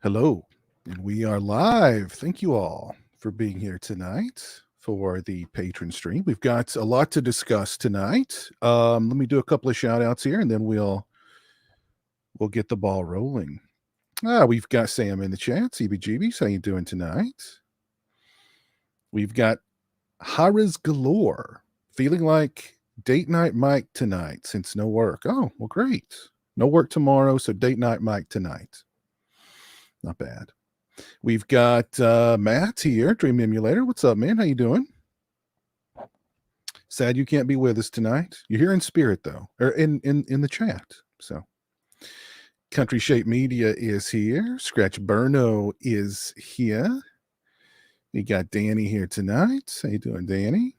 Hello, and we are live. Thank you all for being here tonight for the patron stream. We've got a lot to discuss tonight. Let me do a couple of shout outs here and then we'll get the ball rolling. We've got Sam in the chat. CBGBs, how you doing tonight? We've got Haras Galore, feeling like date night Mike tonight since no work. Oh, well, great. No work tomorrow, so date night Mike tonight. Not bad. We've got Matt here, Dream Emulator. What's up, man? How you doing? Sad you can't be with us tonight. You're here in spirit, though, or in the chat. So, Country Shape Media is here. Scratch Burno is here. We got Danny here tonight. How you doing, Danny?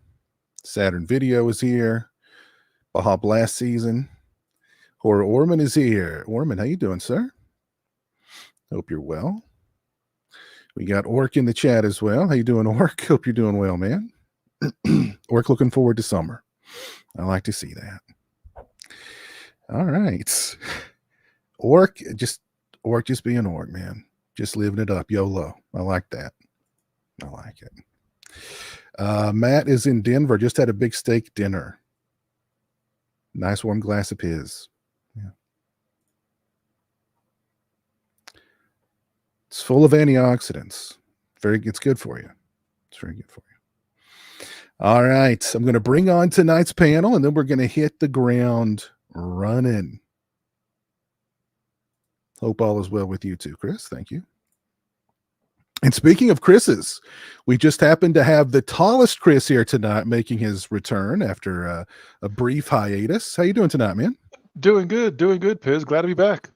Saturn Video is here. Baja Blast Season. Horror Orman is here. Orman, how you doing, sir? Hope you're well. We got Orc in the chat as well. How you doing, Orc? Hope you're doing well, man. Orc looking forward to summer. I like to see that. All right. Orc just being Orc, man. Just living it up. YOLO. I like that. I like it. Matt is in Denver. Just had a big steak dinner. Nice warm glass of his. Yeah. It's full of antioxidants. It's good for you. It's very good for you. All right. I'm going to bring on tonight's panel, and then we're going to hit the ground running. Hope all is well with you too, Chris. Thank you. And speaking of Chris's, we just happened to have the tallest Chris here tonight making his return after a brief hiatus. How you doing tonight, man? Doing good, Piz. Glad to be back.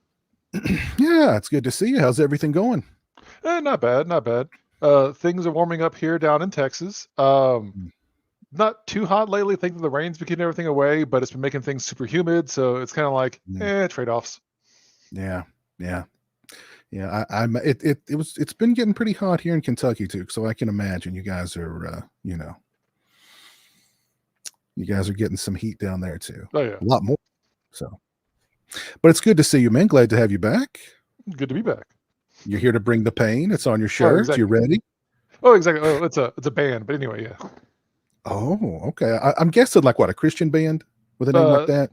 Yeah, it's good to see you. How's everything going? Not bad. Things are warming up here down in Texas. Not too hot lately. Think that the rain's been keeping everything away, but it's been making things super humid. So it's kind of like trade-offs. Yeah. It's been getting pretty hot here in Kentucky too. So I can imagine you guys are, you guys are getting some heat down there too. Oh yeah, a lot more. So, but it's good to see you, man. Glad to have you back. Good to be back. You're here to bring the pain. It's on your shirt. Oh, exactly. You ready? Oh, exactly. Oh, it's a band, but anyway, yeah. Oh, okay. I'm guessing like what, a Christian band with a name like that?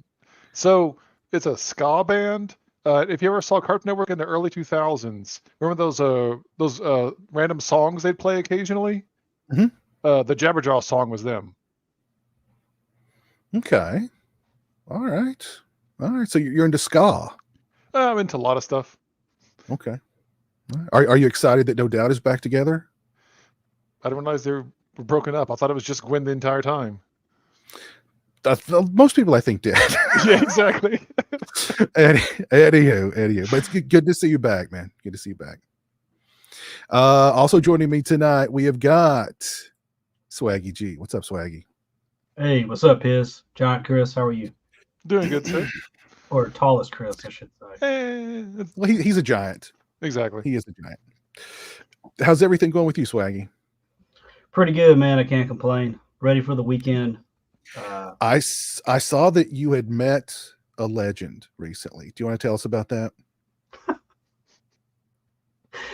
So it's a ska band. If you ever saw Cartoon Network in the early 2000s, remember those random songs they'd play occasionally? Mm-hmm. The Jabberjaw song was them. Okay. All right. So you're into ska. I'm into a lot of stuff. Okay. Are you excited that No Doubt is back together? I didn't realize they were broken up. I thought it was just Gwen the entire time. Most people, I think, did. Yeah, exactly. Anywho, but it's good to see you back, man. Good to see you back. Also joining me tonight, we have got Swaggy G. What's up, Swaggy? Hey, what's up, Piz? Giant Chris, how are you? Doing good, sir. Or tallest Chris, I should say. Well, he's a giant. Exactly. He is a giant. How's everything going with you, Swaggy? Pretty good, man. I can't complain. Ready for the weekend. I saw that you had met a legend recently. Do you want to tell us about that?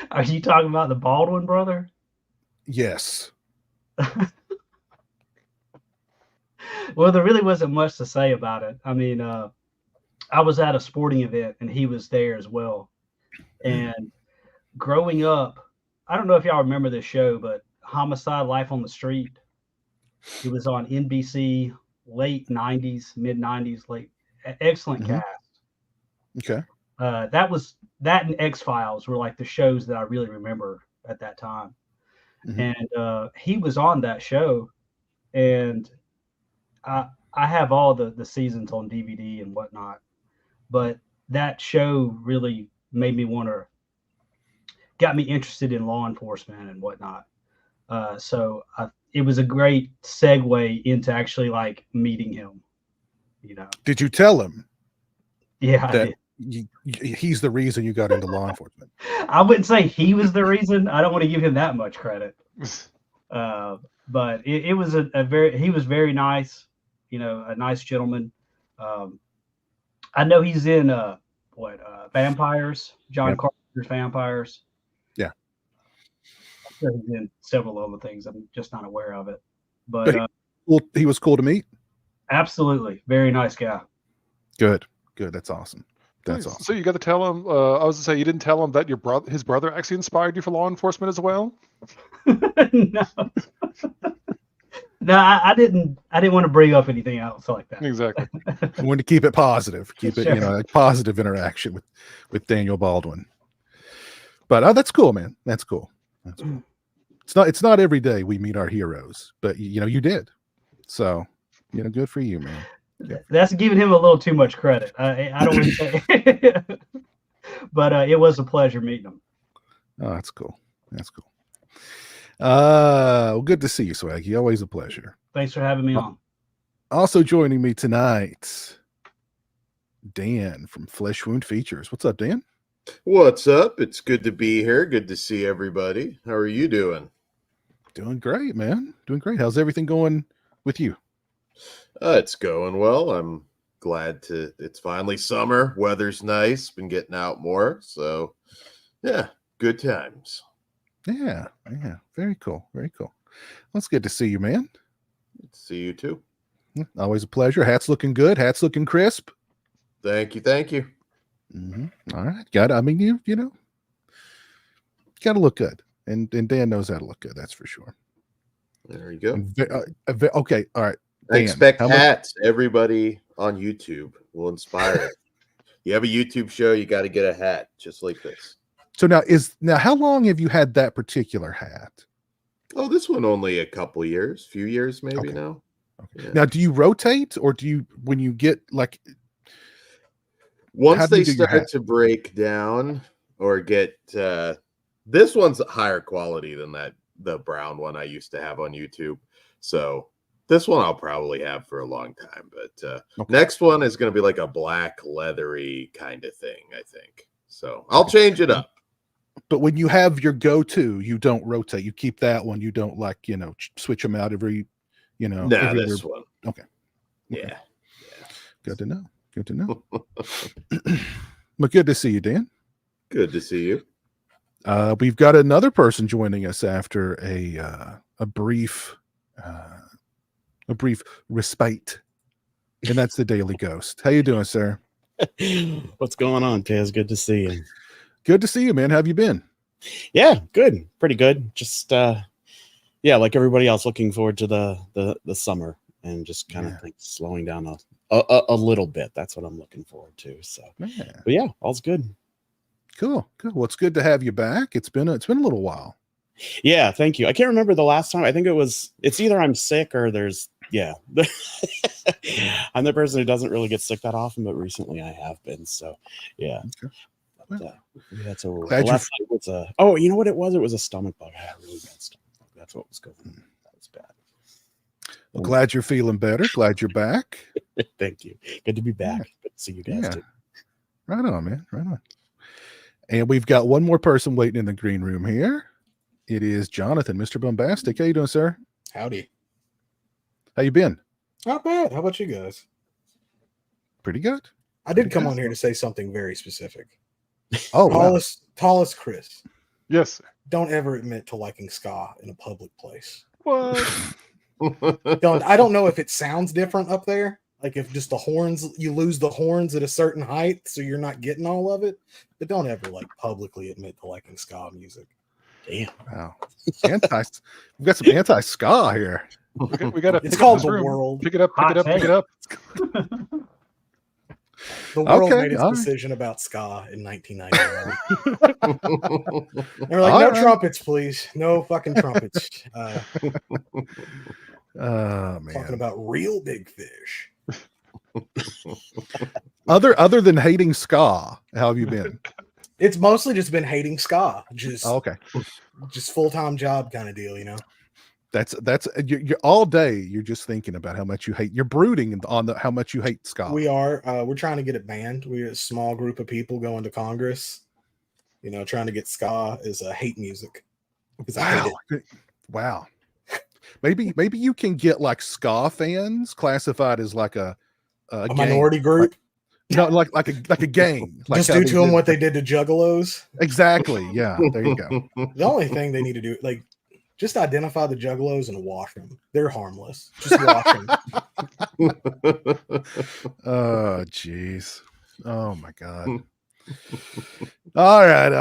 Are you talking about the Baldwin brother? Yes. Well, there really wasn't much to say about it. I mean, I was at a sporting event and he was there as well. And growing up, I don't know if y'all remember this show, but Homicide: Life on the Street. It was on NBC, late 90s, mid 90s, excellent cast. Okay. That and X-Files were like the shows that I really remember at that time. And he was on that show, and I have all the seasons on DVD and whatnot, but that show really made me got me interested in law enforcement and whatnot. So it was a great segue into actually like meeting him, Did you tell him? Yeah, I that did. He's the reason you got into law enforcement? I wouldn't say he was the reason. I don't want to give him that much credit. But it was he was very nice, a nice gentleman. I know he's in Vampires, John Carpenter's Vampires. sure he's in several other things. I'm just not aware of it. But Well, he was cool to meet. absolutely, very nice guy. Good. That's awesome. That's awesome. So you got to tell him. I was to say you didn't tell him that his brother actually inspired you for law enforcement as well. No, no, I didn't want to bring up anything else like that. Exactly. I wanted to keep it positive. Keep it, Sure. a positive interaction with Daniel Baldwin. But that's cool, man. That's cool. That's cool. It's not every day we meet our heroes, but you did. So, good for you, man. That's giving him a little too much credit. I don't want to say, but it was a pleasure meeting him. Oh, that's cool. Well, good to see you, Swaggy. Always a pleasure. Thanks for having me on. Also joining me tonight, Dan from Flesh Wound Features. What's up, Dan? What's up? It's good to be here. Good to see everybody. How are you doing? Doing great, man. Doing great. How's everything going with you? It's going well. I'm glad it's finally summer. Weather's nice. Been getting out more. So, yeah, good times. Yeah. Very cool. Well, it's good to see you, man. Good to see you too. Always a pleasure. Hat's looking good. Hat's looking crisp. Thank you. Mm-hmm. All right. You got to look good. And Dan knows how to look good. That's for sure. There you go. Okay. All right. I expect hats. Everybody on YouTube will inspire it. You have a YouTube show, you got to get a hat just like this. So now how long have you had that particular hat? Oh, this one only a couple years, few years maybe Okay. now. Okay. Yeah. Now, do you rotate, or do you, when you get like, once they start to break down or get this one's higher quality than the brown one I used to have on YouTube. So this one I'll probably have for a long time, but next one is going to be like a black leathery kind of thing, I think. So I'll change it up. But when you have your go-to, you don't rotate. You keep that one. You don't switch them out every, this one. Okay. Yeah. Good to know. But good to see you, Dan. Good to see you. We've got another person joining us after a brief respite, and that's the Daily Ghost. How you doing, sir? What's going on, Taz? Good to see you. Good to see you, man. How have you been? Yeah, good. Pretty good. Just like everybody else, looking forward to the summer and just kind of slowing down a little bit. That's what I'm looking forward to. So, but yeah, all's good. Cool. Well, it's good to have you back. It's been a little while. Yeah, thank you. I can't remember the last time. I think it's either I'm sick or there's I'm the person who doesn't really get sick that often, but recently I have been. So yeah. Okay. That's over. Last night was you know what it was? It was a stomach bug. I had a really bad stomach bug. That's what was going on. That was bad. Well, glad you're feeling better. Glad you're back. Thank you. Good to be back. Good to see you guys too. Right on, man. Right on. And we've got one more person waiting in the green room here. It is Jonathan, Mr. Bombastic. How you doing, sir? Howdy. How you been? Not bad. How about you guys? Pretty good. I did come on here to say something very specific. Oh, tallest Chris. Yes, sir. Don't ever admit to liking ska in a public place. What? I don't know if it sounds different up there. Like if just the horns, you lose the horns at a certain height, so you're not getting all of it. But don't ever publicly admit to liking ska music. Damn. Wow. We've got some anti-ska here. We got. It's called The World. Pick it up. Pick it up. The world made its decision about ska in 1999. They're like, no trumpets, please. No fucking trumpets. Man. Talking about real big fish. Other than hating ska, how have you been? It's mostly just been hating ska. Just full-time job kind of deal, That's you're all day. You're just thinking about how much you hate. You're brooding on how much you hate ska. We are. We're trying to get it banned. We're a small group of people going to Congress. Trying to get ska as a hate music. Because I hate it. Wow. Maybe you can get ska fans classified as a minority group. No, like a game. Like Just how do they to them did- what they did to Juggalos. Exactly. Yeah. There you go. The only thing they need to do, like, just identify the Juggalos and wash them. They're harmless. Just wash them. Oh, jeez. Oh my God. All right.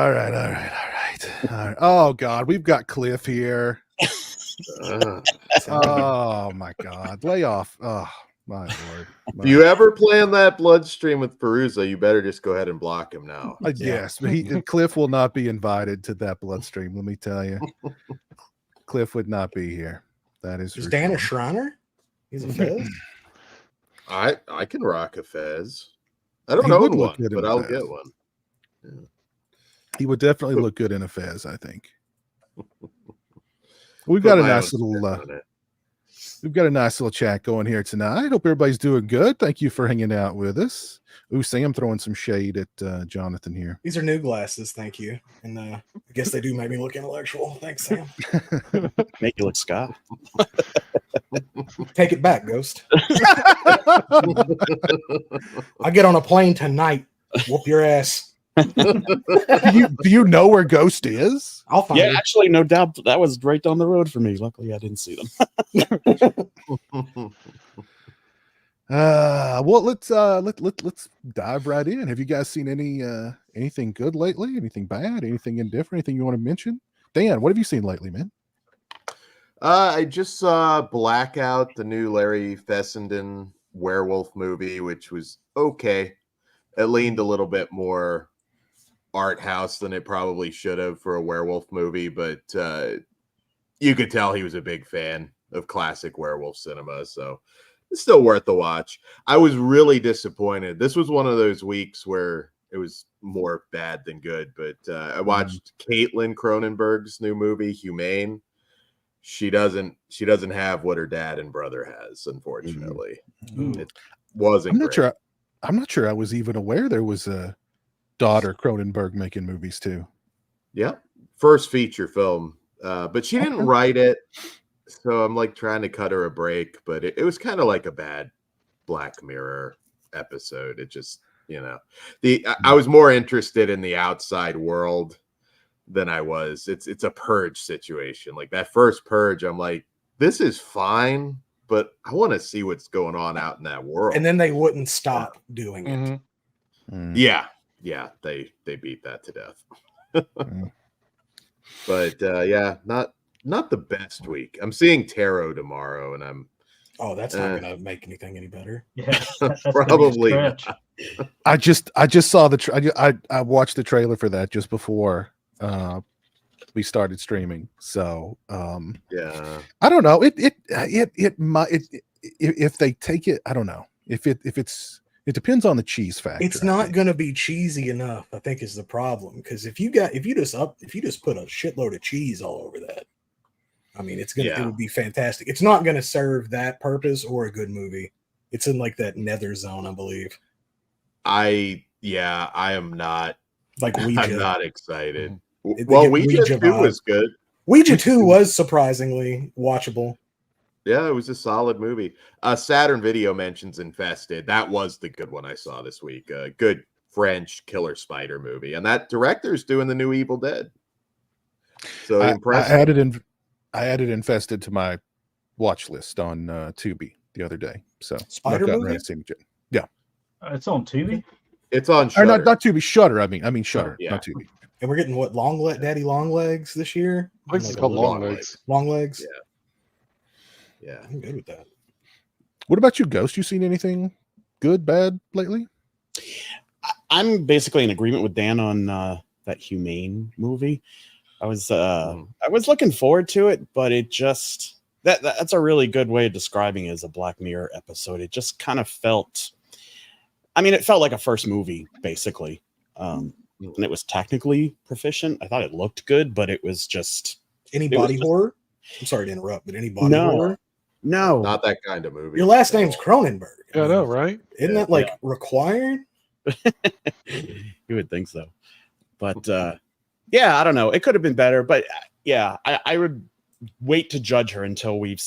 Oh God, we've got Cliff here. Oh my God, lay off. Oh my Lord. If you ever plan that bloodstream with Perusa, you better just go ahead and block him now. Yes, Cliff will not be invited to that bloodstream. Let me tell you, Cliff would not be here. That is. Is Dan a Shriner? He's a Fez. I can rock a Fez. I don't He would own look one, good in but a I'll Fez. get one. Yeah. He would definitely look good in a Fez, I think. We've got a nice little. We've got a nice little chat going here tonight. Hope everybody's doing good. Thank you for hanging out with us. Ooh, Sam throwing some shade at Jonathan here. These are new glasses, thank you. And I guess they do make me look intellectual. Thanks, Sam. Make you look Scott. Take it back, Ghost. I get on a plane tonight. Whoop your ass. do you know where Ghost is? I'll find Yeah, it. actually, no doubt that was right down the road for me. Luckily, I didn't see them. Well, let's dive right in. Have you guys seen anything good lately? Anything bad? Anything indifferent? Anything you want to mention? Dan, what have you seen lately, man? I just saw Blackout, the new Larry Fessenden werewolf movie, which was okay. It leaned a little bit more art house than it probably should have for a werewolf movie, but you could tell he was a big fan of classic werewolf cinema, so it's still worth the watch. I was really disappointed. This was one of those weeks where it was more bad than good, but I watched Caitlin Cronenberg's new movie, Humane. She doesn't have what her dad and brother has, unfortunately. It wasn't great. I'm not sure I was even aware there was a daughter Cronenberg making movies too. Yeah, first feature film, but she didn't write it, so I'm like trying to cut her a break. But it was kind of like a bad Black Mirror episode. It just, I was more interested in the outside world than I was. It's a Purge situation. Like that first Purge, I'm like, this is fine, but I want to see what's going on out in that world. And then they wouldn't stop doing it. Yeah, they beat that to death. But yeah, not the best week. I'm seeing Tarot tomorrow, and I'm. Oh, that's not going to make anything any better. Yeah, that's probably not. I just saw I watched the trailer for that just before we started streaming. So yeah, I don't know. It might if they take it. I don't know if it depends on the cheese factor. It's not going to be cheesy enough, I think, is the problem. Because if you just put a shitload of cheese all over that, I mean, it would be fantastic. It's not going to serve that purpose or a good movie. It's in like that nether zone, I believe. I am not like Ouija. I'm not excited. Well, Ouija 2 was good. Ouija 2 was surprisingly watchable. Yeah, it was a solid movie. Saturn Video mentions Infested. That was the good one I saw this week. A good French killer spider movie, and that director's doing the new Evil Dead. So impressive. I added Infested to my watch list on Tubi the other day. So Spider movie. Yeah, it's on Tubi. It's on Shudder. Or not Tubi, Shudder. I mean Shudder, not Tubi. And we're getting what Daddy Longlegs this year. I think it's called Longlegs. Longlegs. Yeah, I'm good with that. What about you, Ghost? You seen anything good, bad lately? I'm basically in agreement with Dan on that Humane movie. I was looking forward to it, but it just that's a really good way of describing it as a Black Mirror episode. It just kind of felt, it felt like a first movie, basically. And it was technically proficient. I thought it looked good, but it was just horror. I'm sorry to interrupt, but any body horror? No, not that kind of movie. Your last name's Cronenberg. I know, right? Isn't that required? You would think so, but I don't know. It could have been better, but I would wait to judge her until we've,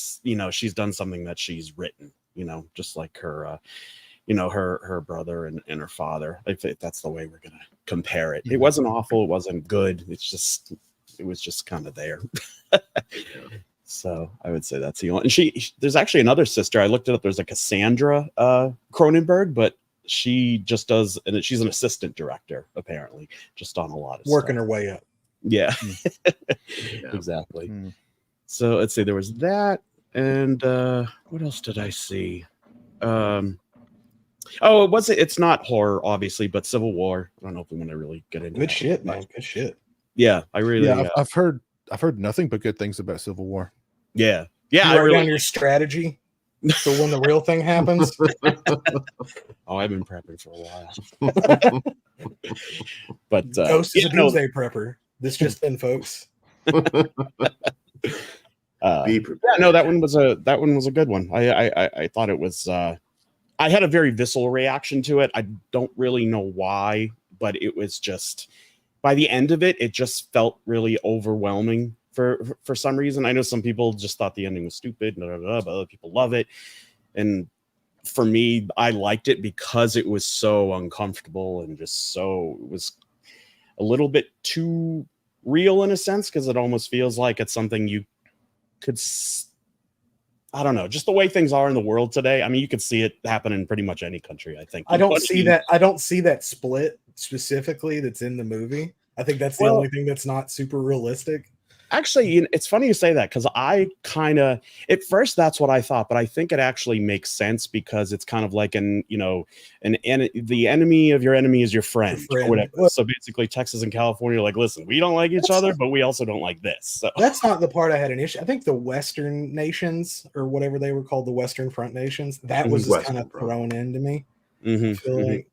she's done something that she's written, just like her you know, her brother and her father. I think that's the way we're gonna compare it. It wasn't awful, it wasn't good. It was just kind of there. So I would say that's the only. And there's actually another sister. I looked it up. There's a Cassandra Cronenberg, but she just does, and she's an assistant director apparently, just on a lot of working stuff. her way up. Yeah, exactly. So let's see. There was that, and what else did I see? It's not horror, obviously, but Civil War. I don't know if we want to really get into Good that shit, man. Good shit. Yeah, I really. Yeah, I've heard nothing but good things about Civil War. Yeah, I wrote down your strategy. So when the real thing happens. Oh, I've been prepping for a while. But Ghost is a doomsday prepper. This just in, folks. That one was a good one. I thought it was. I had a very visceral reaction to it. I don't really know why, but it was just by the end of it, it just felt really overwhelming for some reason. I know some people just thought the ending was stupid, but other people love it. And for me, I liked it because it was so uncomfortable and just it was a little bit too real in a sense, because it almost feels like it's something you could, I don't know, just the way things are in the world today. I mean, you could see it happen in pretty much any country, I think. I don't see that split specifically that's in the movie. I think that's the only thing that's not super realistic. Actually, it's funny you say that, because I kind of, at first that's what I thought, but I think it actually makes sense because it's kind of like the enemy of your enemy is your friend. Or whatever. So basically Texas and California are like, listen, we don't like each other, but we also don't like this. So. That's not the part I had an issue. I think the Western nations, or whatever they were called, the Western Front nations, that was just kind of thrown into me. I feel like,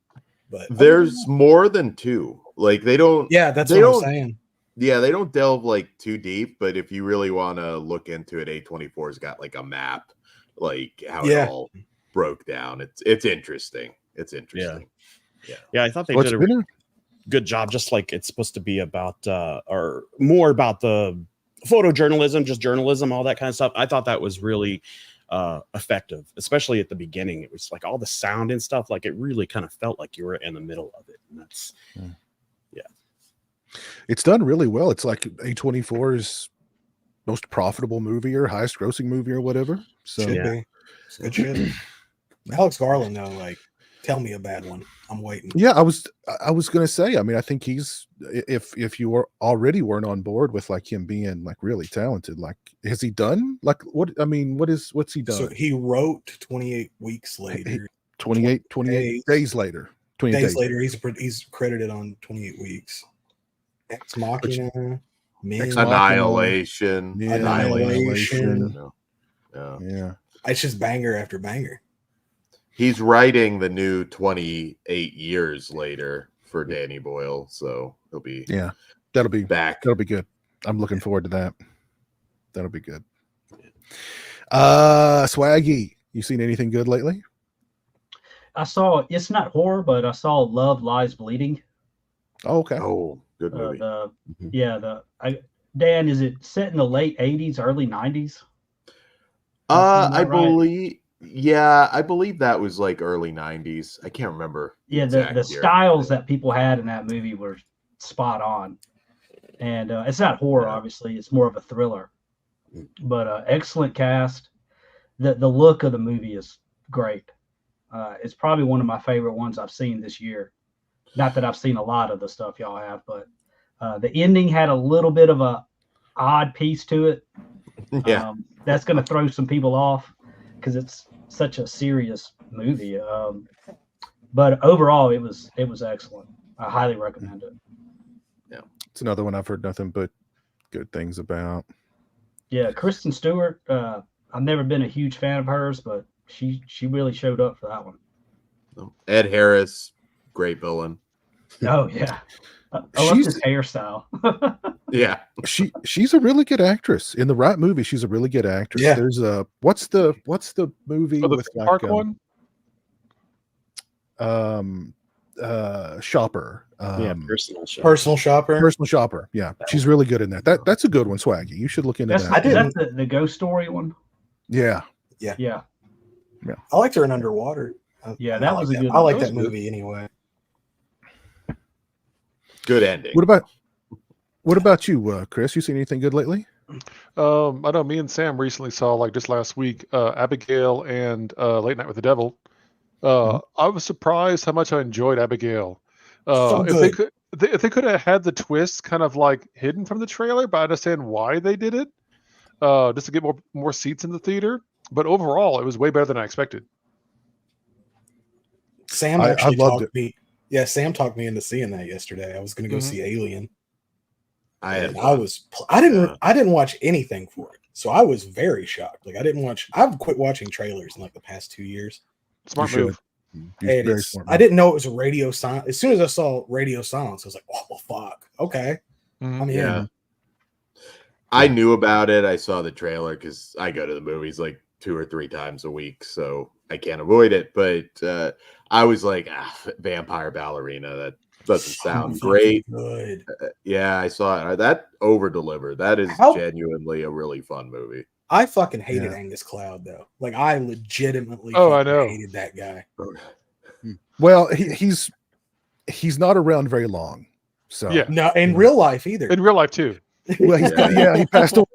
but there's more than two. Like they don't. Yeah, that's what I'm saying. Yeah, they don't delve like too deep, but if you really want to look into it, A24's got like a map, like how it all broke down. It's interesting. It's interesting. Yeah. I thought they did a good job. Just like it's supposed to be about, or more about the photojournalism, just journalism, all that kind of stuff. I thought that was really effective, especially at the beginning. It was like all the sound and stuff. Like it really kind of felt like you were in the middle of it, and that's It's done really well. It's like A24's most profitable movie or highest grossing movie or whatever. So should be. Good shit. Alex Garland, though, like, tell me a bad one. I'm waiting. Yeah, I was gonna say. I mean, I think he's if you were already weren't on board with like him being like really talented, like has he done like what? I mean, what's he done? So he wrote 28 weeks later. 28 days later. 28 days later. He's credited on 28 weeks. Ex Machina, Annihilation. Annihilation. Yeah. It's just banger after banger. He's writing the new 28 years later for Danny Boyle, so he'll be that'll be back. That'll be good. I'm looking forward to that. That'll be good. Swaggy, you seen anything good lately? I saw, it's not horror, but I saw Love Lies Bleeding. Oh, okay. Oh, good movie. Dan, is it set in the late 80s, early 90s? I believe that was like early 90s. I can't remember. Yeah, the styles that people had in that movie were spot on. And it's not horror, obviously. It's more of a thriller. But excellent cast. The look of the movie is great. It's probably one of my favorite ones I've seen this year. Not that I've seen a lot of the stuff y'all have, but the ending had a little bit of a odd piece to it. Yeah, that's going to throw some people off because it's such a serious movie. But overall, it was excellent. I highly recommend it. Yeah, it's another one I've heard nothing but good things about. Yeah, Kristen Stewart. I've never been a huge fan of hers, but she really showed up for that one. Ed Harris, great villain. Oh yeah, I love his hairstyle. Yeah, she's a really good actress. In the right movie, she's a really good actress. Yeah. There's what's the movie with Park one? Shopper. Personal Shopper. Personal Shopper. Yeah, she's really good in that. That's a good one, Swaggy. You should look into that. Is that the Ghost Story one? Yeah. Yeah. I liked her in Underwater. Yeah, that was a good. I like That that was good. movie anyway. Good ending. What about you, Chris? You seen anything good lately? I know me and Sam recently saw, like, just last week, Abigail and Late Night with the Devil. I was surprised how much I enjoyed Abigail. So If they good. if they could have had the twist kind of like hidden from the trailer, but I understand why they did it, just to get more seats in the theater. But overall, it was way better than I expected. Sam I actually loved talked me. Yeah, Sam talked me into seeing that yesterday. I was going to go Mhm. see Alien. I didn't watch anything for it, so I was very shocked. Like I've quit watching trailers in like the past 2 years. Smart You move. You're very smart. I didn't know it was a radio silence. As soon as I saw radio silence, I was like, "Oh well, fuck, okay." Mhm. I mean, Yeah. I knew about it. I saw the trailer because I go to the movies like 2 or 3 times a week, so I can't avoid it. But I was like, Vampire Ballerina. That doesn't sound fucking great. good. Yeah, I saw it. That over delivered. That is How- genuinely a really fun movie. I fucking hated Yeah. Angus Cloud though. Like I legitimately Oh, I fucking know. hated that guy. Well, he's not around very long. So Yeah. No, in real life either. In real life too. well, he passed away.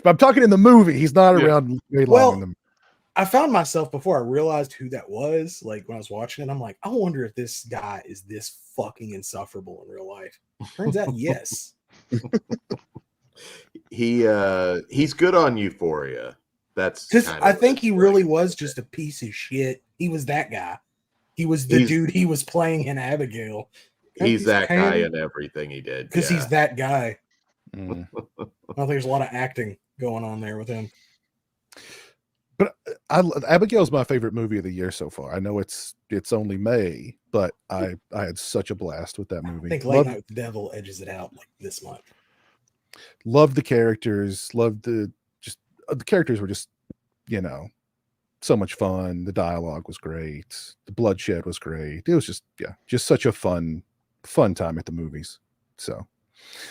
I'm talking in the movie. He's not Yeah. around very long Well, in the I found myself before I realized who that was. Like when I was watching it, I'm like, I wonder if this guy is this fucking insufferable in real life. Turns out, yes. He's good on Euphoria. That's Because kind I of think he what really it's was like. just a piece of shit. He was that guy. He was the dude he was playing in Abigail. He's that guy in everything he did. Because he's that guy. Mm. I think there's a lot of acting going on there with him. But Abigail's my favorite movie of the year so far. I know it's only May, but I had such a blast with that movie. I think Late Night with the Devil edges it out like this month. Loved the characters. Loved the characters were just, so much fun. The dialogue was great. The bloodshed was great. It was just such a fun time at the movies. So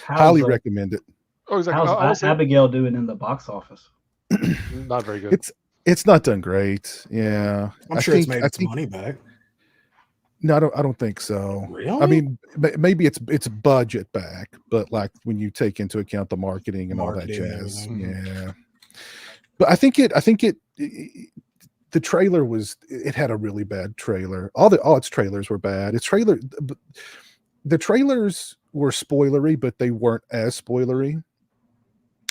highly recommend it. Oh, exactly. How's Abigail doing in the box office? Not very good. It's not done great. Yeah, I'm sure it's made its money back. No, I don't think so. Really? I mean, maybe it's budget back, but like when you take into account the marketing and all that jazz, yeah. But I think the trailer it had a really bad trailer. All its trailers were bad. The trailers were spoilery, but they weren't as spoilery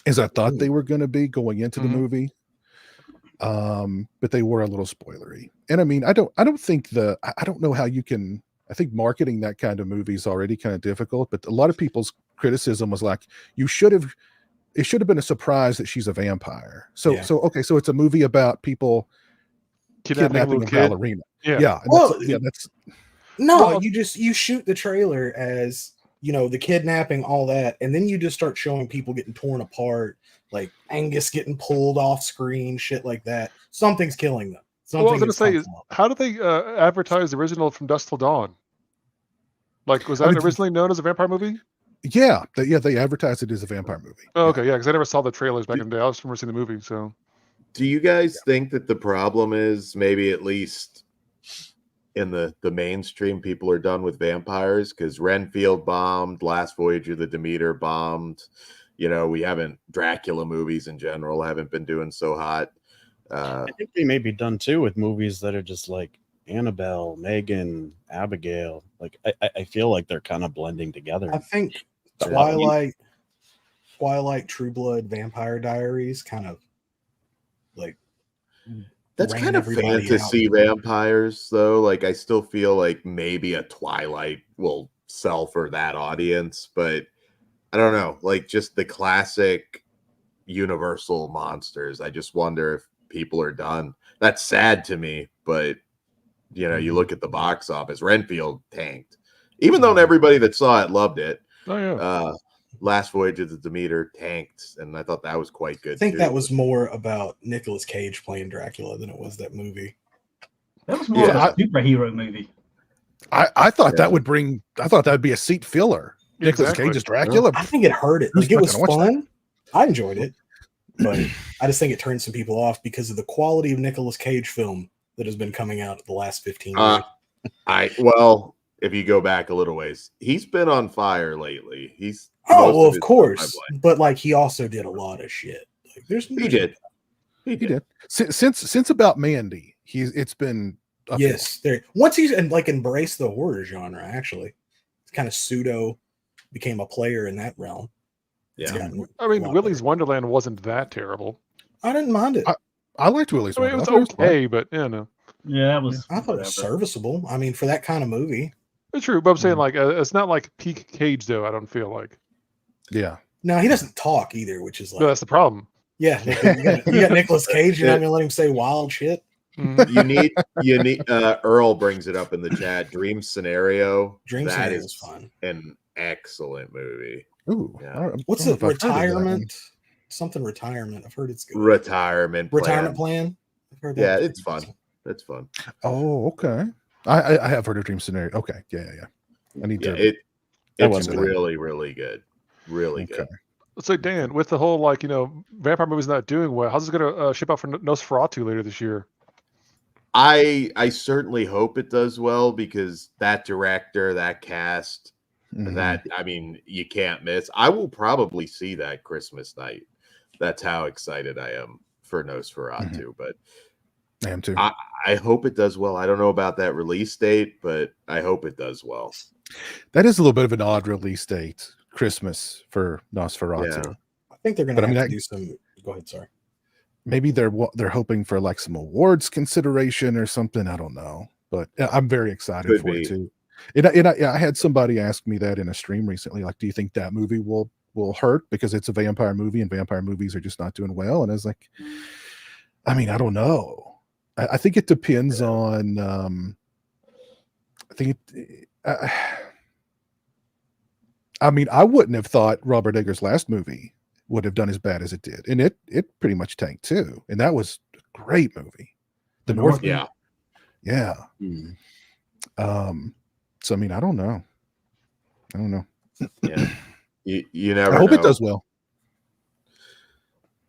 as I thought they were going to be going into the movie. But they were a little spoilery. And I mean, I don't know how you can. I think marketing that kind of movie is already kind of difficult, but a lot of people's criticism was like, it should have been a surprise that she's a vampire. So it's a movie about people kidnapping a ballerina. Yeah. You shoot the trailer as, the kidnapping, all that, and then you just start showing people getting torn apart, like Angus getting pulled off screen, shit like that. Something's killing them. I was going to say, how did they advertise the original From Dusk Till Dawn? Like, was that originally known as a vampire movie? Yeah, they advertised it as a vampire movie. Oh, okay, yeah, because I never saw the trailers back in the day. I just remember seeing the movie. So, do you guys think that the problem is maybe at least in the mainstream people are done with vampires? Because Renfield bombed, Last Voyage of the Demeter bombed. We haven't, Dracula movies in general haven't been doing so hot. I think they may be done too with movies that are just like Annabelle, Megan, Abigail. Like I feel like they're kind of blending together. I think Twilight, True Blood, Vampire Diaries kind of like that's kind of fantasy vampires though. Like I still feel like maybe a Twilight will sell for that audience, but I don't know, like just the classic Universal monsters. I just wonder if people are done. That's sad to me, but you look at the box office, Renfield tanked. Even though everybody that saw it loved it. Oh yeah. Last Voyage of the Demeter tanked, and I thought that was quite good. I think that was more about Nicolas Cage playing Dracula than it was that movie. That was more of a superhero movie. I thought that would be a seat filler. Nicolas Cage as Dracula. I think it hurt it. Like it was fun. I enjoyed it, but I just think it turned some people off because of the quality of Nicolas Cage film that has been coming out the last 15 years. Well, if you go back a little ways, he's been on fire lately. He's of course, but like he also did a lot of shit. Like he did. Since about Mandy, it's been once he's like embraced the horror genre. Actually, it's kind of pseudo became a player in that realm. Yeah, I mean, Willy's Wonderland wasn't that terrible. I didn't mind it. I liked Willy's Wonderland. It was okay, but you know. Yeah, that was. I thought it was serviceable. I mean, for that kind of movie. It's true, but I'm saying like it's not like peak Cage though. I don't feel like. Yeah. No, he doesn't talk either, which is like. No, that's the problem. Yeah, you got Nicolas Cage. You're not gonna let him say wild shit. You need. Earl brings it up in the chat. Dream Scenario. That is fun. An excellent movie. Ooh, yeah. What's it? Retirement. Something retirement. I've heard it's good. Retirement plan. I've heard that. Yeah, it's fun. It's fun. Oh, okay. I have heard of Dream Scenario. Okay, yeah. I need to. It's really, really good. Really good. So Dan, with the whole like vampire movies not doing well, how's this gonna ship out for Nosferatu later this year? I certainly hope it does well because that director, that cast, that I mean, you can't miss. I will probably see that Christmas night. That's how excited I am for Nosferatu. But I am too. I hope it does well. I don't know about that release date, but I hope it does well. That is a little bit of an odd release date, Christmas for Nosferatu. Yeah. I think they're going to have to do some. Go ahead, sorry. Maybe they're hoping for like some awards consideration or something. I don't know, but I'm very excited for it too. And I had somebody ask me that in a stream recently. Like, do you think that movie will hurt because it's a vampire movie and vampire movies are just not doing well? And I was like, I mean, I don't know. I think it depends on. I mean, I wouldn't have thought Robert Eggers' last movie would have done as bad as it did, and it pretty much tanked too. And that was a great movie. The Northman. Yeah. So I mean, I don't know. Yeah. You never. I hope it does well.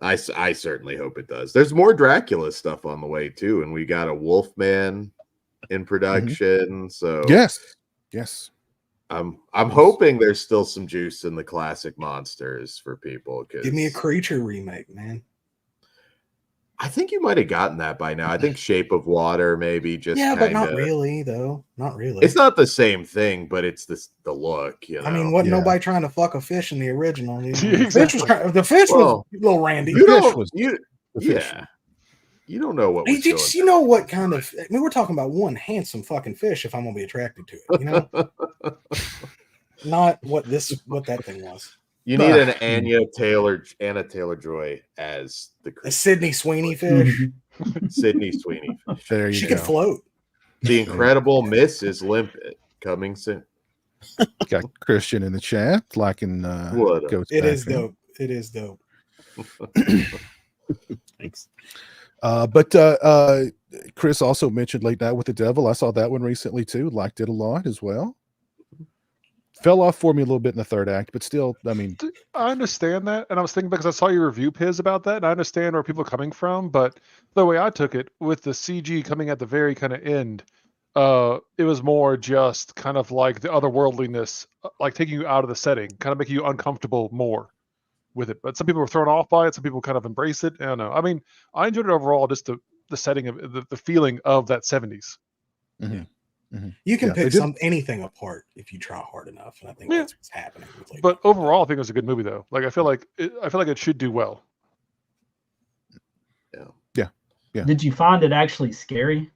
I certainly hope it does. There's more Dracula stuff on the way too, and we got a Wolfman in production. So yes. I'm hoping there's still some juice in the classic monsters for people. Give me a Creature remake, man. I think you might have gotten that by now. I think Shape of Water maybe just but not really though. Not really. It's not the same thing, but it's the look. I mean, wasn't nobody trying to fuck a fish in the original? Exactly. The fish was little Randy. You don't know what. You know what kind of? I mean, we're talking about one handsome fucking fish. If I'm gonna be attracted to it, not what that thing was. You need an Anna Taylor-Joy as a Sydney Sweeney fish. Sydney Sweeney fish. There you she go. could float. The Incredible Mrs. Limpet coming soon. Got Christian in the chat liking Goats. It is dope. It is dope. Thanks. But Chris also mentioned Late Night with the Devil. I saw that one recently too. Liked it a lot as well. Fell off for me a little bit in the third act, but still, I mean, I understand that, and I was thinking because I saw your review, Piz, about that, and I understand where people are coming from. But the way I took it, with the CG coming at the very kind of end, it was more just kind of like the otherworldliness, like taking you out of the setting, kind of making you uncomfortable more with it. But some people were thrown off by it. Some people kind of embrace it. I don't know. I mean, I enjoyed it overall, just the setting of the feeling of that 70s. Mm-hmm. You can pick anything apart if you try hard enough, and I think that's what's happening. But overall, I think it was a good movie, though. Like I feel like it should do well. Yeah. Did you find it actually scary?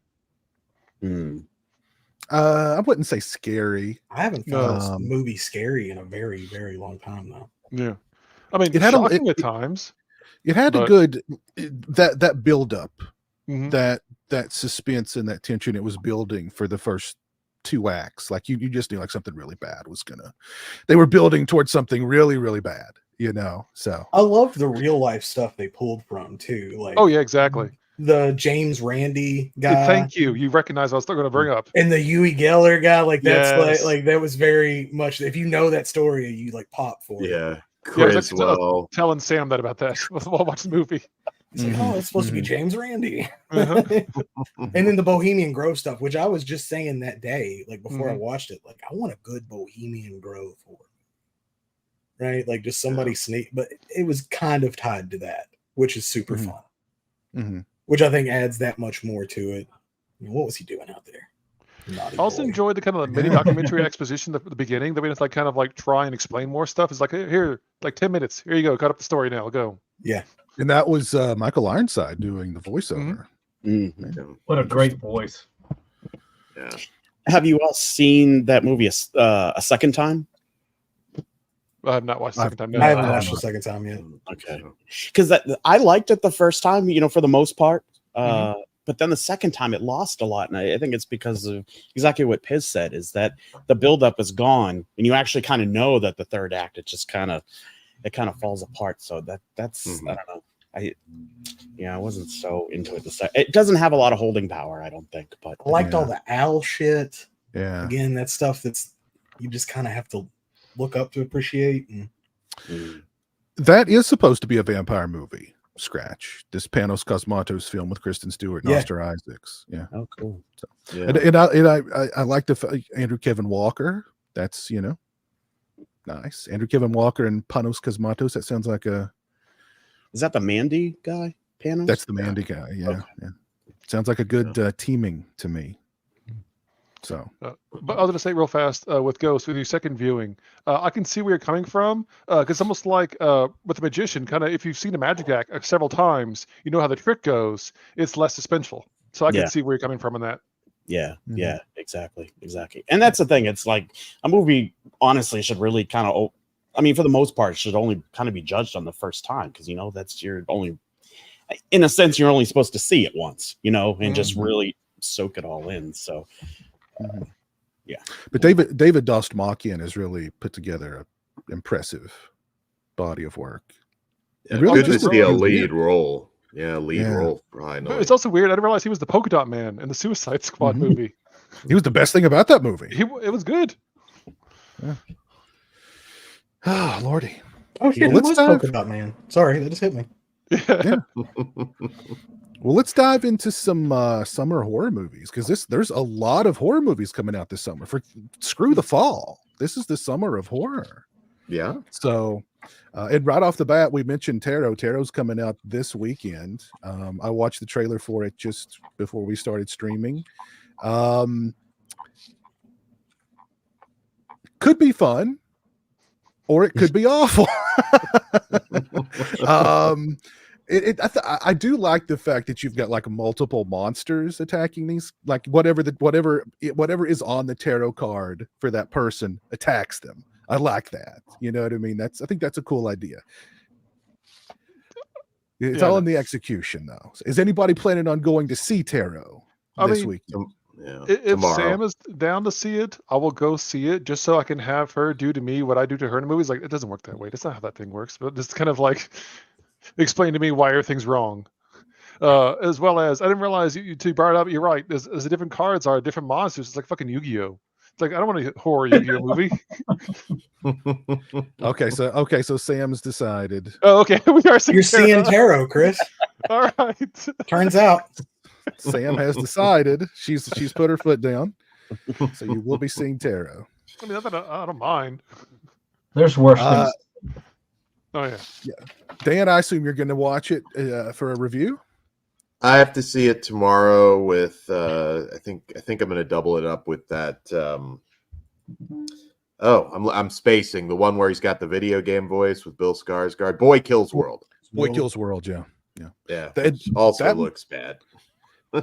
I wouldn't say scary. I haven't found this movie scary in a very, very long time now. Yeah, I mean, it had shocking at times. It had a good that build up, that suspense and that tension it was building for the first two acts. Like you just knew like something really bad was they were building towards something really, really bad, so I love the real life stuff they pulled from too. Like, oh yeah, exactly. The James Randi guy. Thank you. You recognize I was still going to bring up. And the Uri Geller guy, like that's like that was very much. If you know that story, you like pop for it. Yeah, Chris. Telling Sam about that while watching the movie. It's like, oh, it's supposed to be James Randi. Uh-huh. And then the Bohemian Grove stuff, which I was just saying that day, like before I watched it, like I want a good Bohemian Grove horror, right? Like just somebody sneak, but it was kind of tied to that, which is super fun. Which I think adds that much more to it. I mean, what was he doing out there? I also enjoyed the kind of mini documentary exposition at the beginning. That we just like kind of like try and explain more stuff. It's like here, like 10 minutes. Here you go. Cut up the story now. Go. Yeah. And that was Michael Ironside doing the voiceover. What a great voice. Yeah. Have you all seen that movie a second time? I have not watched the second time. I haven't watched the second time yet. Okay. Because I liked it the first time, for the most part. But then the second time it lost a lot. And I think it's because of exactly what Piz said, is that the buildup is gone. And you actually kind of know that the third act, it falls apart. So that's I don't know. I wasn't so into it. It doesn't have a lot of holding power, I don't think. But I liked all the owl shit. Yeah. Again, that stuff that's you just kind of have to look up to appreciate. That is supposed to be a vampire movie. Scratch this Panos Cosmatos film with Kristen Stewart and Oscar Isaacs. Yeah. Oh, cool. So, and I like the Andrew Kevin Walker. That's nice. Andrew Kevin Walker and Panos Cosmatos. That sounds like a. Is that the Mandy guy? Panos. That's the Mandy guy. Yeah. Okay. Yeah. Sounds like a good teaming to me. So, but I was going to say real fast with Ghost, with your second viewing, I can see where you're coming from because it's almost like with the magician, kind of if you've seen a magic act several times, you know how the trick goes. It's less suspenseful, so I can see where you're coming from in that. Yeah, exactly. And that's the thing. It's like a movie, honestly, should really kind of, for the most part, should only kind of be judged on the first time because that's your only, in a sense, you're only supposed to see it once, and just really soak it all in. So. But David Dostmakian has really put together an impressive body of work. Really good to see a lead role. Yeah, role. It's also weird. I didn't realize he was the Polka Dot Man in the Suicide Squad movie. He was the best thing about that movie. It was good. Yeah. Oh, Lordy. Oh, shit, well, Polka Dot Man. Sorry, that just hit me. Yeah. Well, let's dive into some summer horror movies because there's a lot of horror movies coming out this summer. Screw the fall. This is the summer of horror. Yeah. So, and right off the bat, we mentioned Tarot. Tarot's coming out this weekend. I watched the trailer for it just before we started streaming. Could be fun, or it could be awful. I do like the fact that you've got like multiple monsters attacking these, like whatever is on the tarot card for that person attacks them. I like that. You know what I mean? I think that's a cool idea. It's all in the execution though. Is anybody planning on going to see Tarot this week? If tomorrow. Sam is down to see it, I will go see it just so I can have her do to me what I do to her in the movies. Like, it doesn't work that way. That's not how that thing works. But just kind of like explain to me why everything's wrong. As well as I didn't realize you brought it up. You're right. There's the different cards are different monsters. It's like fucking Yu-Gi-Oh. It's like I don't want a horror Yu-Gi-Oh movie. Okay, so Sam's decided. Oh, okay. You're seeing Tarot, Chris. All right. Turns out Sam has decided. She's put her foot down. So you will be seeing Tarot. I mean, I don't mind. There's worse things. Oh yeah. Dan, I assume you're going to watch it for a review. I have to see it tomorrow with. I think I'm going to double it up with that. I'm spacing the one where he's got the video game voice with Bill Skarsgård. Boy Kills World. Boy Kills World. Yeah. That also looks bad. I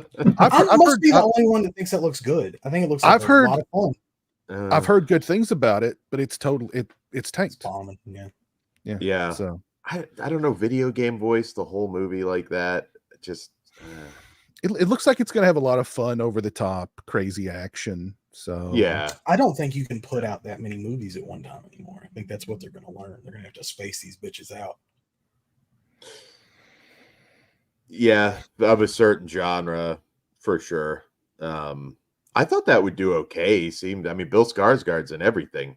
must be the only one that thinks that looks good. I think it looks like a lot of fun. I've heard good things about it, but it's tanked. It's bombing. Yeah. So I don't know, video game voice, the whole movie like that. Just it looks like it's gonna have a lot of fun, over the top, crazy action. So yeah. I don't think you can put out that many movies at one time anymore. I think that's what they're gonna learn. They're gonna have to space these bitches out. Yeah, of a certain genre for sure. I thought that would do okay. Bill Skarsgård's in everything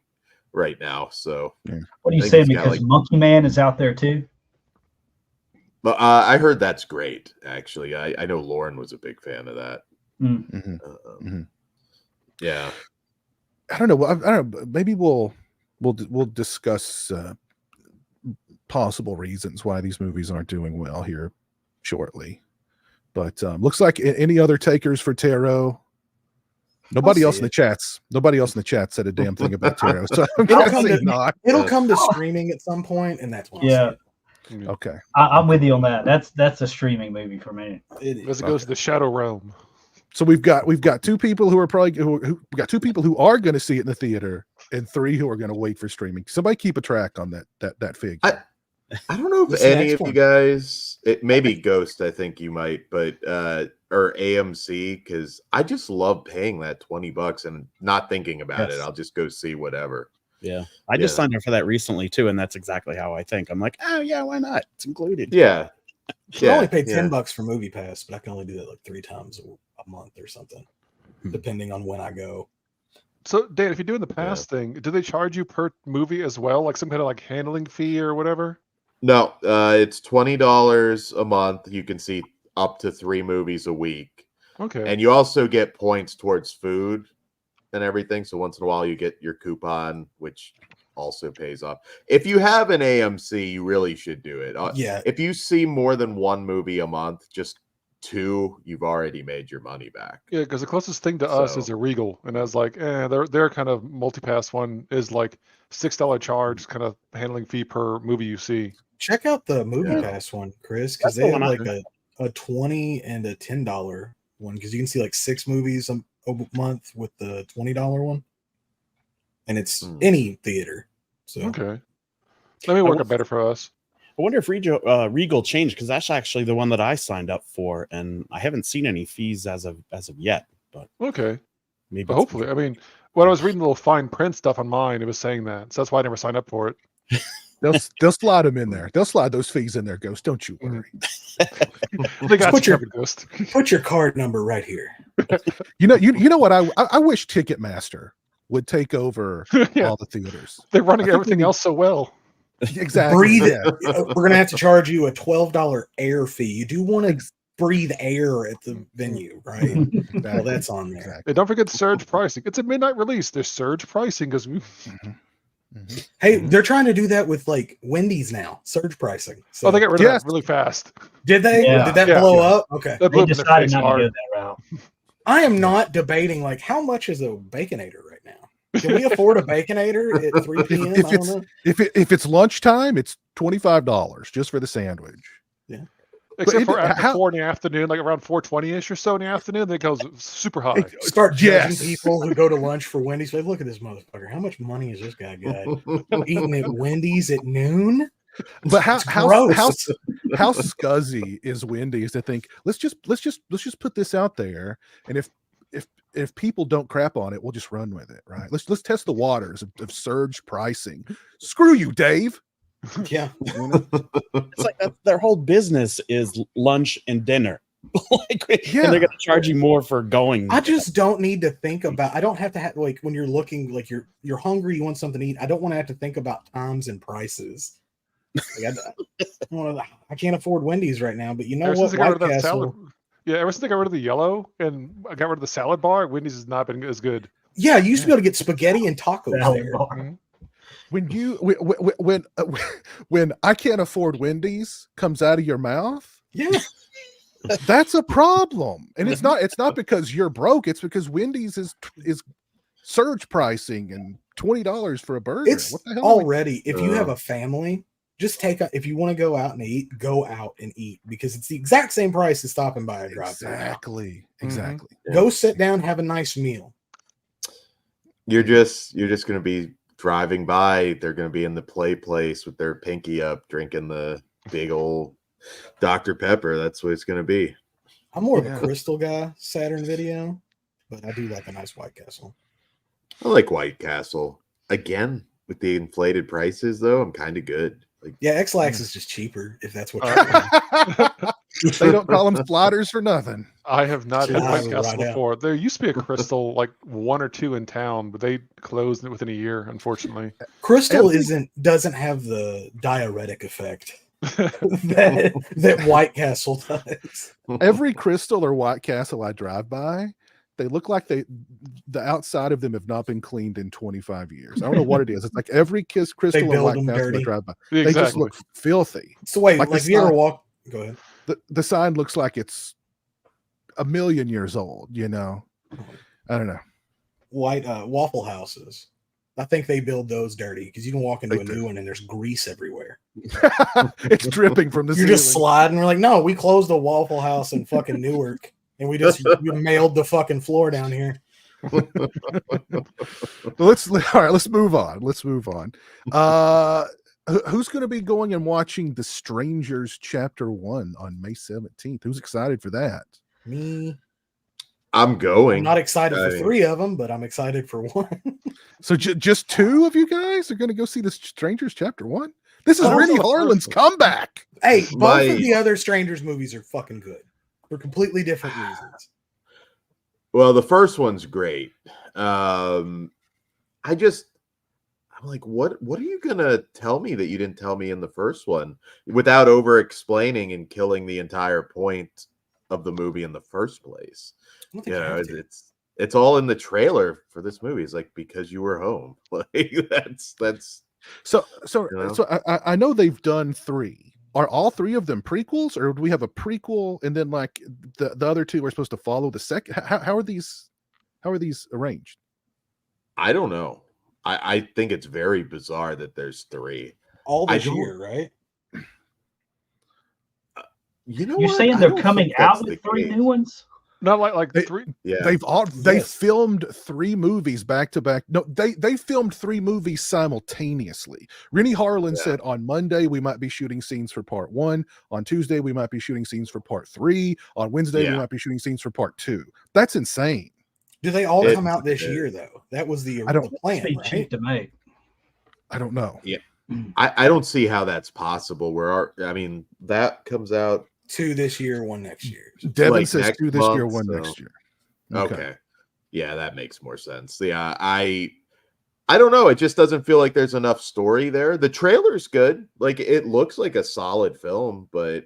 right now. So what are you saying? Because Monkey Man is out there too. But I heard that's great. Actually, I know Lauren was a big fan of that. Yeah. I don't know. I don't know. Maybe we'll discuss possible reasons why these movies aren't doing well here shortly. But looks like any other takers for Tarot? Nobody else in the chats. Nobody else in the chat said a damn thing about Tarot. So it'll come to streaming at some point, and that's when I'll see it. Okay. I'm with you on that. That's a streaming movie for me. As it goes to the Shadow Realm. So we've got two people who are probably we got two people who are going to see it in the theater, and 3 who are going to wait for streaming. Somebody keep a track on that figure. I don't know if any of you guys, it maybe Ghost, I think you might, but or AMC, because I just love paying that $20 and not thinking about it. I'll just go see whatever. Yeah, I just signed up for that recently too, and that's exactly how I think. I'm like, oh yeah, why not? It's included. I only paid $10 for Movie Pass, but I can only do that like 3 times a month or something, depending on when I go. So, Dan, if you're doing the pass thing, do they charge you per movie as well, like some kind of like handling fee or whatever? No, it's $20 a month. You can see up to 3 movies a week. Okay. And you also get points towards food and everything. So once in a while you get your coupon, which also pays off. If you have an AMC, you really should do it. If you see more than 1 movie a month, just 2, you've already made your money back. Yeah, because the closest thing to us is a Regal, and I was like, their kind of multipass one is like $6 charge, kind of handling fee per movie you see. Check out the Movie Pass one, Chris, because they have like a $20 and a $10 one, because you can see like 6 movies a month with the $20 one, and it's any theater. So okay, that may work out better for us. I wonder if Regal changed, because that's actually the one that I signed up for, and I haven't seen any fees as of yet. But okay, maybe. But hopefully, I mean, when I was reading the little fine print stuff on mine, it was saying that, so that's why I never signed up for it. They'll slide them in there. They'll slide those fees in there, Ghost. Don't you worry. They got you covered, Ghost. Put your card number right here. You know what? I wish Ticketmaster would take over all the theaters. They're running everything else so well. Exactly. Breathe it. We're gonna have to charge you a $12 air fee. You do want to breathe air at the venue, right? Well, that's on there. Exactly. And don't forget surge pricing. It's a midnight release. There's surge pricing because Hey, they're trying to do that with like Wendy's now. Surge pricing. So, they got rid of that really fast. Did they? Yeah. Did that blow up? Okay. They decided not to go that route. I am not debating like how much is a Baconator right now. Can we afford a Baconator at 3 p.m.? If it's lunchtime, it's $25 just for the sandwich. Yeah. Except for after 4 in the afternoon, like around 4:20ish or so in the afternoon, then it goes super high. Start judging people who go to lunch for Wendy's. Like, look at this motherfucker. How much money has this guy got? Eating at Wendy's at noon? But how scuzzy is Wendy's to think let's just put this out there, and if people don't crap on it, we'll just run with it, right? Let's test the waters of surge pricing. Screw you, Dave. Yeah. It's like their whole business is lunch and dinner. And they're going to charge you more for going. I just don't need to think about. I don't have to have like when you're looking like you're hungry, you want something to eat. I don't want to have to think about times and prices. Like, I can't afford Wendy's right now, but you know what? Ever since they got rid of the yellow and I got rid of the salad bar, Wendy's has not been as good. Yeah, you used to be able to get spaghetti and tacos there. When I can't afford Wendy's comes out of your mouth, that's a problem. And it's not because you're broke, it's because Wendy's is surge pricing and $20 for a burger. It's what the hell already if you have a family, just if you want to go out and eat, go out and eat, because it's the exact same price as stopping by a drive. Exactly. Go sit down, have a nice meal. You're just gonna be driving by, they're going to be in the play place with their pinky up, drinking the big old Dr. Pepper. That's what it's going to be. I'm more of a Crystal guy, Saturn Video, but I do like a nice White Castle. I like White Castle. Again, with the inflated prices, though, I'm kind of good. Like, X-Lax is just cheaper, if that's what they don't call them sliders for nothing. I have not had White Castle before. There used to be a Crystal, like 1 or 2 in town, but they closed within a year, unfortunately. Crystal doesn't have the diuretic effect that White Castle does. Every Crystal or White Castle I drive by, they look like the outside of them have not been cleaned in 25 years. I don't know what it is. It's like every Crystal and build White them Castle I dirty. drive by, Exactly. they just look filthy. So wait, Like like the if you ever sign- walk, go ahead. The sign looks like it's a million years old, I don't know. White Waffle Houses. I think they build those dirty because you can walk into They a do. new one and there's grease everywhere. It's dripping from the You're ceiling. just sliding. We're like, no, we closed a Waffle House in fucking Newark and we mailed the fucking floor down here. Let's move on. Who's going to be going and watching The Strangers Chapter 1 on May 17th? Who's excited for that? Me. I'm going. I'm not excited for 3 of them, but I'm excited for 1. So just 2 of you guys are going to go see The Strangers Chapter 1? This is I don't Rennie know. Harlan's comeback. Hey, both My- of the other Strangers movies are fucking good for completely different reasons. Well, the first one's great. I'm like, what are you gonna tell me that you didn't tell me in the first one without over explaining and killing the entire point of the movie in the first place? I don't think you have to. It's all in the trailer for this movie. It's like, because you were home. Like that's So know? I know they've done 3. Are all 3 of them prequels, or do we have a prequel and then like the other 2 are supposed to follow the second? How are these arranged? I don't know. I think it's very bizarre that there's 3. All this don't- year, right? You're what? saying I they're don't coming think that's out with the 3 case. new ones? Not like They- 3. Yeah. They Yes. filmed 3 movies back to back. No, they filmed 3 movies simultaneously. Rennie Harlan Yeah. said on Monday we might be shooting scenes for part 1. On Tuesday we might be shooting scenes for part 3. On Wednesday we Yeah. might be shooting scenes for part 2. That's insane. Do they all It- come out this it- year though? That was the I don't- plan, Be right? cheap to make. I don't know. I don't see how that's possible. That comes out 2 this year, 1 next year. Devin like says next 2 this year, month, 1 so- next year. okay. Yeah, that makes more sense. Yeah, I don't know. It just doesn't feel like there's enough story there. The trailer's good. Like it looks like a solid film, but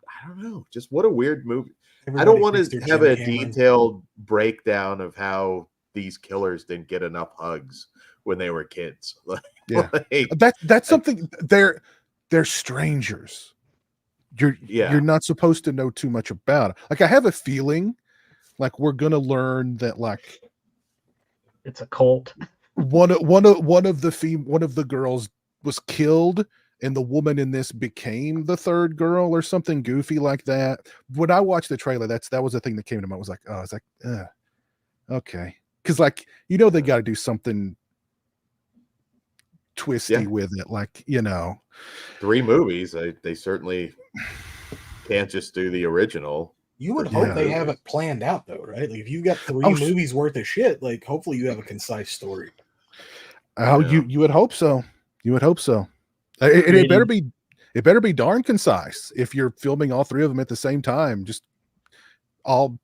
I don't know. Just what a weird movie. I don't Everybody want thinks to they're have a Jimmy Cameron. detailed breakdown of how these killers didn't get enough hugs when they were kids. Yeah. Like, That's something. They're strangers. You're not supposed to know too much about it. Like I have a feeling like we're gonna learn that like It's a cult. one of the girls was killed and the woman in this became the third girl or something goofy like that. When I watched the trailer, that was the thing that came to mind. I was like, oh, it's like, okay, because like they got to do something twisty with it, like 3 movies. They certainly can't just do the original. You would Yeah. hope they have it planned out though, right? Like if you've got 3 Oh, movies worth of shit, like hopefully you have a concise story. Oh, Yeah. you would hope so. You would hope so. It better be darn concise if you're filming all 3 of them at the same time. Just all,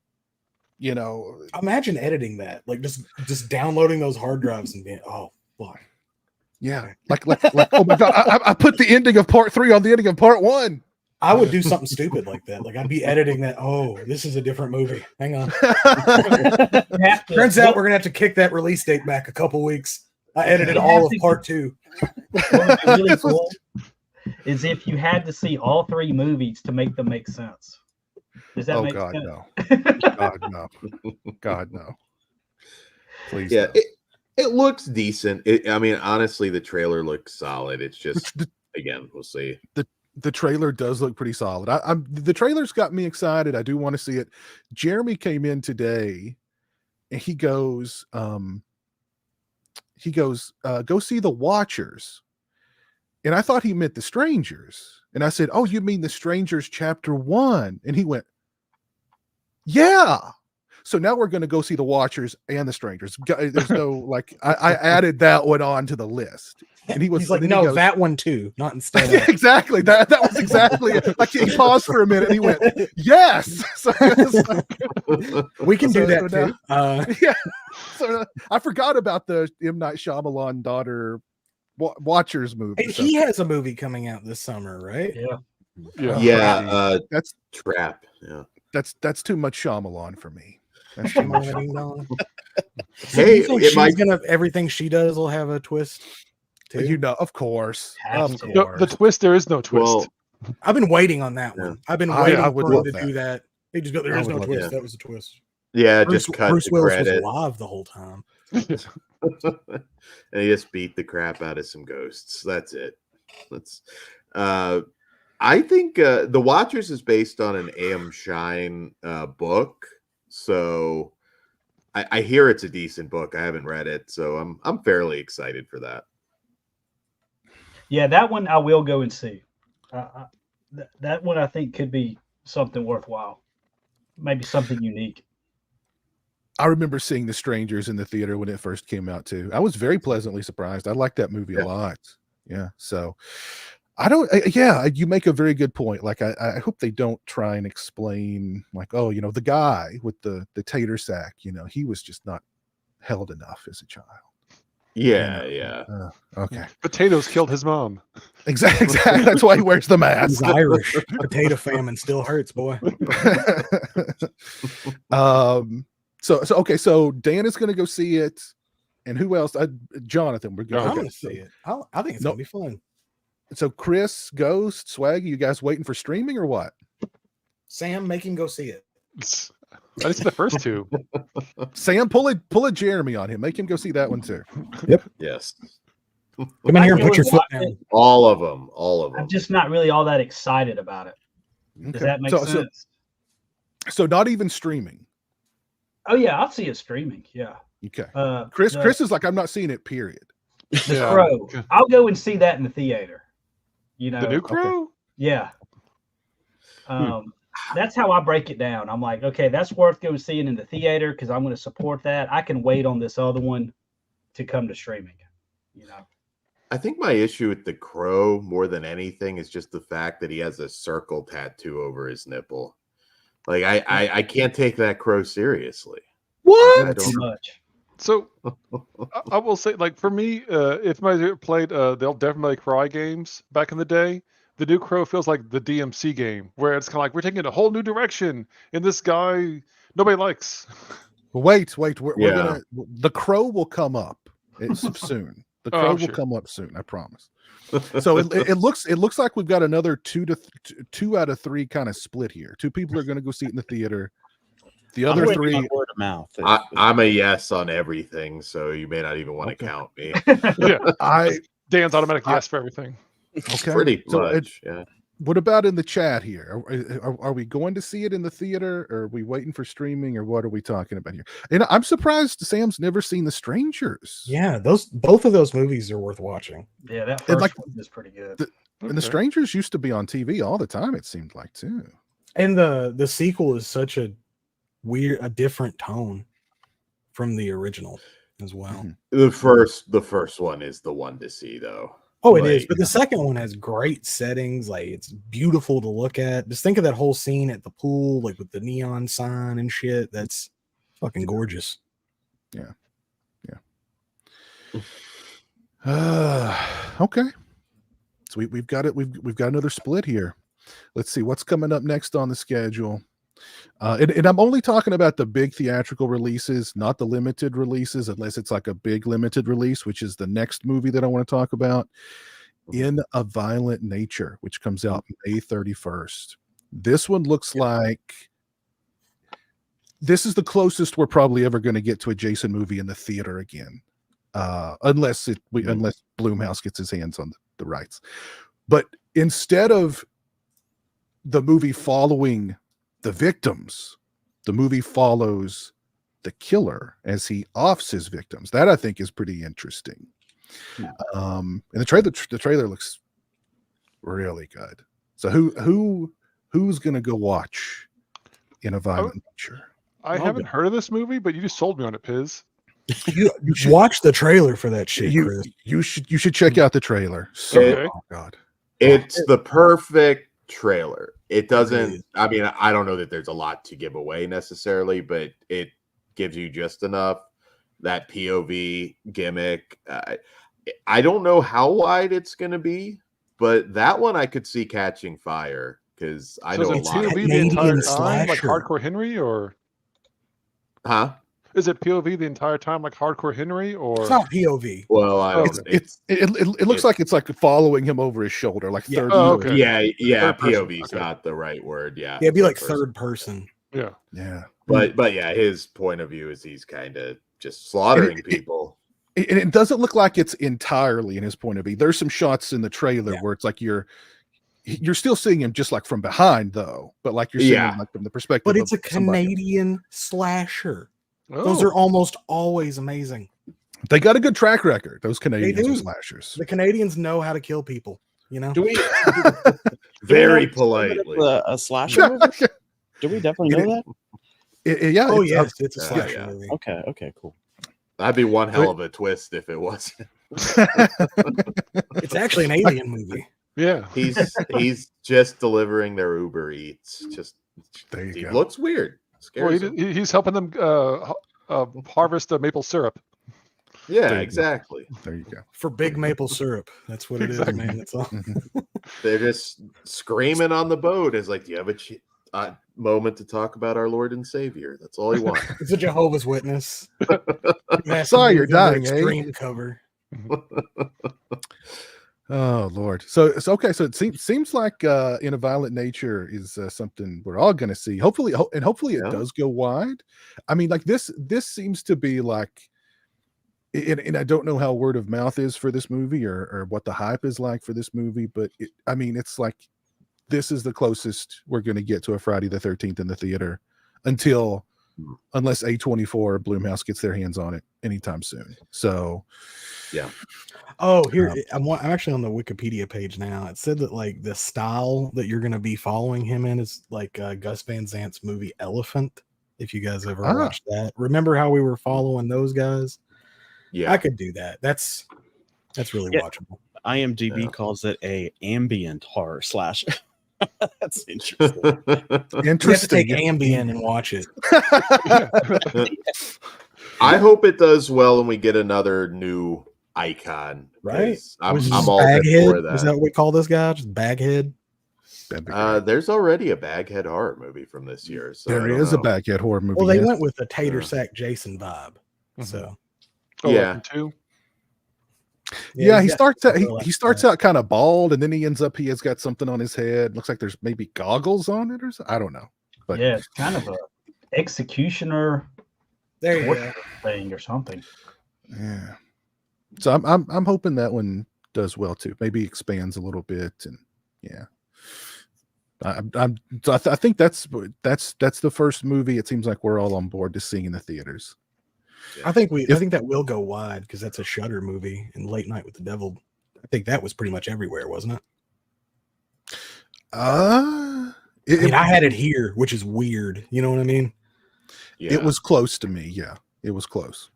Imagine editing that, like just downloading those hard drives and being, oh fuck. yeah, like oh my god, I put the ending of part 3 on the ending of part 1. I would do something stupid like that. Like I'd be editing that. Oh, this is a different movie. Hang on. You have to- Turns out we're gonna have to kick that release date back a couple weeks. I edited You all have of to- part 2. what would be really cool is if you had to see all 3 movies to make them make sense. Does that Oh make god, sense? no. God no. God no. Please. Yeah, no. it looks decent. Honestly, the trailer looks solid. It's just again, we'll see. The trailer does look pretty solid. The trailer's got me excited. I do want to see it. Jeremy came in today and he goes, go see The Watchers. And I thought he meant The Strangers. And I said, oh, you mean The Strangers Chapter 1? And he went, yeah. So now we're going to go see The Watchers and The Strangers. There's no, like, I added that one on to the list. And He's like, then he no, goes, that one too, not instead yeah, of. exactly. That was exactly it. Like he paused for a minute and he went, yes. So it's like, We can do that so too. yeah. So I forgot about the M. Night Shyamalan daughter Watchers movie. And he has a movie coming out this summer, right? Yeah. Yeah, That's Trap. Yeah. that's too much Shyamalan for me. That's too much. Ding dong. Hey, Do you think it she's might- gonna everything she does will have a twist? Too? You know, of course. Have Of to. No, course. the twist, there is no twist. Well, I've been waiting on that one. I've been waiting I would for him love to that. do that. They just go, there I is would no love twist. that. That was a twist. yeah, Bruce, just cut Bruce the Willis credit. was alive the whole time. And he just beat the crap out of some ghosts. That's it. That's I think The Watchers is based on an A.M. Shine book. So I hear it's a decent book. I haven't read it, so I'm fairly excited for that. Yeah, that one I will go and see. That one I think could be something worthwhile. Maybe something unique. I remember seeing The Strangers in the theater when it first came out too. I was very pleasantly surprised. I liked that movie a lot. Yeah. So I don't. Yeah, you make a very good point. Like I hope they don't try and explain like, oh, you know, the guy with the tater sack. You know, he was just not held enough as a child. Yeah, You yeah. know? Okay. Potatoes killed his mom. Exactly. That's why he wears the He's mask. Irish. Potato famine still hurts, boy. So okay. So Dan is going to go see it, and who else? Jonathan. We're I'm going. gonna see it. I think it's gonna be fun. So Chris, Ghost, Swag, you guys waiting for streaming or what? Sam, make him go see it. I just see the first two. Sam, pull a Jeremy on him. Make him go see that one too. Yes. Come in here and put your foot down. All of them. I'm just not really all that excited about it. Does that make sense? So not even streaming. Oh yeah, I'll see it streaming. Yeah. Okay. Chris Chris is like, I'm not seeing it. Period. The Crow. I'll go and see that in the theater. You know, The new Crow? Yeah. That's how I break it down. I'm like, okay, that's worth going seeing in the theater because I'm going to support that. I can wait on this other one to come to streaming. You know, I think my issue with the Crow more than anything is just the fact that he has a circle tattoo over his nipple. Like I can't take that Crow seriously. What? too much. So I will say, like, for me, if I played the Devil May Cry games back in the day, the new Crow feels like the DMC game, where it's kind of like we're taking a whole new direction, and this guy nobody likes. Wait. We're gonna. The Crow will come up. It's soon. The Crow will come up soon. I promise. So it looks like we've got another 2 out of 3 kind of split here. 2 people are going to go see it in the theater. The other 3 word of mouth. I'm a yes on everything, so you may not even want to count me. Yeah, Dan's automatic yes for everything. Okay. Pretty much. Yeah. What about in the chat here? Are we going to see it in the theater, or are we waiting for streaming, or what are we talking about here? And I'm surprised Sam's never seen The Strangers. Yeah, both of those movies are worth watching. Yeah, that first one is pretty good. And The Strangers used to be on TV all the time, it seemed like, too. And the sequel is such a different tone from the original as well. Mm-hmm. The first one is the one to see, though. Oh, it is. But the second one has great settings. Like, it's beautiful to look at. Just think of that whole scene at the pool, like with the neon sign and shit. That's fucking gorgeous. Yeah. Okay. So we've got it. We've got another split here. Let's see what's coming up next on the schedule. And I'm only talking about the big theatrical releases, not the limited releases, unless it's like a big limited release, which is the next movie that I want to talk about, In a Violent Nature, which comes out May 31st. This one looks like this is the closest we're probably ever going to get to a Jason movie in the theater again, unless Blumhouse gets his hands on the rights. But instead of the movie following the victims, the movie follows the killer as he offs his victims. That I think is pretty interesting. And the trailer looks really good. So who's gonna go watch In a Violent Nature? I haven't heard of this movie, but you just sold me on it, Piz. You should watch the trailer for that shit, Chris. You should check out the trailer. Okay. Oh God, It's the perfect trailer. It doesn't, I mean, I don't know that there's a lot to give away necessarily, but it gives you just enough. That POV gimmick, I don't know how wide it's going to be, but that one I could see catching fire because I know a is it lot of POV the Canadian entire time, like slasher. Hardcore Henry, or Huh? is it POV the entire time, like Hardcore Henry, or It's not POV. Well, I don't. It looks like it's like following him over his shoulder, like Yeah. third. Oh, person. okay. Yeah. Third person, POV is okay. not the right word. Yeah, Yeah, it'd be like person. third person. Yeah. Yeah. But yeah, his point of view is he's kind of just slaughtering people. It doesn't look like it's entirely in his point of view. There's some shots in the trailer Yeah. where it's like you're still seeing him just like from behind though, but like you're seeing him like from the perspective. But it's a of somebody. Canadian slasher. Oh. Those are almost always amazing. They got a good track record. Those They Canadians do. are slashers. The Canadians know how to kill people. You know. Do we Very do we know politely. it's a slasher movie? Do we definitely know that? Yeah. Oh it's, yes, it's a slasher yeah. movie. Okay, cool. That'd be one hell of a twist if it wasn't. It's actually an alien movie. Yeah. He's just delivering their Uber Eats. Just There you he go. looks weird. Well, Scares him. he's helping them harvest maple syrup. Yeah, There you go. exactly. There you go. For big maple syrup. That's what it is, Exactly. man. That's all. They're just screaming on the boat. It's like, do you have a moment to talk about our Lord and Savior? That's all he wants. It's a Jehovah's Witness. Sorry, you're dying, eh? Extreme cover. Oh Lord. So it's okay. So it seems like In a Violent Nature is something we're all going to see. Hopefully it does go wide. I mean, like this seems to be like, and I don't know how word of mouth is for this movie or what the hype is like for this movie, but I mean, it's like this is the closest we're going to get to a Friday the 13th in the theater unless A24 or Blumhouse gets their hands on it anytime soon. So yeah. Oh, here I'm actually on the Wikipedia page now. It said that like the style that you're going to be following him in is like Gus Van Sant's movie Elephant. If you guys ever watched that, remember how we were following those guys? Yeah, I could do that. That's really watchable. IMDb calls it a ambient horror slasher. That's interesting. You have to take Ambien and watch it. I hope it does well and we get another new icon. Right? I'm all for that. Is that what we call this guy? Just Baghead? There's already a Baghead horror movie from this year. So there is a Baghead horror movie. Well, they went with the Tater Sack Jason vibe. So yeah. Yeah, he starts out kind of bald, and then he has got something on his head. Looks like there's maybe goggles on it or something. I don't know. But yeah, it's kind of a executioner there you go. thing or something. Yeah. So I'm hoping that one does well too. Maybe expands a little bit, and yeah. I think that's the first movie. It seems like we're all on board to seeing in the theaters. I think that will go wide because that's a Shudder movie, and Late Night with the Devil. I think that was pretty much everywhere, wasn't it? I had it here, which is weird. You know what I mean? Yeah. It was close to me. Yeah, it was close.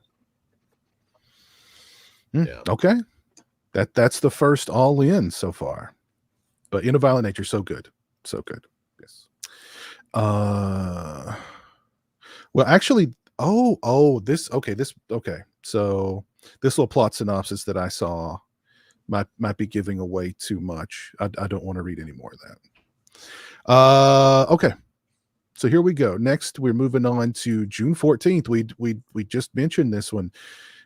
Yeah. Okay, that's the first all in so far. But In a Violent Nature, so good. Yes. Well, actually. Okay. So this little plot synopsis that I saw might be giving away too much. I don't want to read any more of that. Okay. So here we go. Next, we're moving on to June 14th. We just mentioned this one.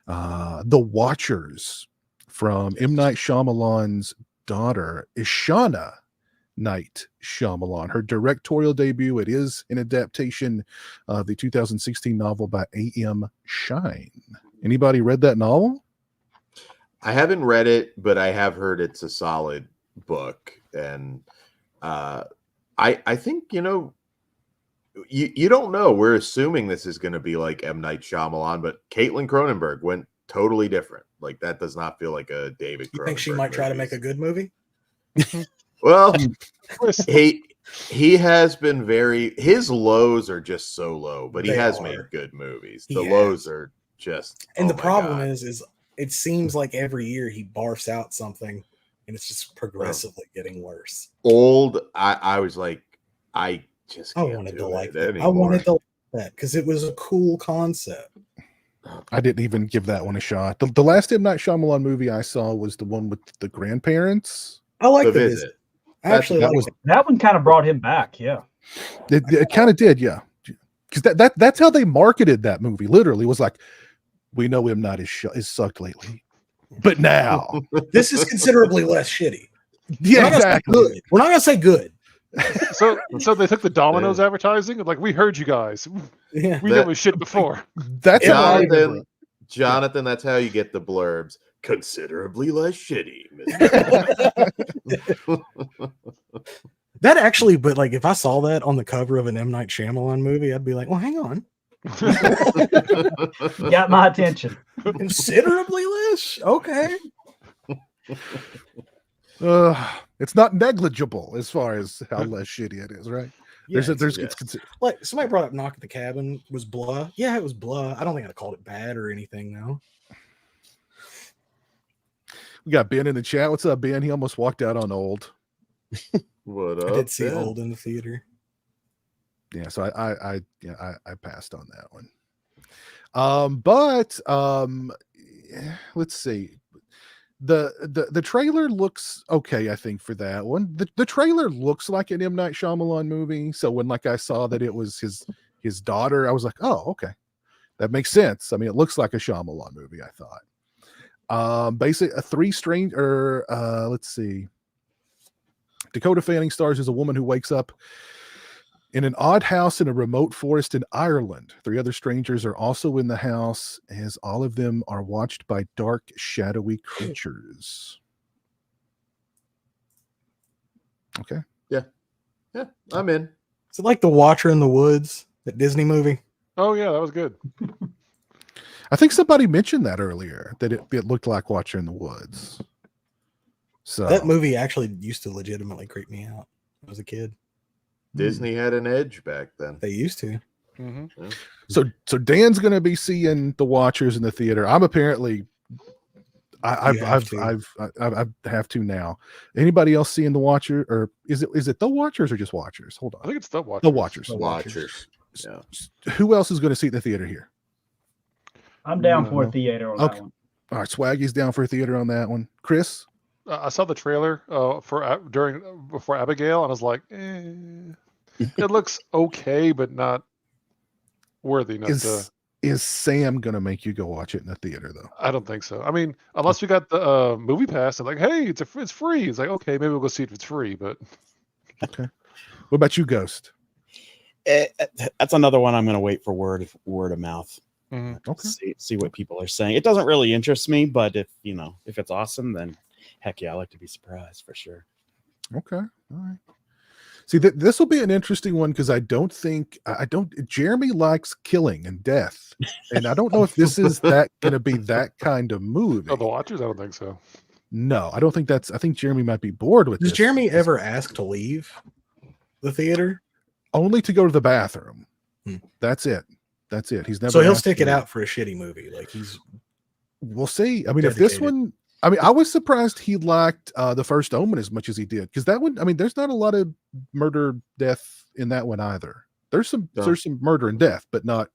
The Watchers from M. Night Shyamalan's daughter, Ishana Night Shyamalan, her directorial debut. It is an adaptation of the 2016 novel by A.M. Shine. Anybody read that novel? I haven't read it, but I have heard it's a solid book, and I think you don't know. We're assuming this is going to be like M. Night Shyamalan, but Caitlin Cronenberg went totally different. Like that does not feel like a David. You think she might try to make a good movie? Well, he has been his lows are just so low, but he has made good movies. The lows are just, and the problem is it seems like every year he barfs out something and it's just progressively getting worse. I was like, I just can't wanted do to like it anymore. I wanted to like that because it was a cool concept. I didn't even give that one a shot. The last M. Night Shyamalan movie I saw was the one with the grandparents. I like The The Visit. Visit. Actually, that one kind of brought him back. Yeah, It kind of did, yeah. Because that's how they marketed that movie. Literally, was like, we know M. Night is sucked lately, but now this is considerably less shitty. Yeah, exactly. We're not gonna say good. So they took the Domino's advertising. Like, we heard you guys. Yeah. We know shit before. That's Jonathan. That's how you get the blurbs. Considerably less shitty. That actually, but like, if I saw that on the cover of an M. Night Shyamalan movie, I'd be like, well, hang on. Got my attention. Considerably less. Okay. It's not negligible as far as how less shitty it is, right? Yeah, It's like somebody brought up Knock at the Cabin was blah. Yeah, it was blah. I don't think I'd called it bad or anything though. We got Ben in the chat. What's up, Ben? He almost walked out on Old. What up? I did see Ben? Old in the theater. Yeah, so I passed on that one. But let's see. The trailer looks okay, I think, for that one. The trailer looks like an M. Night Shyamalan movie. So when I saw that it was his daughter, I was like, oh, okay. That makes sense. I mean, it looks like a Shyamalan movie, I thought. Basically let's see. Dakota Fanning stars as a woman who wakes up in an odd house in a remote forest in Ireland. 3 other strangers are also in the house, as all of them are watched by dark, shadowy creatures. Okay. Yeah, I'm in. Is it like The Watcher in the Woods, that Disney movie? Oh yeah, that was good. I think somebody mentioned that earlier, that it looked like Watcher in the Woods. So That movie actually used to legitimately creep me out when I was a kid. Disney had an edge back then. They used to. Mm-hmm. Yeah. So Dan's going to be seeing The Watchers in the theater. I'm apparently I have to now. Anybody else seeing The Watcher, or is it The Watchers or just Watchers? Hold on. I think it's The Watchers. The Watchers. The Watchers. Yeah. Who else is going to see it in the theater here? I'm down for a theater on that one. All right, Swaggy's down for a theater on that one. Chris? I saw the trailer before Abigail, and I was like, it looks okay, but not worthy enough to. Is Sam gonna make you go watch it in the theater though? I don't think so. I mean, unless we got the movie pass, and like, hey, it's free. It's like, okay, maybe we'll go see it if it's free. But okay. What about you, Ghost? That's another one I'm gonna wait for word of mouth. Mm-hmm. Okay. See what people are saying. It doesn't really interest me, but if it's awesome, then heck yeah, I like to be surprised for sure. Okay. All right. See, this will be an interesting one because Jeremy likes killing and death. And I don't know if this is going to be that kind of movie. Oh, The Watchers? I don't think so. No, I don't think I think Jeremy might be bored with Does this. Jeremy ever ask to leave the theater? Only to go to the bathroom. Hmm. That's it. He's never. So he'll stick it out for a shitty movie. Like we'll see. I mean, dedicated. if this one, I was surprised he liked the first Omen as much as he did, because that one, there's not a lot of murder, death in that one either. There's some murder and death, but not,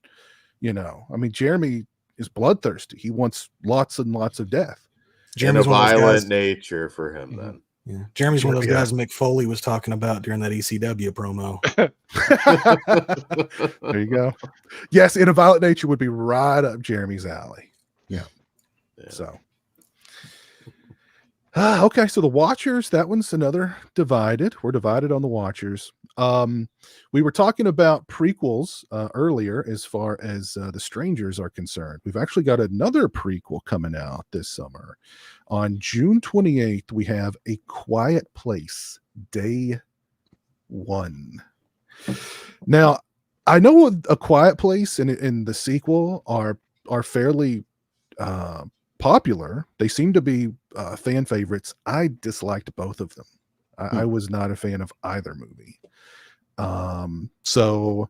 Jeremy is bloodthirsty. He wants lots and lots of death. Jeremy's a violent nature for him then. Yeah. Jeremy's one of those guys Mick Foley was talking about during that ECW promo. There you go. Yes, In a Violent Nature would be right up Jeremy's alley. Yeah. So. Okay, so The Watchers, that one's another divided. We're divided on The Watchers. We were talking about prequels earlier as far as The Strangers are concerned. We've actually got another prequel coming out this summer. On June 28th, we have A Quiet Place, Day 1. Now, I know A Quiet Place and the sequel are fairly popular. They seem to be fan favorites. I disliked both of them. I was not a fan of either movie. So,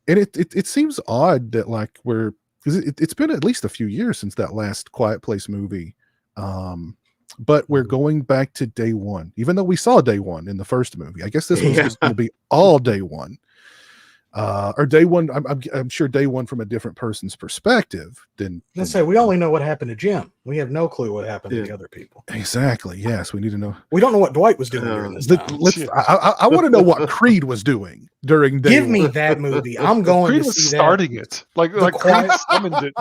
and it seems odd that because it's been at least a few years since that last Quiet Place movie. But we're going back to Day 1, even though we saw Day 1 in the first movie. I guess this one's just going to be all Day 1. or day one. I'm sure day one from a different person's perspective. Let's say we only know what happened to Jim. We have no clue what happened to the other people. Exactly. Yes, we need to know. We don't know what Dwight was doing during this time. I want to know what Creed was doing during day Give one. me that movie. I'm going Creed to was see starting it. Like Creed summoned it.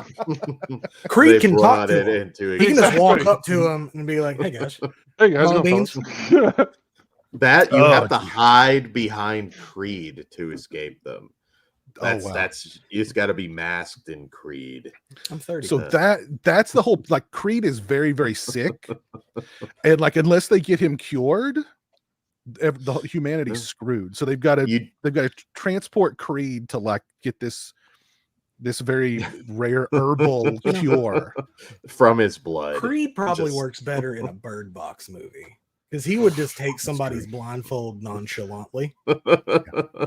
Creed They can talk brought to it him. into He can just walk Exactly. up to him and be like, "Hey guys, Hey guys, Hello, go Beans. fellas. that you Oh, have to geez. hide behind Creed to escape them. Wow. That's you just got to be masked in Creed. I'm 30." So that's the whole, like, Creed is very, very sick, and like unless they get him cured, the humanity's screwed. So they've got to transport Creed to like get this very rare herbal cure From his blood. Creed probably Just- works better in a Bird Box movie because he would just take somebody's blindfold nonchalantly,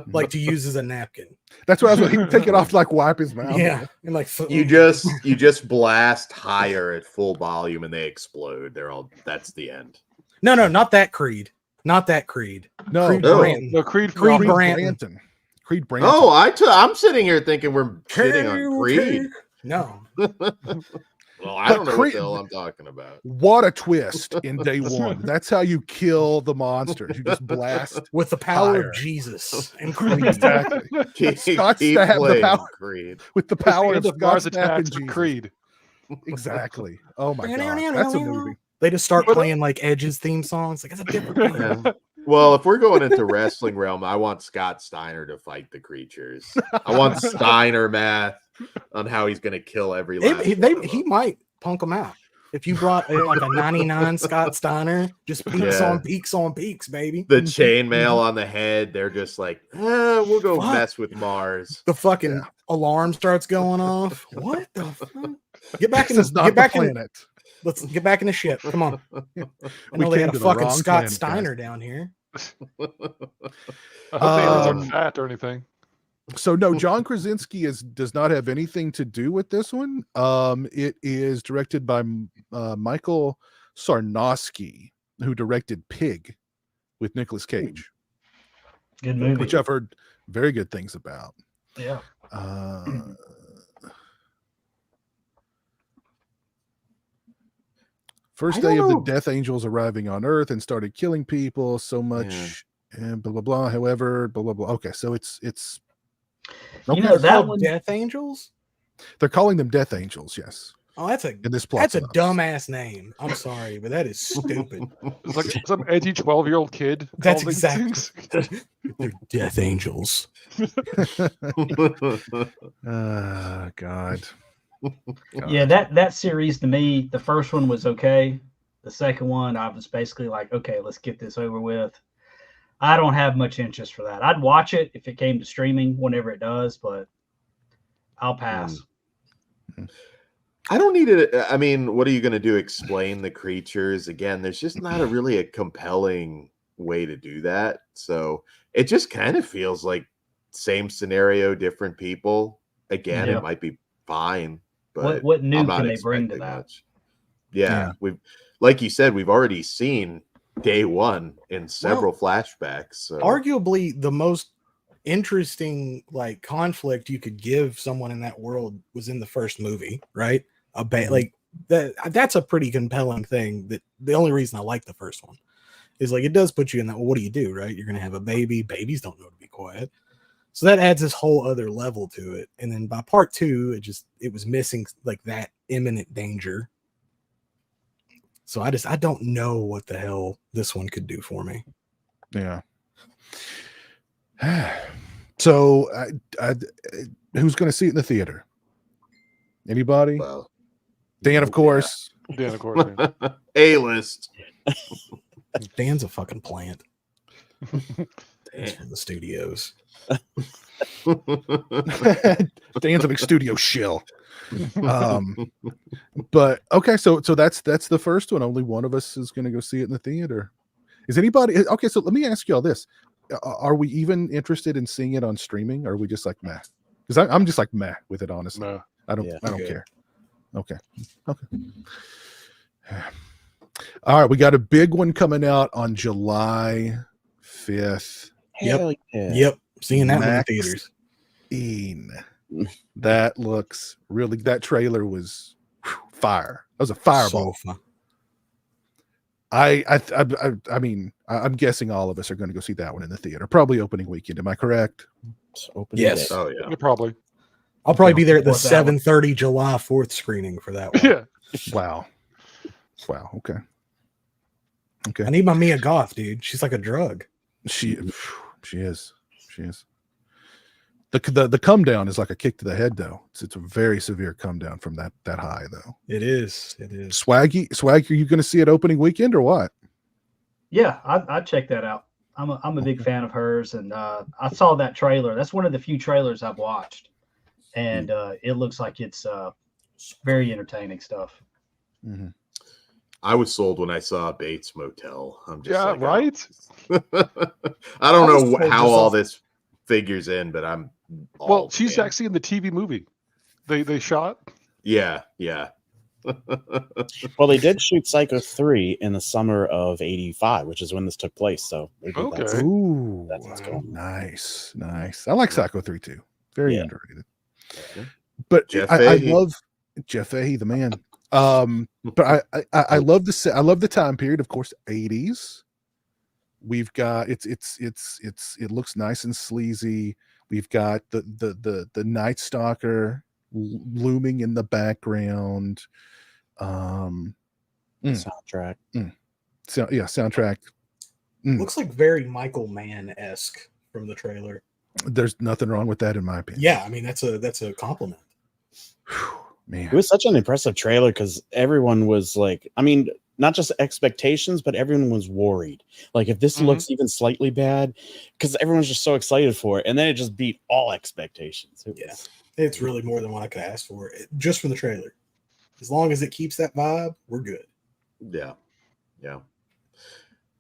like to use as a napkin. That's what I was going to take it off to like wipe his mouth. Yeah, and like you just blast higher at full volume and they explode. That's the end. no, not that Creed, not that Creed. No, Creed no. Branton. No, Creed Creed from Branton. Creed Branton. Oh, I'm sitting here thinking we're shitting on Creed. No, Well, I don't know Creed- what the hell I'm talking about. What a twist in day one. That's how you kill the monsters. You just blast. with the power Fire. of Jesus and Creed. Exactly. Keep Scott Stapp, the playing power- Creed. With the power of the Scott Mars Stapp and attacks with Jesus. Creed. Exactly. Oh my god. That's a movie. They just start playing like Edge's theme songs. Like it's a different Creed. Yeah. Well, if we're going into wrestling realm, I want Scott Steiner to fight the creatures. I want Steiner math on how he's going to kill every last one of He them. might punk them out. If you brought like a 99 Scott Steiner, just peaks Yeah. on peaks on peaks, baby. The chainmail on the head, they're just like, we'll go Fuck. mess with Mars. The fucking alarm starts going off. What the fuck? Get back in This is not get back the in. planet. Let's get back in the ship. Come on. I We know they came had a to the fucking wrong Scott planet, Steiner down here. I hope the aliens Um, aren't fat or anything. So no, John Krasinski does not have anything to do with this one. It is directed by Michael Sarnowski, who directed Pig with Nicolas Cage, Good movie. which I've heard very good things about. Yeah. First I day don't of the know. Death Angels arriving on Earth and started killing people so much, and blah blah blah. However, blah blah blah. Okay, so it's You know, that Called one, Death Angels? they're calling them Death Angels. Yes, Oh, that's a in this plot. that's a synopsis. dumbass name. I'm sorry, but that is stupid. It's like some edgy 12-year-old kid. That's calling these exactly- things. They're Death Angels. God. yeah, that series to me, the first one was okay. The second one, I was basically like, okay, let's get this over with. I don't have much interest for that. I'd watch it if it came to streaming whenever it does, but I'll pass. I don't need it. I mean, what are you going to do? Explain the creatures again? There's just not a compelling way to do that. So it just kind of feels like same scenario, different people. Again, Yeah. it might be fine, but What new I'm not can they bring to expecting that? much. Yeah, like you said, we've already seen day one in several flashbacks. So. Arguably the most interesting like conflict you could give someone in that world was in the first movie, right? Like that's a pretty compelling thing. That the only reason I like the first one is like it does put you in that. Well, what do you do, right? You're gonna have a baby. Babies don't know to be quiet, so that adds this whole other level to it. And then by part two, it was missing like that imminent danger. So I don't know what the hell this one could do for me. Yeah. So, who's going to see it in the theater? Anybody? Well, Dan, of course. Yeah, of course. Man. A-list. Dan's a fucking plant. He's Damn. from the studios. Dan's a big studio shill. But okay, so that's the first one. Only one of us is going to go see it in the theater. Is anybody okay? So let me ask you all this: are we even interested in seeing it on streaming? Or are we just like meh? Because I'm just like meh with it, honestly. No. I don't good. care. Okay. All right, we got a big one coming out on July 5th. Yep. Hell yeah. Yep. Seeing that in the Max- theaters. That looks really. That trailer was fire. That was a fireball. So fun. I mean, I'm guessing all of us are going to go see that one in the theater, probably opening weekend. Am I correct? Yes. Oh yeah. Yeah, probably. I'll probably be there at the Support that one. 7:30 July 4th screening for that one. Yeah. Wow. Okay. I need my Mia Goth, dude. She's like a drug. She is. The come down is like a kick to the head, though. It's a very severe come down from that high, though. It is. Swaggy, are you going to see it opening weekend or what? Yeah, I'd check that out. I'm a big fan of hers, and I saw that trailer. That's one of the few trailers I've watched, and it looks like it's very entertaining stuff. Mm-hmm. I was sold when I saw Bates Motel. I'm just like, right. I don't know how all this figures in, but I'm well. She's actually in the TV movie. They shot. Yeah. Well, they did shoot Psycho 3 in the summer of '85, which is when this took place. So Okay. Ooh, that's what's going on. Nice. I like Psycho 3 too. Very underrated. Yeah. But Jeff I Fahey. love Jeff Fahey, the man. But I love the time period, of course, 80s. We've got it looks nice and sleazy. We've got the Night Stalker looming in the background. Soundtrack. Soundtrack. Looks like very Michael Mann-esque from the trailer. There's nothing wrong with that, in my opinion. Yeah, I mean that's a compliment. Man, It was such an impressive trailer because everyone was like, I mean, not just expectations, but everyone was worried. Like, if this looks even slightly bad, because everyone's just so excited for it, and then it just beat all expectations. It's really more than what I could ask for just from the trailer. As long as it keeps that vibe, we're good. Yeah.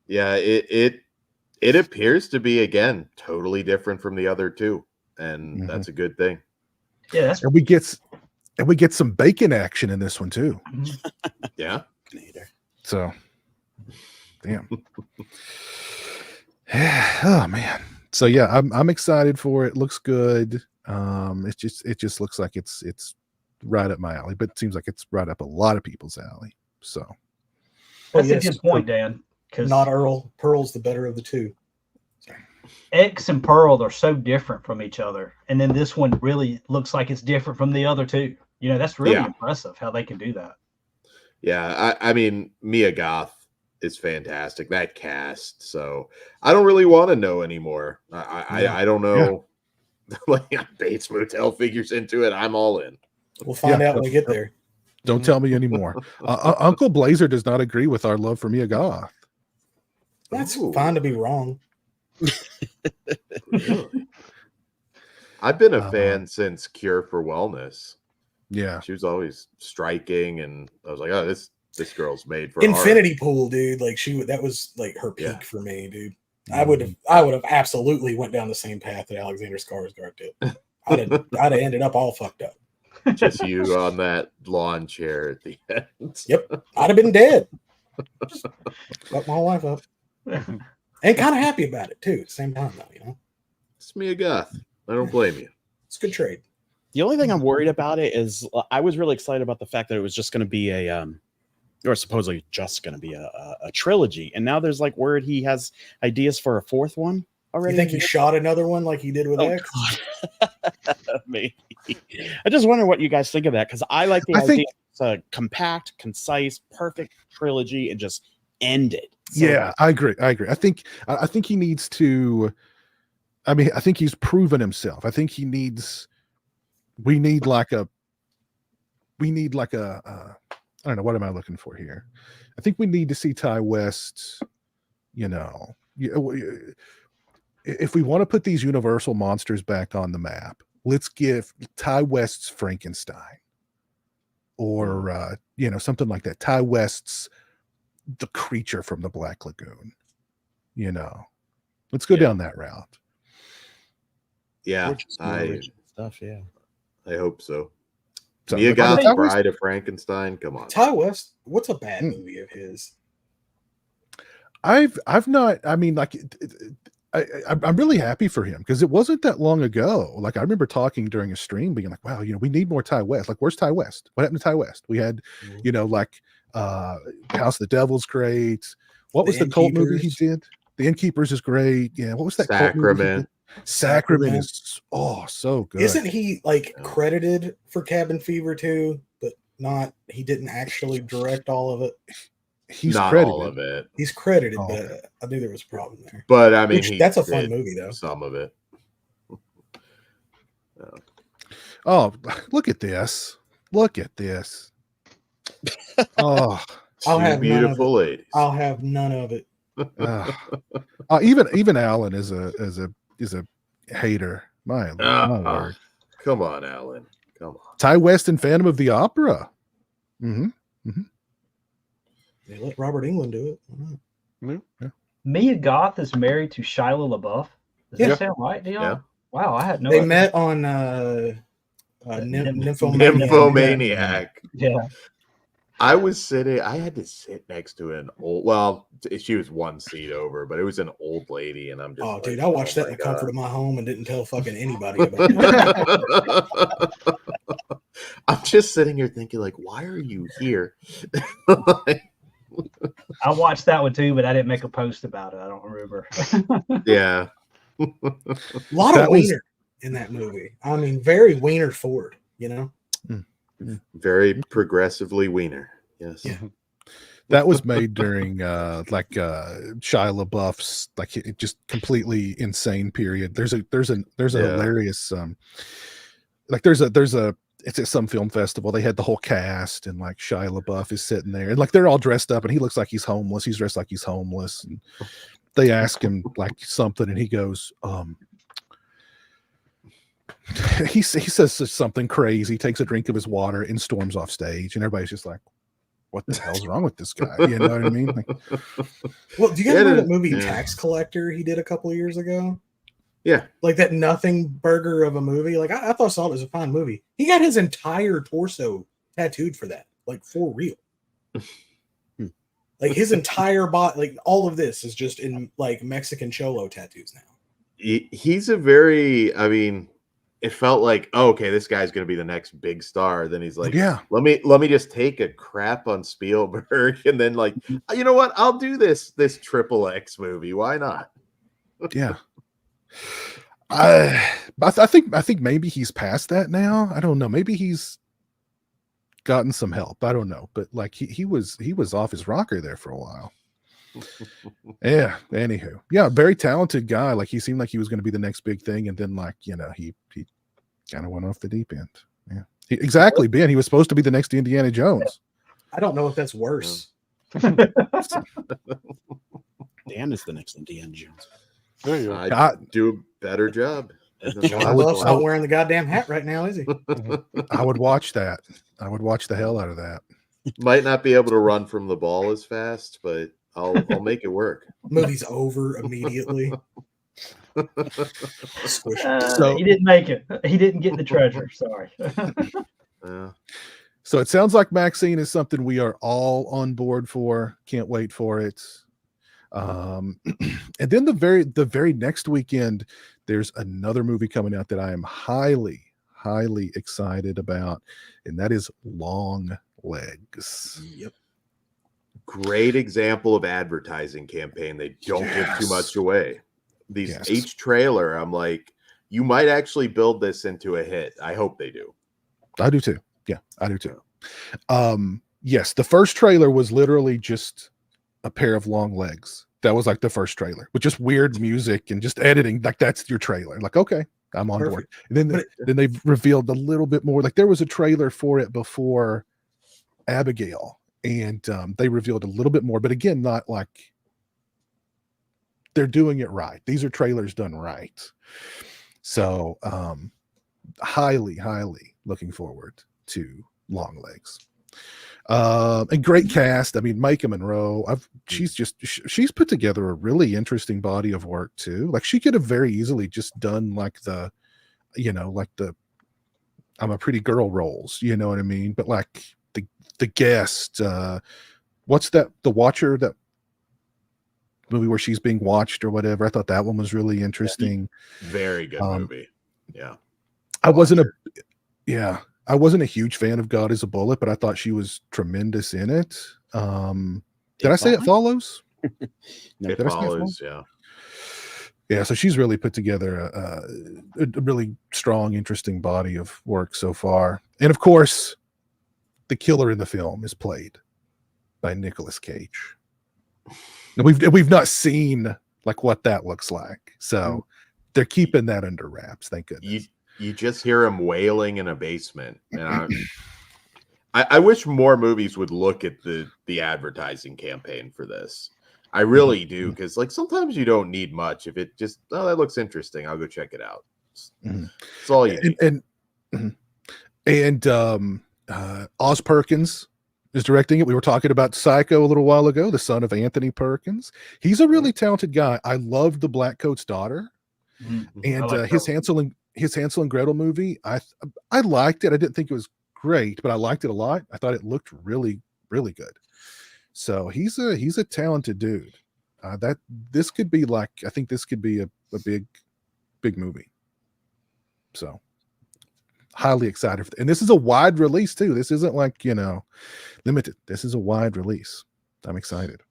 It appears to be again totally different from the other two, and that's a good thing. Yeah, that's and we get some bacon action in this one too. Yeah. So, damn. Oh man. So yeah, I'm excited for it. Looks good. It just looks like it's right up my alley, but it seems like it's right up a lot of people's alley. So a good point, Dan. Because not Earl. Pearl's the better of the two. X and Pearl are so different from each other, and then this one really looks like it's different from the other two. You know, that's really impressive how they can do that. Yeah, I mean, Mia Goth is fantastic. That cast. So I don't really want to know anymore. I don't know. Like Bates Motel figures into it. I'm all in. We'll find out when we get there. Don't tell me anymore. Uncle Blazer does not agree with our love for Mia Goth. That's fine to be wrong. Really? I've been a fan since Cure for Wellness. Yeah, she was always striking, and I was like, oh, this girl's made for Infinity art. Pool, dude. Like that was like her peak for me, dude. I would have absolutely went down the same path that Alexander Skarsgård did. I'd have ended up all fucked up. Just you on that lawn chair at the end. Yep, I'd have been dead. Just fucked my whole life up, and kind of happy about it too. At the same time, though, you know. It's Mia Goth. I don't blame you. It's a good trade. The only thing I'm worried about it is I was really excited about the fact that it was just going to be or supposedly just going to be a trilogy, and now there's like word he has ideas for a fourth one already. You think he shot another one like he did with X? Maybe. I just wonder what you guys think of that, because I like the idea. It's a compact, concise, perfect trilogy and just end it. So, yeah, I agree. I think he needs to. I mean, I think he's proven himself. I think we need like a I don't know, what am I looking for here? I think we need to see Ty West, you know, if we want to put these Universal monsters back on the map, let's give Ty West's Frankenstein or, you know, something like that. Ty West's The Creature from the Black Lagoon, you know, let's go down that route. Yeah. Stuff. Yeah. I hope so. Mia Goth's Bride of Frankenstein. Come on, Ty West. What's a bad movie of his? I've not. I mean, like, I'm really happy for him because it wasn't that long ago. Like I remember talking during a stream, being like, "Wow, we need more Ty West. Like, where's Ty West? What happened to Ty West? We had, like House of the Devil's great. What was the cult movie he did? The Innkeepers is great. Yeah, what was that cult movie he did? Sacrament is so good. Isn't he like credited for Cabin Fever too? But he didn't actually direct all of it. He's not credited. all of it. He's credited, but I knew there was a problem there. But I mean, that's a fun movie though. Some of it. Oh, look at this! Look at this! Oh, I'll have beautiful ladies. I'll have none of it. Even Alan is a hater. My word! Come on, Alan. Come on. Ty West and Phantom of the Opera. They let Robert Englund do it. Yeah. Mia Goth is married to Shia LaBeouf. Does that sound right, Dion? Yeah. Wow, I had no They idea. met on Nymphomaniac. Yeah. I had to sit next to an old, she was one seat over, but it was an old lady, and I'm just like, dude, I watched that in the comfort of my home and didn't tell fucking anybody about it. I'm just sitting here thinking, like, why are you here? I watched that one too, but I didn't make a post about it. I don't remember. Yeah. A lot of wiener in that movie. I mean, very wiener forward, Very progressively wiener. Yes. Yeah. That was made during Shia LaBeouf's just completely insane period. There's a hilarious it's at some film festival. They had the whole cast, and like Shia LaBeouf is sitting there, and like they're all dressed up, and he looks like he's homeless. He's dressed like he's homeless, and they ask him like something, and he goes, he says something crazy, he takes a drink of his water and storms off stage, and everybody's just like, what the hell's wrong with this guy? You know what I mean? Like, well, do you guys remember that movie Tax Collector he did a couple of years ago? Yeah. Like that nothing burger of a movie. Like I thought it was a fine movie. He got his entire torso tattooed for that, like for real. Like his entire body, like all of this is just in like Mexican cholo tattoos now. He's a very, I mean, it felt like, oh, okay, this guy's going to be the next big star. Then he's like, yeah, let me just take a crap on Spielberg, and then like, you know what? I'll do this XXX movie. Why not? Yeah. I think maybe he's past that now. I don't know. Maybe he's gotten some help. I don't know. But like he was off his rocker there for a while. Yeah. Anywho, yeah, very talented guy. Like he seemed like he was going to be the next big thing, and then like he kind of went off the deep end. Yeah, exactly. Ben, he was supposed to be the next Indiana Jones. I don't know if that's worse. Dan is the next Indiana Jones. There you go. I'd do a better job. LaBeouf's not wearing the goddamn hat right now, is he? I would watch that. I would watch the hell out of that. Might not be able to run from the ball as fast, but I'll make it work. Movie's over immediately. So he didn't make it. He didn't get the treasure. Sorry. So it sounds like Maxxxine is something we are all on board for. Can't wait for it. And then the very next weekend, there's another movie coming out that I am highly excited about, and that is Longlegs. Yep. Great example of advertising campaign. They don't give too much away. Each trailer, I'm like, you might actually build this into a hit. I hope they do. I do too. Yeah, I do too. Yes, the first trailer was literally just a pair of long legs. That was like the first trailer with just weird music and just editing. Like that's your trailer. Like, okay, I'm on board. And then they've revealed a little bit more. Like there was a trailer for it before Abigail, and they revealed a little bit more. But again, not like they're doing it right. These are trailers done right. So highly looking forward to Longlegs. And great cast. I mean, Micah Monroe. She's put together a really interesting body of work too. Like she could have very easily just done like the I'm a pretty girl roles, you know what I mean? But like the guest, what's that? The Watcher that movie where she's being watched or whatever. I thought that one was really interesting. Very good movie. Yeah. I wasn't a huge fan of God is a Bullet, but I thought she was tremendous in it. Did I say It Follows? No, It Follows, yeah. Yeah, so she's really put together a really strong, interesting body of work so far. And of course, the killer in the film is played by Nicolas Cage. And we've not seen like what that looks like, so they're keeping that under wraps. Thank goodness. You just hear him wailing in a basement, and I wish more movies would look at the advertising campaign for this. I really do, because like sometimes you don't need much. If it just that looks interesting, I'll go check it out. It's all you need. And Oz Perkins is directing it. We were talking about Psycho a little while ago, the son of Anthony Perkins. He's a really talented guy. I loved The Black Coat's Daughter, and like his Hansel and Gretel movie. I liked it. I didn't think it was great, but I liked it a lot. I thought it looked really, really good. So he's a talented dude. This could be like, I think this could be a big movie. So highly excited for and this is a wide release too. This isn't like, limited. This is a wide release. I'm excited.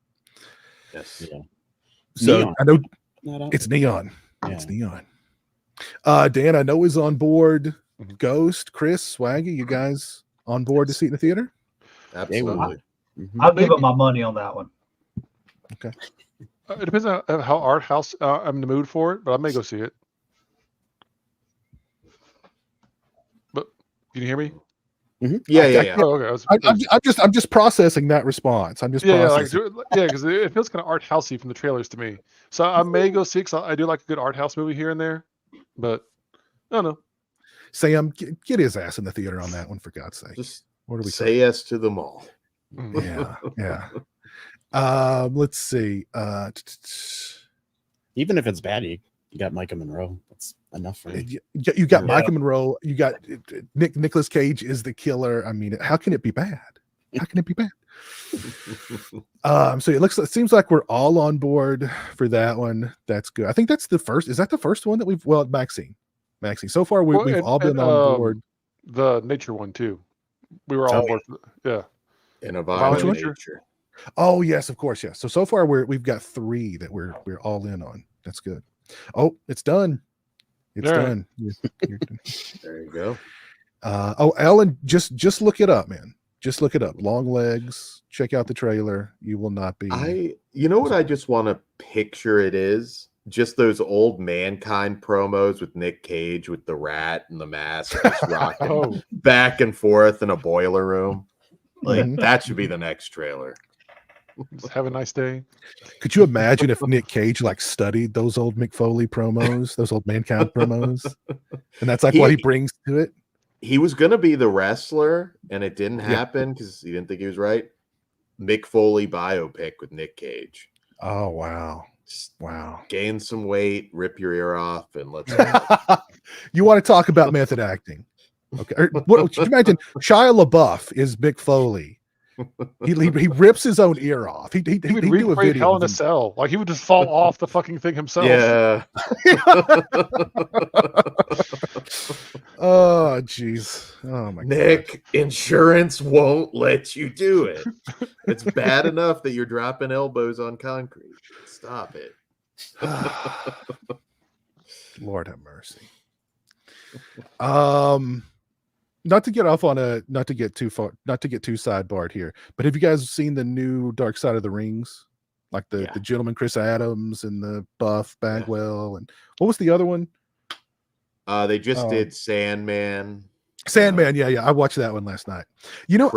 Yes. Yeah. So Neon. I know it's Neon. Yeah. It's Neon. Dan, I know is on board. Ghost, Chris, Swaggy, you guys on board to see it in the theater? Absolutely. I'll give up my money on that one. Okay. It depends on how art house I'm in the mood for it, but I may go see it. But can you hear me? Yeah. Oh, okay. I'm just processing that response. I'm just processing. Because it feels kind of art housey from the trailers to me. So I may go see it, because I do like a good art house movie here and there. But I don't know. Sam, get his ass in the theater on that one, for God's sake. Just what do we say yes to them all? Yeah. Let's see. Even if it's bad, you got Micah Monroe. That's enough for me. You got Micah Monroe. You got Nicolas Cage is the killer. I mean, how can it be bad? How can it be bad? So it seems like we're all on board for that one. That's good. I think that's the first. Is that the first one that we've Maxxxine. So far we've all been on board. The nature one too. We were all on board. Yeah. In a violent nature. Oh yes, of course, yes. So far we've got 3 that we're all in on. That's good. Oh, it's done. It's done. There you go. Ellen, just look it up, man. Just look it up. Longlegs. Check out the trailer. You will not be. You know what I just want to picture it is? Just those old Mankind promos with Nick Cage with the rat and the mask just rocking back and forth in a boiler room. Like that should be the next trailer. Just have a nice day. Could you imagine if Nick Cage like studied those old Mick Foley promos, those old Mankind promos, and that's like what he brings to it? He was gonna be the wrestler, and it didn't happen because he didn't think he was right. Mick Foley biopic with Nick Cage. Oh wow. Wow. Gain some weight, rip your ear off, and let's You want to talk about method acting. Okay. What could you imagine? Shia LaBeouf is Mick Foley. He rips his own ear off. He would do a video. Hell in a Cell. Like he would just fall off the fucking thing himself. Yeah. Oh jeez. Oh my Nick, gosh. Insurance won't let you do it. It's bad enough that you're dropping elbows on concrete. Stop it. Lord have mercy. Not to get too sidebarred here, but have you guys seen the new Dark Side of the Rings? Like the gentleman Chris Adams and the Buff Bagwell, and what was the other one? They just did Sandman. Yeah. I watched that one last night. You know,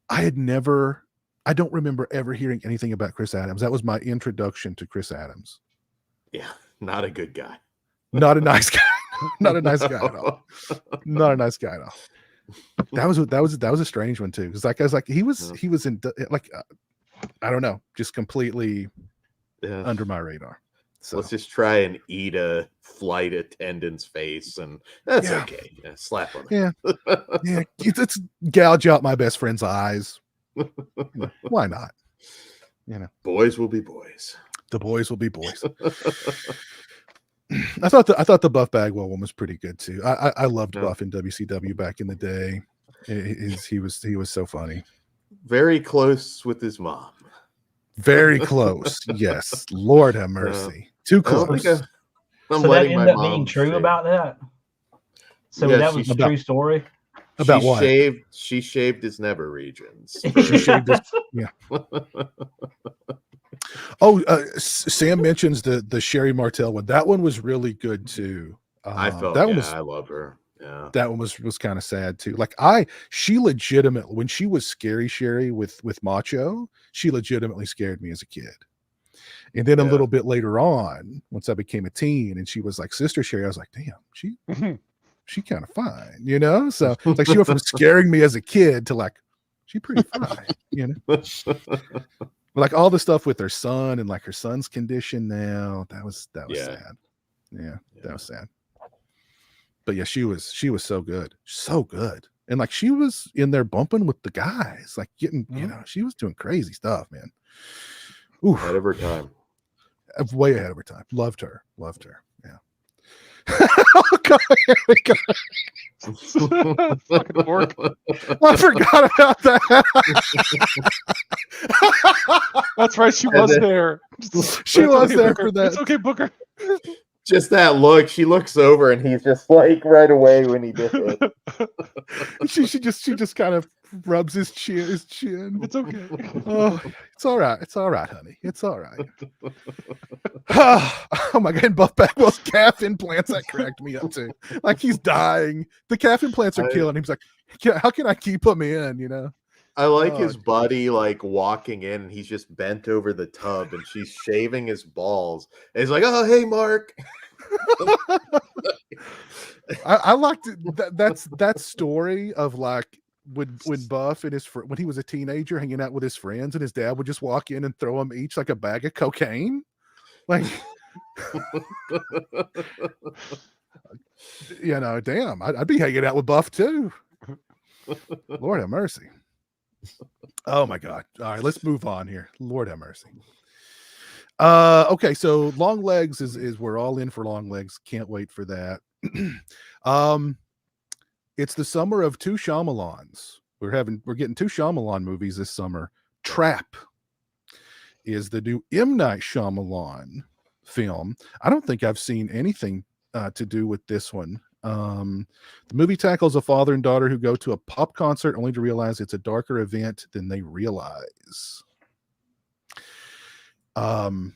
I don't remember ever hearing anything about Chris Adams. That was my introduction to Chris Adams. Yeah, not a good guy. Not a nice guy. Not a nice guy at all. Not a nice guy at all. That was a strange one too, because like I was like he was in like I don't know, just completely under my radar. So let's just try and eat a flight attendant's face, and that's okay. Yeah, slap on it. Yeah. It's gouge out my best friend's eyes. Why not? You know, boys will be boys. The boys will be boys. I thought the Buff Bagwell one was pretty good too. I loved Buff in WCW back in the day. He was so funny. Very close with his mom. Very close. Yes. Lord have mercy. Too close. So that ended up being true about that. So Yeah, that was the true story. About what? She shaved his nether regions. She shaved his, yeah. Oh, Sam mentions the Sherry Martel one. That one was really good too. I felt I love her. Yeah, that one was kind of sad too. Like she legitimately, when she was Scary Sherry with Macho, she legitimately scared me as a kid. And then a little bit later on, once I became a teen, and she was like Sister Sherry, I was like, damn, she kind of fine, you know. So like she went from scaring me as a kid to like she pretty fine, you know. Like all the stuff with her son and like her son's condition now, that was sad. Yeah, that was sad. But yeah, she was so good, and like she was in there bumping with the guys, like getting, you know, she was doing crazy stuff, man. Ooh, ahead of her time, way ahead of her time. Loved her. Yeah. Oh God, here we go. Fucking work. I forgot about that. That's right. She was there. She was there Booker. for that. It's okay, Booker. Just that look. She looks over and he's just like right away when he did it. she just kind of rubs his chin. It's okay. Oh, it's all right, honey. It's all right. Oh my God, Buff Bagwell's calf implants, that cracked me up too. Like he's dying. The calf implants are killing him. He's like, how can I keep him in, you know? I like his buddy like walking in and he's just bent over the tub and she's shaving his balls. And he's like, oh, hey, Mark. I liked that story of like when Buff and when he was a teenager hanging out with his friends and his dad would just walk in and throw him each like a bag of cocaine. Like, you know, damn, I'd be hanging out with Buff too. Lord have mercy. Oh my God. All right, let's move on here. Lord have mercy. Okay, so Longlegs is we're all in for Longlegs. Can't wait for that. It's the summer of two Shyamalans. We're getting two Shyamalan movies this summer. Trap is the new M. Night Shyamalan film. I don't think I've seen anything to do with this one. The movie tackles a father and daughter who go to a pop concert only to realize it's a darker event than they realize. And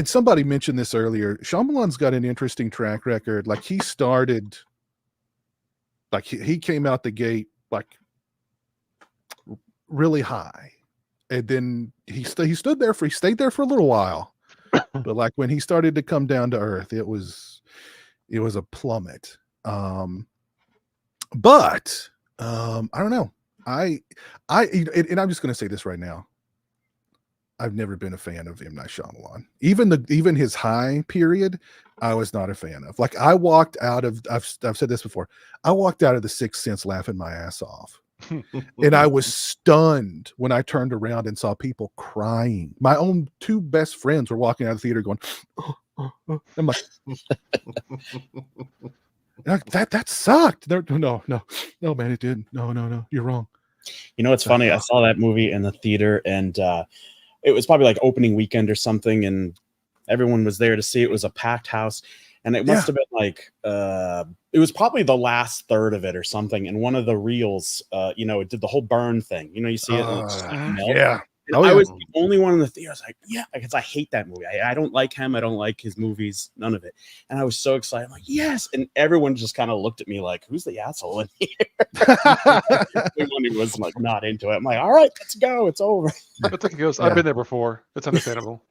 somebody mentioned this earlier. Shyamalan's got an interesting track record. Like he started, like he came out the gate like really high, and then he stayed there for a little while, but like when he started to come down to earth, it was a plummet. But I don't know. And I'm just going to say this right now. I've never been a fan of M. Night Shyamalan. Even his high period, I was not a fan of. Like I walked out of, I've said this before, I walked out of The Sixth Sense laughing my ass off. And I was stunned when I turned around and saw people crying. My own two best friends were walking out of the theater going, I'm like, that sucked. No, man, it didn't. No, you're wrong. You know, it's funny. I saw that movie in the theater and, it was probably like opening weekend or something, and everyone was there to see. It was a packed house, and it must have been like it was probably the last third of it or something. And one of the reels, you know, it did the whole burn thing. You know, you see it. Yeah. I was the only one in the theater. I was like, yeah, because I hate that movie. I don't like him. I don't like his movies. None of it. And I was so excited. I'm like, yes. And everyone just kind of looked at me like, who's the asshole in here? Everyone who was like not into it. I'm like, all right, let's go. It's over. But he goes, I've been there before. It's understandable.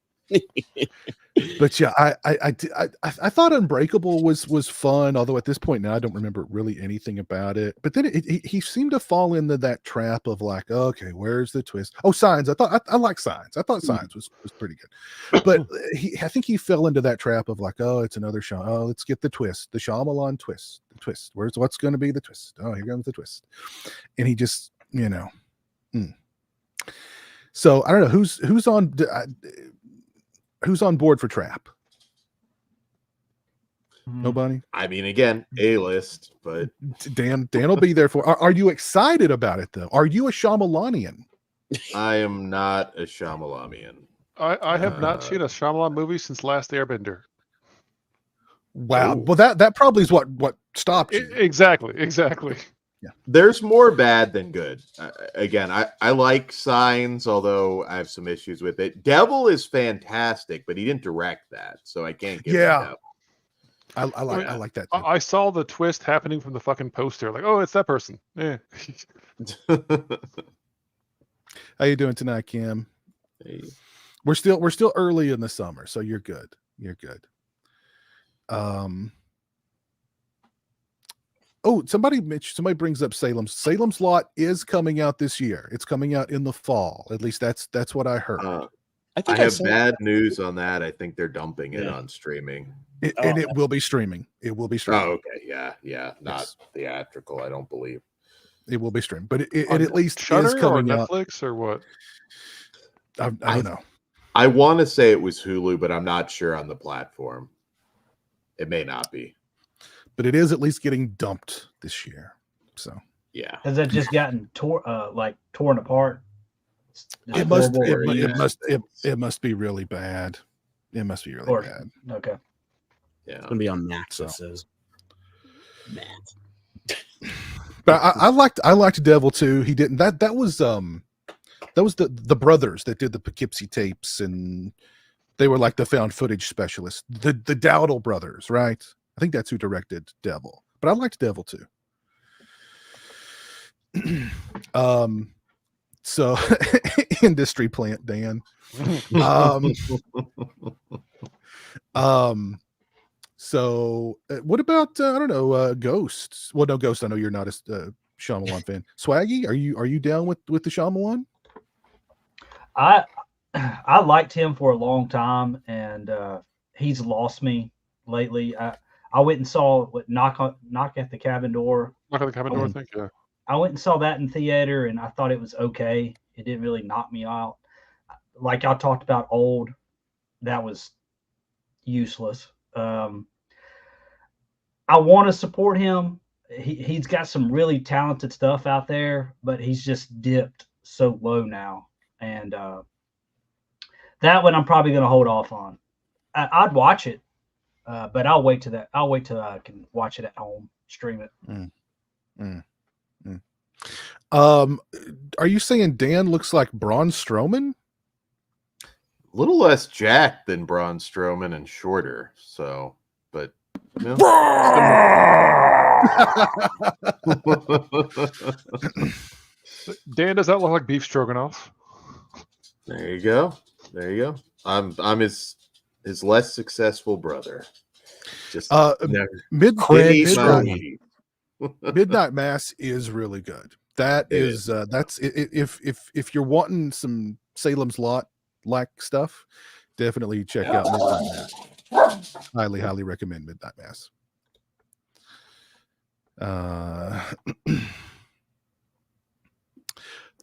But yeah, I thought Unbreakable was fun, although at this point now I don't remember really anything about it. But then he seemed to fall into that trap of like, okay, where's the twist? Oh, Signs. I like Signs. I thought Signs was pretty good, but I think he fell into that trap of like, oh, it's another show. Oh, let's get the twist, the Shyamalan twist, the twist. What's going to be the twist? Oh, here comes the twist, and he just, you know. So I don't know who's on board for Trap. Nobody. I mean, again, A-list, but Dan will be there for. Are you excited about it though? Are you a Shyamalanian? I am not a Shyamalanian. I have not seen a Shyamalan movie since Last Airbender. Wow. Ooh. Well, that probably is what stopped you. Exactly. Yeah. There's more bad than good. Again, I like Signs, although I have some issues with it. Devil is fantastic, but he didn't direct that, so I can't give him Devil. I like that too. I saw the twist happening from the fucking poster. Like, oh, it's that person. Yeah. How you doing tonight, Kim? Hey. We're still early in the summer, so you're good. You're good. Oh, somebody brings up Salem's. Salem's Lot is coming out this year. It's coming out in the fall. At least that's what I heard. I have bad news on that. I think they're dumping it on streaming. And it will be streaming. It will be streaming. Oh, okay. Yeah. Not theatrical, I don't believe. It will be streamed, but it at least Shudder is coming or out. Netflix or what? I don't know. I want to say it was Hulu, but I'm not sure on the platform. It may not be. But it is at least getting dumped this year. So yeah. Has that just gotten torn apart? It must be really bad. It must be really bad. Okay. Yeah. It's gonna be on Max, it says. Max. But I liked Devil too. He didn't that was the brothers that did the Poughkeepsie tapes, and they were like the found footage specialists. The Dowdle brothers, right? I think that's who directed Devil. But I liked Devil too. So industry plant, Dan. So what about I don't know, Ghosts? Well, no, Ghost. I know you're not a Shyamalan fan. Swaggy, are you down with the Shyamalan? I liked him for a long time, and he's lost me lately. I went and saw Knock at the Cabin Door. Knock at the Cabin Door, I think. Yeah. I went and saw that in theater, and I thought it was okay. It didn't really knock me out. Like y'all talked about Old, that was useless. I want to support him. He's got some really talented stuff out there, but he's just dipped so low now. And that one I'm probably going to hold off on. I'd watch it, but I'll wait till I can watch it at home, stream it. Are you saying Dan looks like Braun Strowman? A little less jacked than Braun Strowman and shorter. So, but you know, Dan, does that look like beef stroganoff? There you go. I'm his less successful brother. Just Midnight Mass is really good. That's if you're wanting some Salem's Lot like stuff, definitely check out Midnight Mass. Highly recommend Midnight Mass.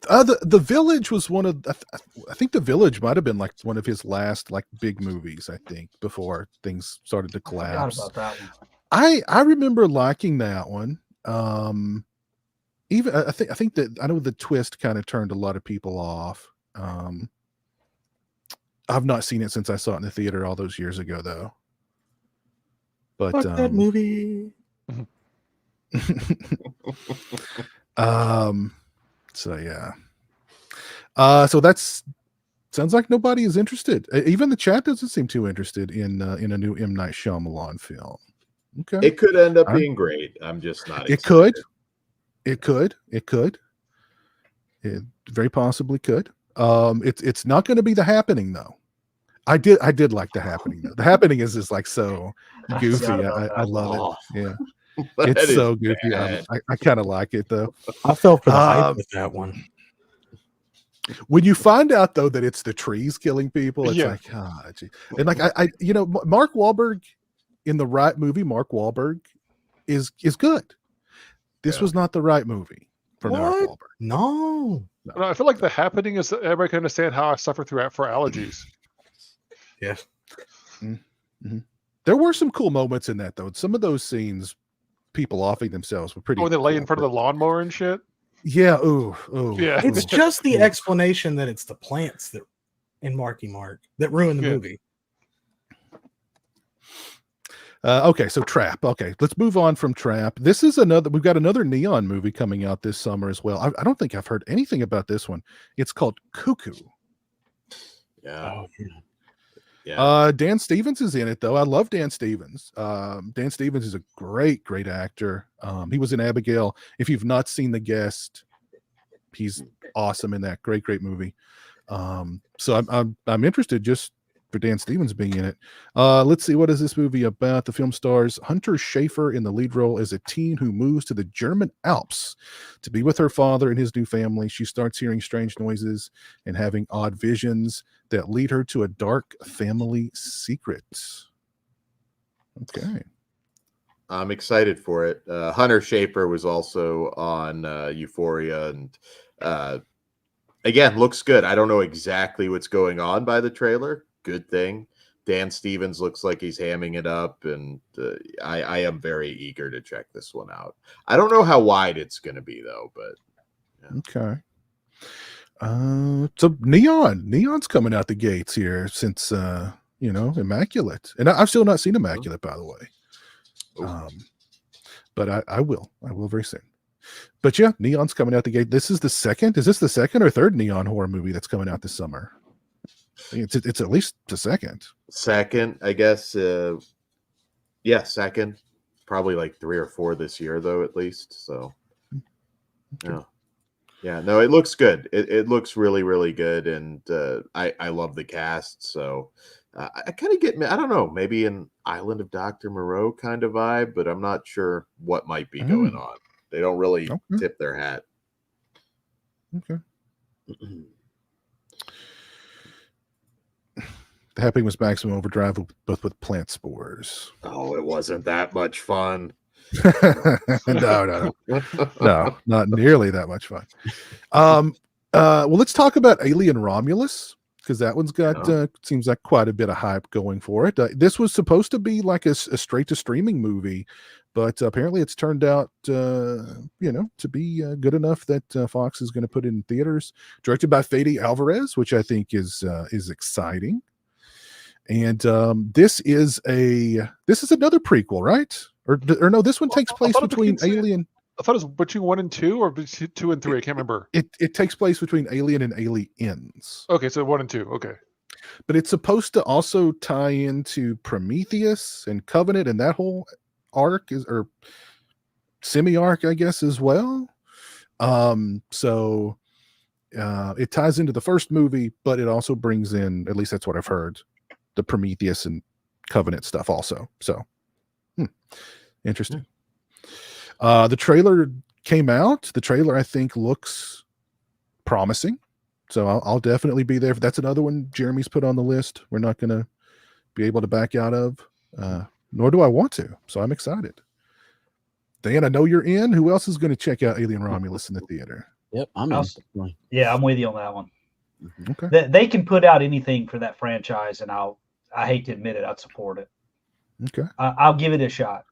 The Village was one of I think The Village might have been like one of his last like big movies, I think, before things started to collapse. I forgot about that one. I remember liking that one. Even I think that I know the twist kind of turned a lot of people off. I've not seen it since I saw it in the theater all those years ago, though. But fuck that movie. So yeah. So that's sounds like nobody is interested. Even the chat doesn't seem too interested in a new M. Night Shyamalan film. Okay. It could end up being great. I'm just not. It could. It very possibly could. It's not going to be The Happening though. I did like The Happening though. The Happening is like so goofy. I love it. Yeah. It's so goofy. I kind of like it though. I fell for the hype with that one. When you find out though that it's the trees killing people, it's like, gee. And like I Mark Wahlberg in the right movie, Mark Wahlberg is good. This was not the right movie. from Mark What? Wahlberg. No. No, I feel like the happening is that everybody can understand how I suffer for allergies. Yeah. Mm-hmm. There were some cool moments in that, though. Some of those scenes, people offing themselves, were pretty. When they lay cool, in front of the lawnmower and shit. Yeah. Ooh. Yeah. It's just the explanation that it's the plants that in Marky Mark that ruin the movie. Okay, so Trap. Okay, let's move on from Trap. This is another. We've got another Neon movie coming out this summer as well. I don't think I've heard anything about this one. It's called Cuckoo. Yeah. Oh, yeah. Yeah. Dan Stevens is in it, though. I love Dan Stevens. Dan Stevens is a great I'm he was in Abigail. If you've not seen The Guest, he's awesome in that. Great movie. So I'm interested just for Dan Stevens being in it. Let's see, what is this movie about? The film stars Hunter Schafer in the lead role as a teen who moves to the German Alps to be with her father and his new family. She starts hearing strange noises and having odd visions that lead her to a dark family secret. Okay. I'm excited for it. Hunter Schafer was also on Euphoria, and again, looks good. I don't know exactly what's going on by the trailer. Good thing. Dan Stevens looks like he's hamming it up, and I am very eager to check this one out. I don't know how wide it's going to be, though, but yeah. Okay. So Neon's coming out the gates here since Immaculate, and I've still not seen Immaculate, by the way. But I will very soon. But yeah, Neon's coming out the gate. Is this the second or third Neon horror movie that's coming out this summer? I think it's at least the second. Second, I guess. Yeah, second. Probably like 3 or 4 this year, though, at least. So, yeah. No, it looks good. It looks really, really good, and I love the cast. So, I kind of get, I don't know, maybe an Island of Dr. Moreau kind of vibe, but I'm not sure what might be going on. They don't really tip their hat. Okay. The Happening was Maximum Overdrive, but with plant spores. Oh, it wasn't that much fun. No, not nearly that much fun. Well, let's talk about Alien Romulus, because that one's got seems like quite a bit of hype going for it. This was supposed to be like a straight to streaming movie, but apparently it's turned out to be good enough that Fox is going to put it in theaters. Directed by Fede Alvarez, which I think is exciting. And this is another prequel, right? Or no, this one takes place between Alien. I thought it was between 1 and 2, or between 2 and 3. I can't remember. It takes place between Alien and Aliens. Okay, so 1 and 2. Okay. But it's supposed to also tie into Prometheus and Covenant and that whole arc or semi-arc, I guess, as well. So it ties into the first movie, but it also brings in, at least that's what I've heard, the Prometheus and Covenant stuff also. So interesting. The trailer came out. The trailer, I think, looks promising. So I'll definitely be there. That's another one Jeremy's put on the list. We're not going to be able to back out of, nor do I want to. So I'm excited. Dan, I know you're in. Who else is going to check out Alien Romulus in the theater? Yep, I'm in. Yeah, I'm with you on that one. Okay. They can put out anything for that franchise, and I hate to admit it, I'd support it. Okay. I'll give it a shot,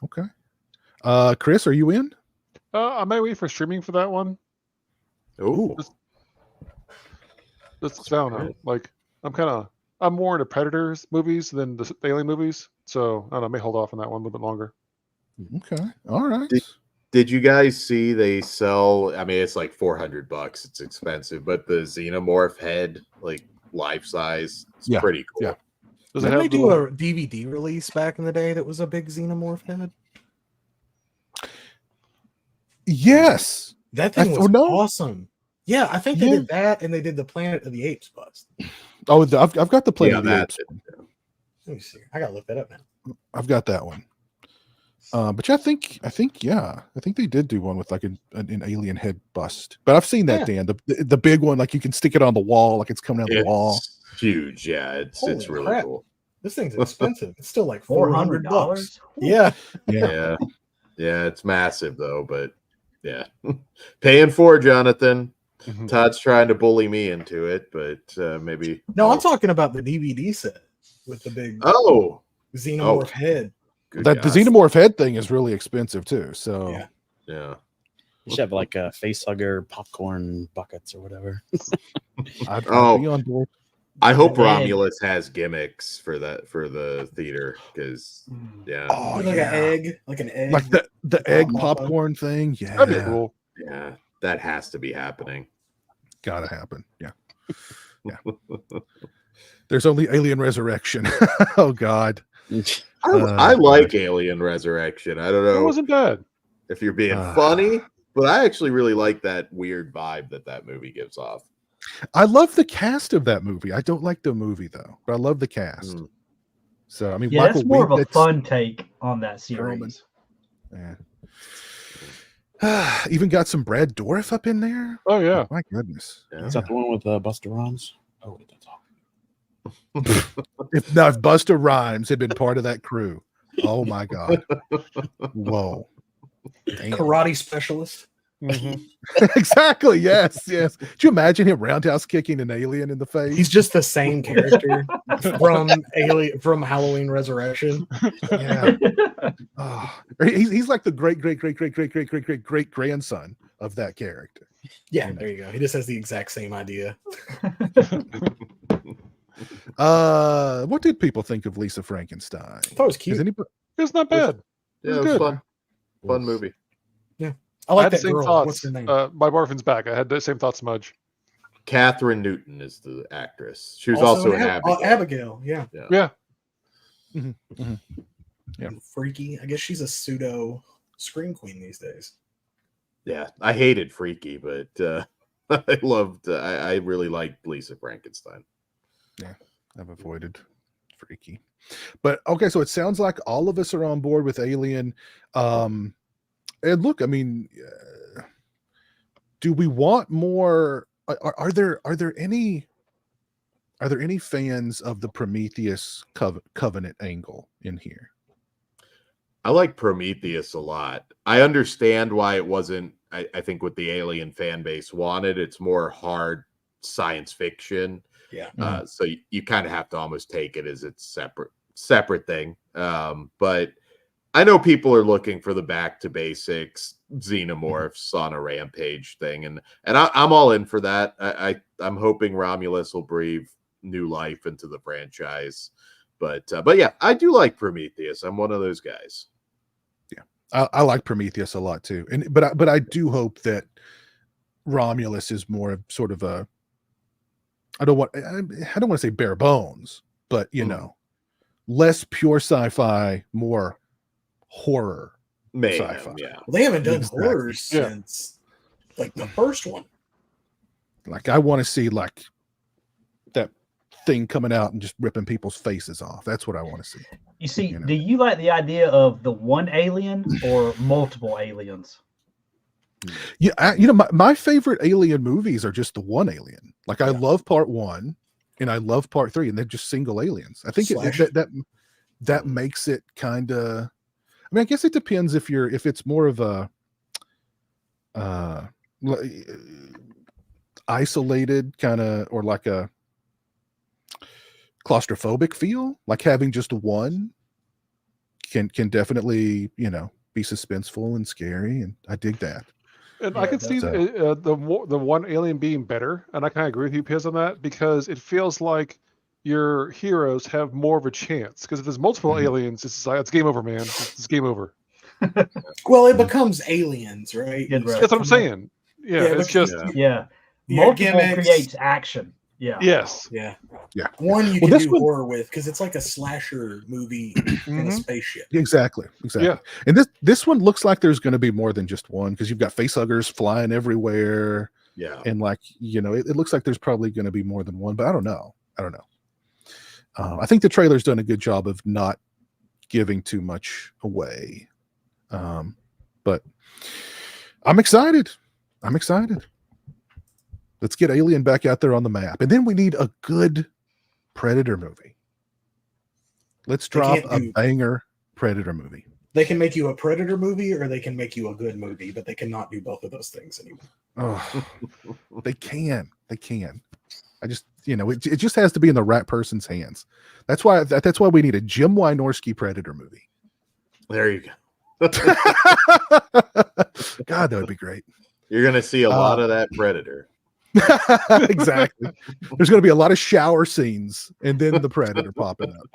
Okay. Chris, are you in? I might wait for streaming for that one. Oh, That's I don't know. Like I'm more into Predators movies than the Alien movies, so I don't know. I may hold off on that one a little bit longer. okay. All right. Did you guys see they sell? I mean, it's like $400. It's expensive, but the Xenomorph head, like life size, it's pretty cool. Yeah. Didn't they do a DVD release back in the day that was a big Xenomorph head? Yes. That thing was awesome. Yeah, I think they did that, and they did the Planet of the Apes bust. Oh, I've got the Planet of the Apes. Let me see. I gotta look that up now. I've got that one. But yeah, I think they did do one with like an alien head bust. But I've seen that, Dan, the big one, like you can stick it on the wall, like it's coming out of the wall. Huge, yeah. It's really cool. This thing's expensive. It's still like $400. Yeah. Yeah. It's massive though, but Yeah. Paying for Jonathan. Mhm. Todd's trying to bully me into it, but maybe. No, I'm talking about the DVD set with the big Oh, xenomorph head. good The God. xenomorph head thing is really expensive too. So Yeah. Yeah. You should have like a face hugger popcorn buckets or whatever. I'd Oh. be on board. I hope Egg. Romulus has gimmicks for the theater because Oh, Like yeah. an egg. Like the egg pop up. popcorn thing. Yeah. That'd be cool. yeah, that has to be happening. Gotta happen. Yeah. Yeah. There's only Alien Resurrection. Oh God. I like Alien Resurrection. I don't It know wasn't bad. if you're being funny, but I actually really like that weird vibe that movie gives off. I love the cast of that movie. I don't like the movie though, but I love the cast. So I mean, Yeah, Michael that's more of a Wincott- fun take on that Perlman. series. Yeah. Even got some Brad Dourif up in there. Oh yeah. My goodness. Yeah. Is that the one with Buster Rhymes? Oh, wait, that's all. If Busta Rhymes had been part of that crew, oh my God. Whoa. Damn. Karate specialist. Mhm. Exactly. Yes. Yes. Could you imagine him roundhouse kicking an alien in the face? He's just the same character from Halloween Resurrection. Yeah. Oh, he's like the great grandson of that character. Yeah, there you go. He just has the exact same idea. What did people think of Lisa Frankenstein? I thought it was cute. Is anybody? It's not bad. Yeah, It it was was good. fun. Fun movie. I I like had the that same girl. thoughts. What's her name? My boyfriend's back. I had the same thoughts, Mudge. Catherine Newton is the actress. She was also in Abigail. Abigail, yeah. Yeah. Yeah. Freaky. I guess she's a pseudo scream queen these days. Yeah, I hated Freaky, but I really liked Lisa Frankenstein. Yeah, I've avoided Freaky. But okay, so it sounds like all of us are on board with Alien. And look, I mean, do we want more? Are there any fans of the Prometheus Covenant angle in here? I like Prometheus a lot. I understand why it wasn't, I think what the Alien fan base wanted. It's more hard science fiction. Yeah. So you kind of have to almost take it as its separate thing. But I know people are looking for the back to basics xenomorphs on a rampage thing, and I'm all in for that. I'm hoping Romulus will breathe new life into the franchise. But yeah, I do like Prometheus. I'm one of those guys. Yeah, I like Prometheus a lot too, but I do hope that Romulus is more of sort of a, I don't want to say bare bones, but you know, less pure sci-fi, more horror sci-fi. Yeah. Well, they haven't done Exactly. horror since like the first one. Like I want to see like that thing coming out and just ripping people's faces off. That's what I want to see. You see, You know. do you like the idea of the one alien or multiple aliens? Yeah, my favorite Alien movies are just the one alien. Like I love part 1 and I love part 3, and they're just single aliens. I think that makes it kind of. I mean, I guess it depends if it's more of a isolated kind of, or like a claustrophobic feel. Like having just one can definitely be suspenseful and scary, and I dig that. And Yeah, I could see the one alien being better, and I kind of agree with you, Piers, on that, because it feels like your heroes have more of a chance. Because if there's multiple aliens, it's game over, man. It's game over. Well, it becomes aliens, right? Yeah, right. That's what I'm saying. Yeah, it's just Yeah, Yeah, multiple gimmicks. creates action. Yeah. yes. Yeah. Yeah. One you Well, can this do one- horror with because it's like a slasher movie in a spaceship. Exactly. Yeah. And this one looks like there's going to be more than just one, because you've got facehuggers flying everywhere, Yeah. and like it looks like there's probably going to be more than one, but I don't know. I think the trailer's done a good job of not giving too much away, but I'm excited. Let's get Alien back out there on the map, and then we need a good Predator movie. Let's drop a banger Predator movie. They can make you a Predator movie or they can make you a good movie, but they cannot do both of those things anymore. Oh, they can. I just, it just has to be in the right person's hands. That's why we need a Jim Wynorski Predator movie. There you go. God, that would be great. You're going to see a lot of that Predator. Exactly. There's going to be a lot of shower scenes and then the Predator popping up.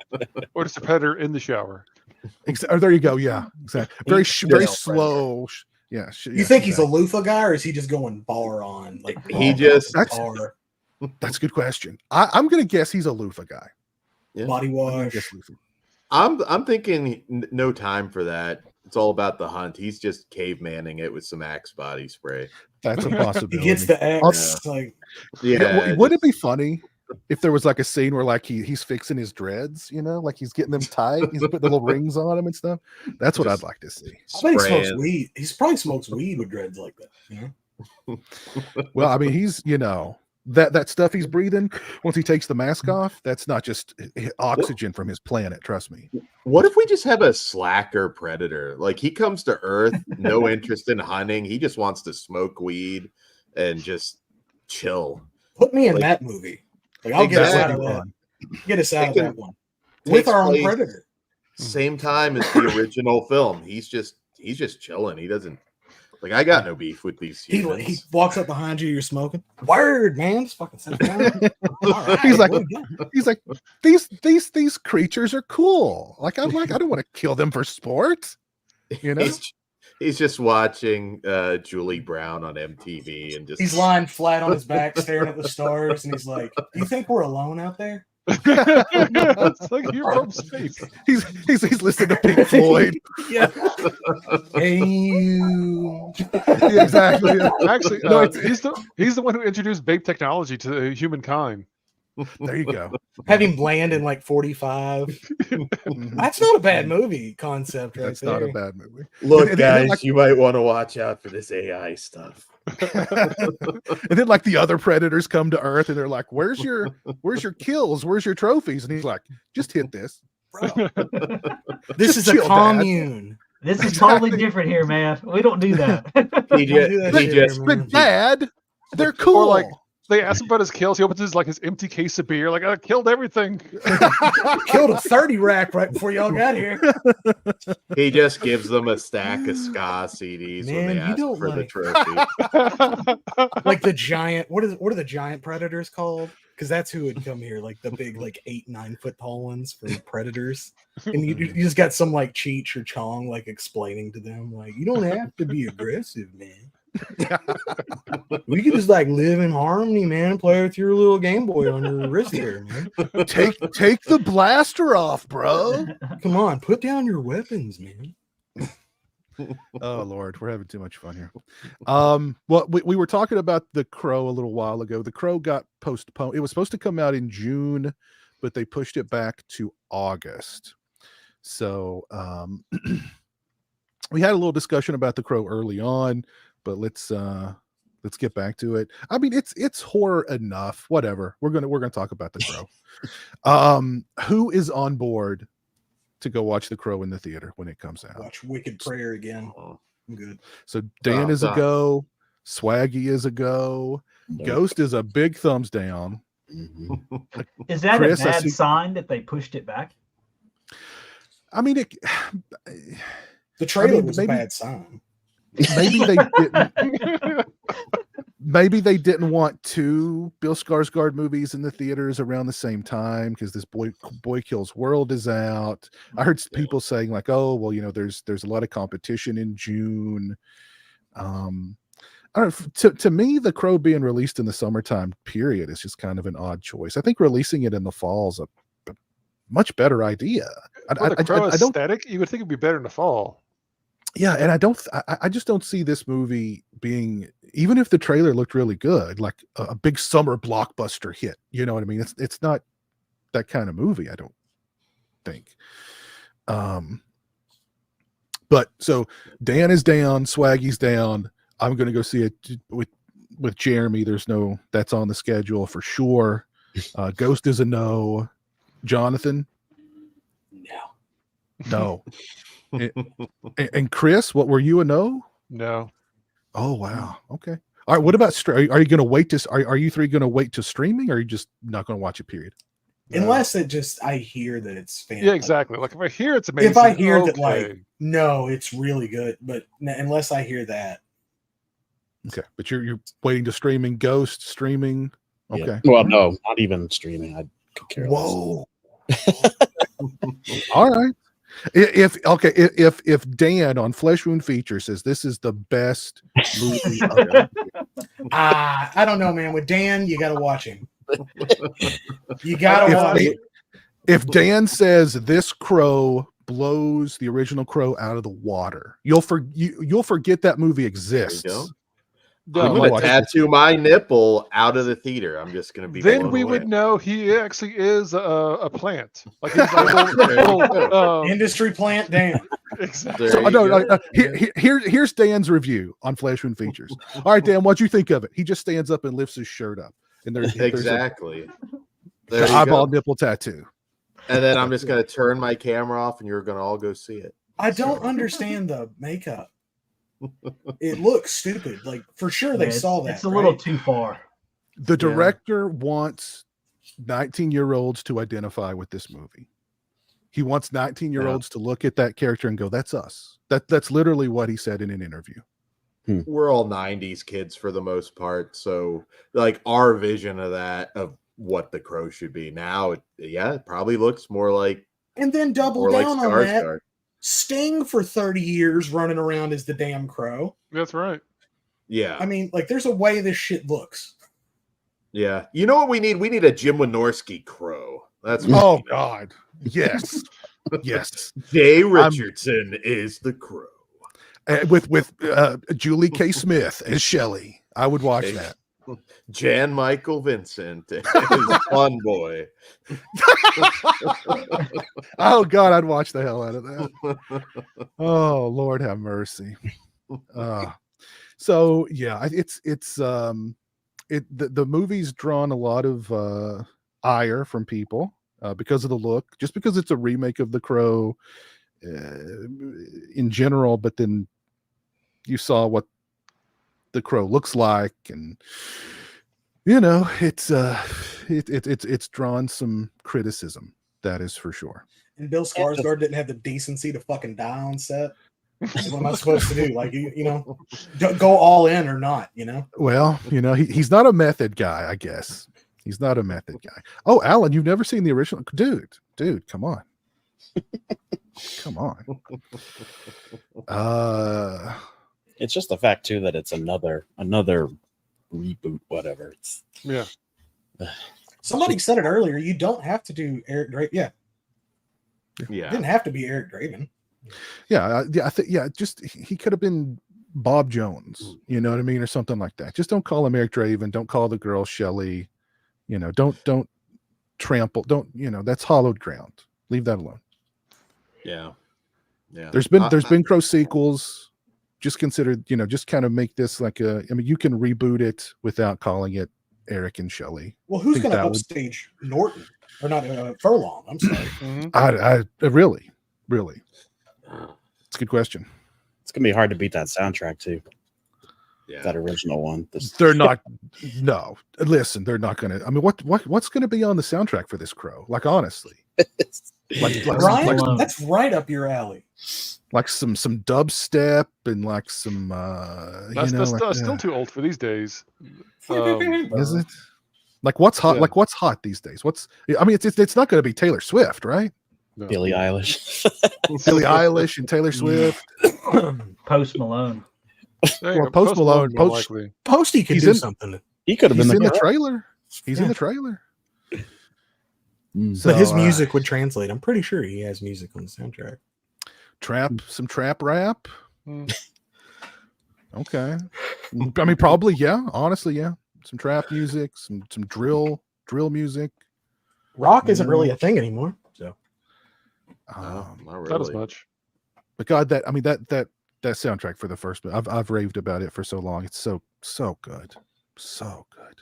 Or just a Predator in the shower. Oh, there you go. Yeah, exactly. Very slow. Yeah. You think he's a loofah guy, or is he just going bar on? Like that's a good question. I'm going to guess he's a loofah guy. Yeah. Body wash. I'm thinking no time for that. It's all about the hunt. He's just cavemaning it with some Axe body spray. That's a possibility. He gets the Axe. Wouldn't it be funny if there was like a scene where like he's fixing his dreads, like he's getting them tight, he's putting the little rings on them and stuff? That's what I'd like to see. I bet he smokes weed. He probably smokes weed with dreads like that. Well, I mean, he's that stuff he's breathing once he takes the mask off, that's not just oxygen from his planet, trust me. What if we just have a slacker Predator? Like, he comes to Earth, no interest in hunting, he just wants to smoke weed and just chill. Put me in that movie. Like, I'll get us out of that. Get us out of that one with our own Predator. Same time as the original film. He's just chilling. He doesn't I got no beef with these humans. He walks up behind you. You're smoking. Word, man. Just fucking sit down. Right, he's like, these creatures are cool. I don't want to kill them for sport. He's just watching Julie Brown on MTV and he's lying flat on his back, staring at the stars, and he's like, "Do you think we're alone out there?" It's like you're from space. He's listening to Pink Floyd. Yeah. Hey, you. Yeah, exactly. Actually, he's the one who introduced vape technology to humankind. There you go. Have him land in like 45. That's not a bad movie concept, right? That's not a bad movie. Look, guys, you might want to watch out for this AI stuff. And then like the other predators come to Earth and they're like, where's your kills, where's your trophies? And he's like, just hit this, bro. This is a commune. Dad. This is totally different here, man. We don't do that. But Dad, they're cool. Or like they ask him about his kills. He opens his empty case of beer. Like, I killed everything. Killed a 30 rack right before y'all got here. He just gives them a stack of ska CDs when they ask for the trophy. Like the giant. What are the giant predators called? Because that's who would come here. Like the big, 8-9 foot tall ones for predators. And you just got some Cheech or Chong explaining to them you don't have to be aggressive, man. We could just live in harmony, man. Play with your little Game Boy on your wrist there, man. Take the blaster off, bro. Come on, put down your weapons, man. Oh Lord, we're having too much fun here. Well, we were talking about The Crow a little while ago. The Crow got postponed. It was supposed to come out in June, but they pushed it back to August. So we had a little discussion about The Crow early on. But let's get back to it. I mean, it's horror enough. Whatever. We're gonna talk about The Crow. Who is on board to go watch The Crow in the theater when it comes out? Watch Wicked Prayer again. I'm good. So Dan is a go. Swaggy is a go. No. Ghost is a big thumbs down. Mm-hmm. Is that Chris, a bad sign that they pushed it back? I mean, the trailer was a bad sign. Maybe they didn't. Maybe they didn't want two Bill Skarsgård movies in the theaters around the same time because this Boy Kills World is out. I heard people saying "Oh, well, there's a lot of competition in June." I don't know. To me, The Crow being released in the summertime period is just kind of an odd choice. I think releasing it in the fall is a much better idea. The Crow aesthetic, you would think it'd be better in the fall. Yeah, and I just don't see this movie being, even if the trailer looked really good, like a big summer blockbuster hit. You know what I mean? It's not that kind of movie, I don't think. But so Dan is down, Swaggy's down. I'm going to go see it with Jeremy. That's on the schedule for sure. Ghost is a no. Jonathan? No. And Chris, what were you a no? No. Oh wow. Okay. All right. What about are you going to wait to? Are you three going to wait to streaming, or are you just not going to watch it? Period. Unless it just I hear that it's fantastic. Yeah, exactly. Like if I hear it's amazing, If I hear that, okay. like, no, it's really good, but unless I hear that. Okay, but you're waiting to streaming, Ghost streaming. Okay. Yeah. Well, no, not even streaming. I could care less. Whoa. All right. If Dan on Flesh Wound Feature says this is the best movie, I don't know, man. With Dan, you got to watch him. You got to watch him. If Dan says this crow blows the original Crow out of the water, you'll forget that movie exists. I'm going to tattoo my nipple out of the theater. I'm just going to be. Then we would know he actually is a plant. Like he's a industry plant, Dan. Exactly. So, here's Dan's review on Flesh Wound Features. All right, Dan, what'd you think of it? He just stands up and lifts his shirt up, and there's exactly the eyeball nipple tattoo. And then I'm just going to turn my camera off, and you're going to all go see it. I don't understand the makeup. It looks stupid. Like for sure they saw that. It's a little too far. The director wants 19-year-olds to identify with this movie. He wants 19-year-olds to look at that character and go, "That's us." That's literally what he said in an interview. We're all 90s kids for the most part, so like our vision of that of what the Crow should be now, it probably looks more like. And then double down on that. Sting for 30 years running around as the damn Crow. That's right. Yeah. I mean, like, there's a way this shit looks. Yeah. You know what we need? We need a Jim Wynorski Crow. That's what God. Yes. Yes. Jay Richardson is the Crow. With Julie K. Smith as Shelley. I would watch that. Jan Michael Vincent is Fun Boy. Oh God, I'd watch the hell out of that. Oh Lord, have mercy. So yeah, the movie's drawn a lot of ire from people because of the look, just because it's a remake of The Crow in general. But then you saw what The Crow looks like, and you know it's drawn some criticism, that is for sure. And Bill Skarsgård didn't have the decency to fucking die on set. What am I supposed to do? Like, you know, go all in or not, you know? Well, you know, he's not a method guy, I guess. He's not a method guy. Oh, Alan, you've never seen the original? Dude, come on. Come on. It's just the fact too that it's another reboot, whatever. Somebody said it earlier. You don't have to do Eric Draven. Yeah. It didn't have to be Eric Draven. I think just he could have been Bob Jones, you know what I mean, or something like that. Just don't call him Eric Draven. Don't call the girl Shelley. You know, don't trample. Don't, you know, that's hollowed ground. Leave that alone. Yeah. There's been Crow sequels. Just consider, you know, just kind of make this like you can reboot it without calling it Eric and Shelley. Well, who's going to upstage Norton or not Furlong? I'm sorry. I really, it's a good question. It's gonna be hard to beat that soundtrack too. Yeah, that original one. They're not. No, listen, they're not gonna. I mean, what's gonna be on the soundtrack for this Crow? Like, honestly, Ryan, that's right up your alley. Like some dubstep and like some. That's still too old for these days. Is it? Like what's hot? Yeah. Like what's hot these days? I mean, it's not going to be Taylor Swift, right? No. Billie Eilish. Billie Eilish and Taylor Swift. Post Malone. Or Post Malone. Posty could do something. He could have been in the trailer. He's in the trailer. So, but his music would translate. I'm pretty sure he has music on the soundtrack. Some trap rap. Okay. I mean, probably, yeah. Honestly, yeah. Some trap music, some drill music. Rock isn't really a thing anymore. So not really. Not as much. But God, that soundtrack for the first, I've raved about it for so long. It's so good, so good.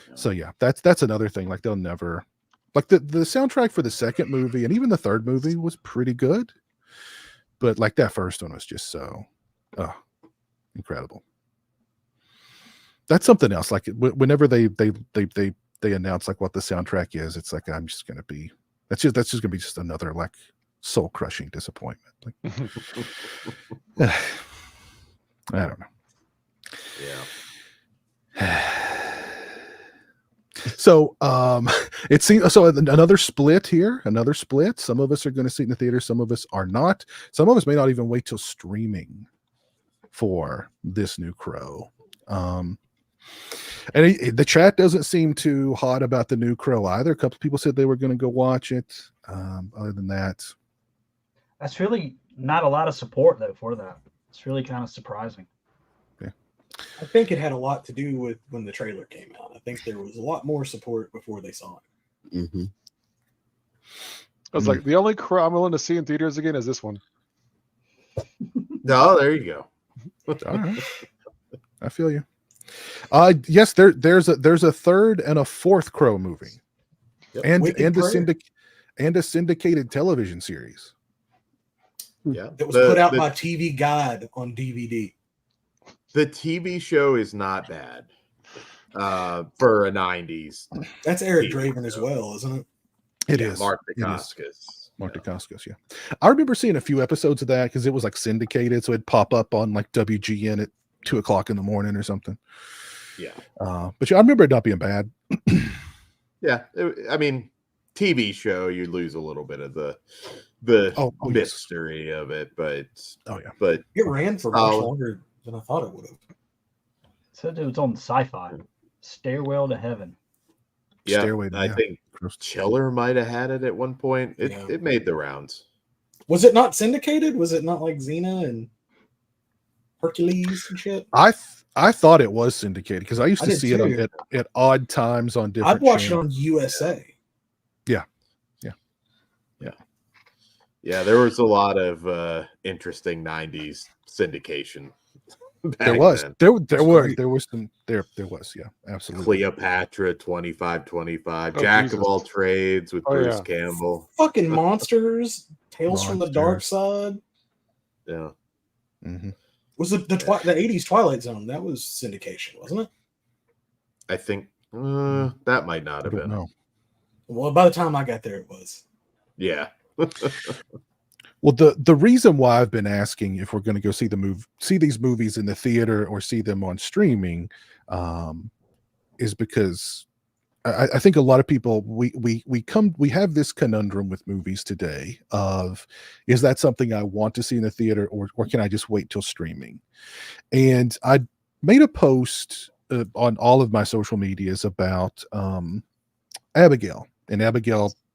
Yeah. So yeah, that's another thing. Like they'll never, like the soundtrack for the second movie and even the third movie was pretty good. but like that first one was just so incredible. That's something else. Like whenever they announce like what the soundtrack is, it's like I'm just gonna be that's just gonna be just another like soul crushing disappointment. Like, I don't know. Yeah. So it seems so another split here, another split. Some of us are going to see it in the theater, some of us are not. Some of us may not even wait till streaming for this new Crow. And the chat doesn't seem too hot about the new Crow either. A couple of people said they were going to go watch it. Other than that, that's really not a lot of support though for that. It's really kind of surprising. I think it had a lot to do with when the trailer came out. I think there was a lot more support before they saw it. Mm-hmm. I was like, the only Crow I'm willing to see in theaters again is this one. No, there you go. All right. I feel you. Yes, there's a third and a fourth Crow movie, Yep. and a syndicated television series. Yeah, That was put out by TV Guide on DVD. The TV show is not bad for a 90s. That's Eric Draven as well, isn't it? It is. Mark Dacascos. Mark Dacascos, yeah. I remember seeing a few episodes of that because it was like syndicated, so it'd pop up on like WGN at 2:00 in the morning or something. Yeah. But yeah, I remember it not being bad. Yeah. I mean, TV show, you lose a little bit of the mystery of it, but but it ran for much longer than I thought it would have. So it was on Sci-Fi. Stairwell to Heaven. Yeah, I think Chiller might have had it at one point. It made the rounds. Was it not syndicated? Was it not like Xena and Hercules and shit? I thought it was syndicated because I used to see it at odd times on different. I'd watch it on USA. Yeah, there was a lot of interesting 90s syndication. There was. There was, yeah, absolutely. Cleopatra 2525, Jack of all trades with Bruce Campbell. Fucking monsters, Tales from the Dark Side. Yeah. Mm-hmm. Was the 80s Twilight Zone? That was syndication, wasn't it? I think that might not have been. No. Well, by the time I got there, it was. Yeah. Well, the reason why I've been asking if we're going to go see these movies in the theater or see them on streaming, is because I think a lot of people we have this conundrum with movies today of, is that something I want to see in the theater or can I just wait till streaming? And I made a post on all of my social medias about Abigail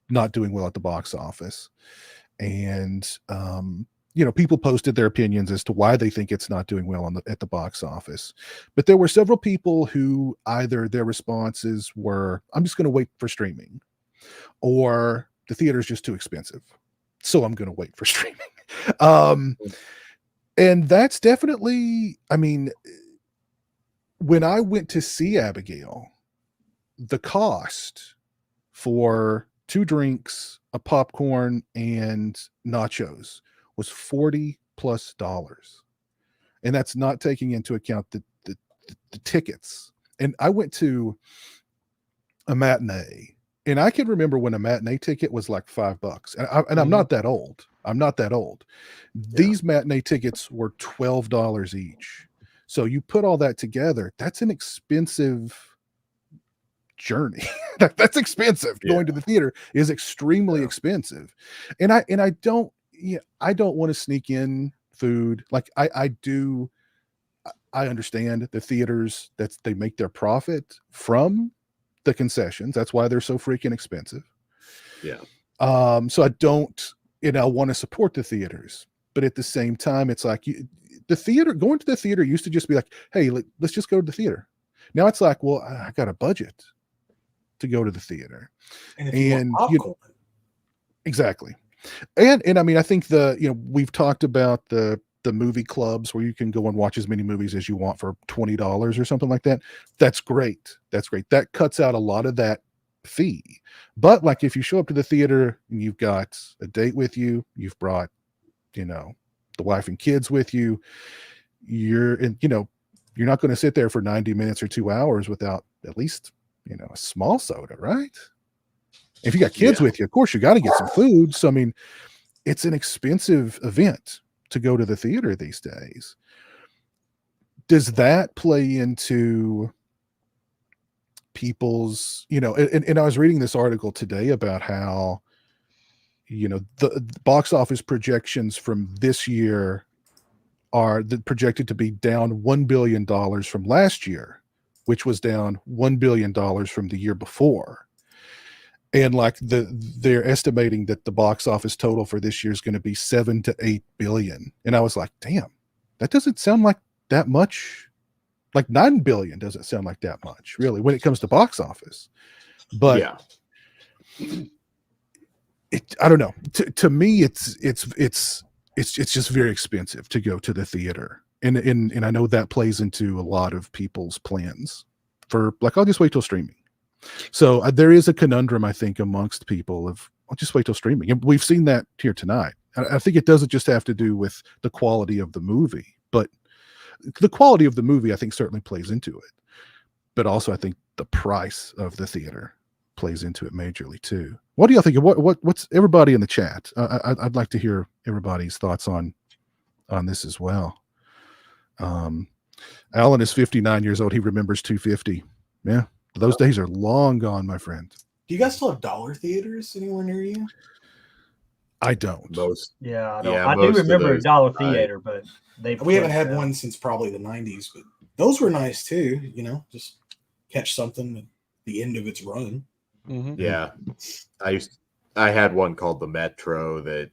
not doing well at the box office. And people posted their opinions as to why they think it's not doing well at the box office. But there were several people who either their responses were, I'm just going to wait for streaming, or the theater is just too expensive, so I'm going to wait for streaming. And that's definitely, I mean, when I went to see Abigail, the cost for 2 drinks, a popcorn, and nachos was $40+, and that's not taking into account the tickets. And I went to a matinee, and I can remember when a matinee ticket was like $5, and I'm not that old. These matinee tickets were $12 each. So you put all that together, that's an expensive journey. That's expensive. Going to the theater is extremely expensive. And I don't want to sneak in food. Like I understand the theaters that they make their profit from the concessions. That's why they're so freaking expensive. Yeah. So I don't, want to support the theaters, but at the same time, it's like going to the theater used to just be like, hey, let's just go to the theater. Now it's like, well, I got a budget to go to the theater, and exactly. And I mean, I think we've talked about the movie clubs where you can go and watch as many movies as you want for $20 or something like that. That's great. That cuts out a lot of that fee. But like if you show up to the theater and you've got a date with you, you've brought, the wife and kids with you, you're not going to sit there for 90 minutes or 2 hours without at least, a small soda, right? If you got kids with you, of course, you got to get some food. So, I mean, it's an expensive event to go to the theater these days. Does that play into people's, and I was reading this article today about how, the box office projections from this year are projected to be down $1 billion from last year, which was down $1 billion from the year before. And like they're estimating that the box office total for this year is going to be 7 to 8 billion. And I was like, damn, that doesn't sound like that much. Like 9 billion doesn't sound like that much, really, when it comes to box office. But I don't know. To me, it's just very expensive to go to the theater, and I know that plays into a lot of people's plans for like, I'll just wait till streaming. So there is a conundrum, I think, amongst people of, I'll just wait till streaming, and we've seen that here tonight. I think it doesn't just have to do with the quality of the movie, but the quality of the movie, I think, certainly plays into it. But also, I think the price of the theater plays into it majorly too. What do y'all think? What's everybody in the chat? I'd like to hear everybody's thoughts on this as well. Alan is 59 years old. He remembers 250. Yeah, those days are long gone, my friend. Do you guys still have dollar theaters anywhere near you? I don't. Most. Yeah, I don't. Yeah, I do most of remember a those, dollar theater, but we haven't had one since probably the 90s, but those were nice too. Just catch something at the end of its run. Mm-hmm. Yeah, I had one called the Metro that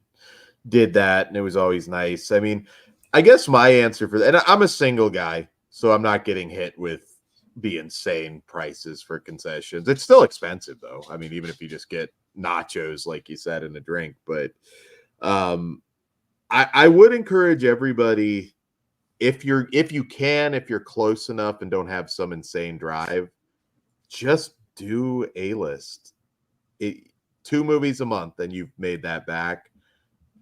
did that, and it was always nice. I mean, I guess my answer for that, and I'm a single guy, so I'm not getting hit with the insane prices for concessions. It's still expensive though. I mean, even if you just get nachos, like you said, and a drink, but I would encourage everybody, if you're close enough and don't have some insane drive, just do A-list. 2 movies a month, and you've made that back.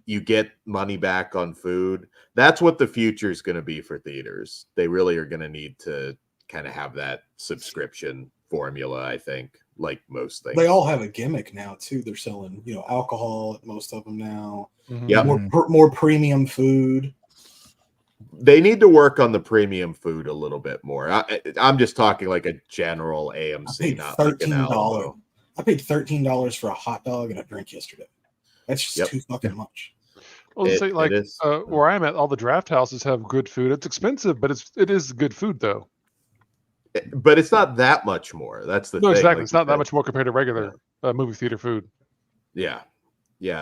You get money back on food. That's what the future is going to be for theaters. They really are going to need to kind of have that subscription formula, I think, like most things. They all have a gimmick now too. They're selling, alcohol at most of them now. Mm-hmm. Yeah, more premium food. They need to work on the premium food a little bit more. I'm just talking like a general AMC, not like an Alamo. I paid $13 for a hot dog and a drink yesterday. That's just too fucking much. Well, where I'm at, all the draft houses have good food. It's expensive, but it is good food though. But it's not that much more. That's the thing. Exactly. Like it's not that much more compared to regular movie theater food. Yeah.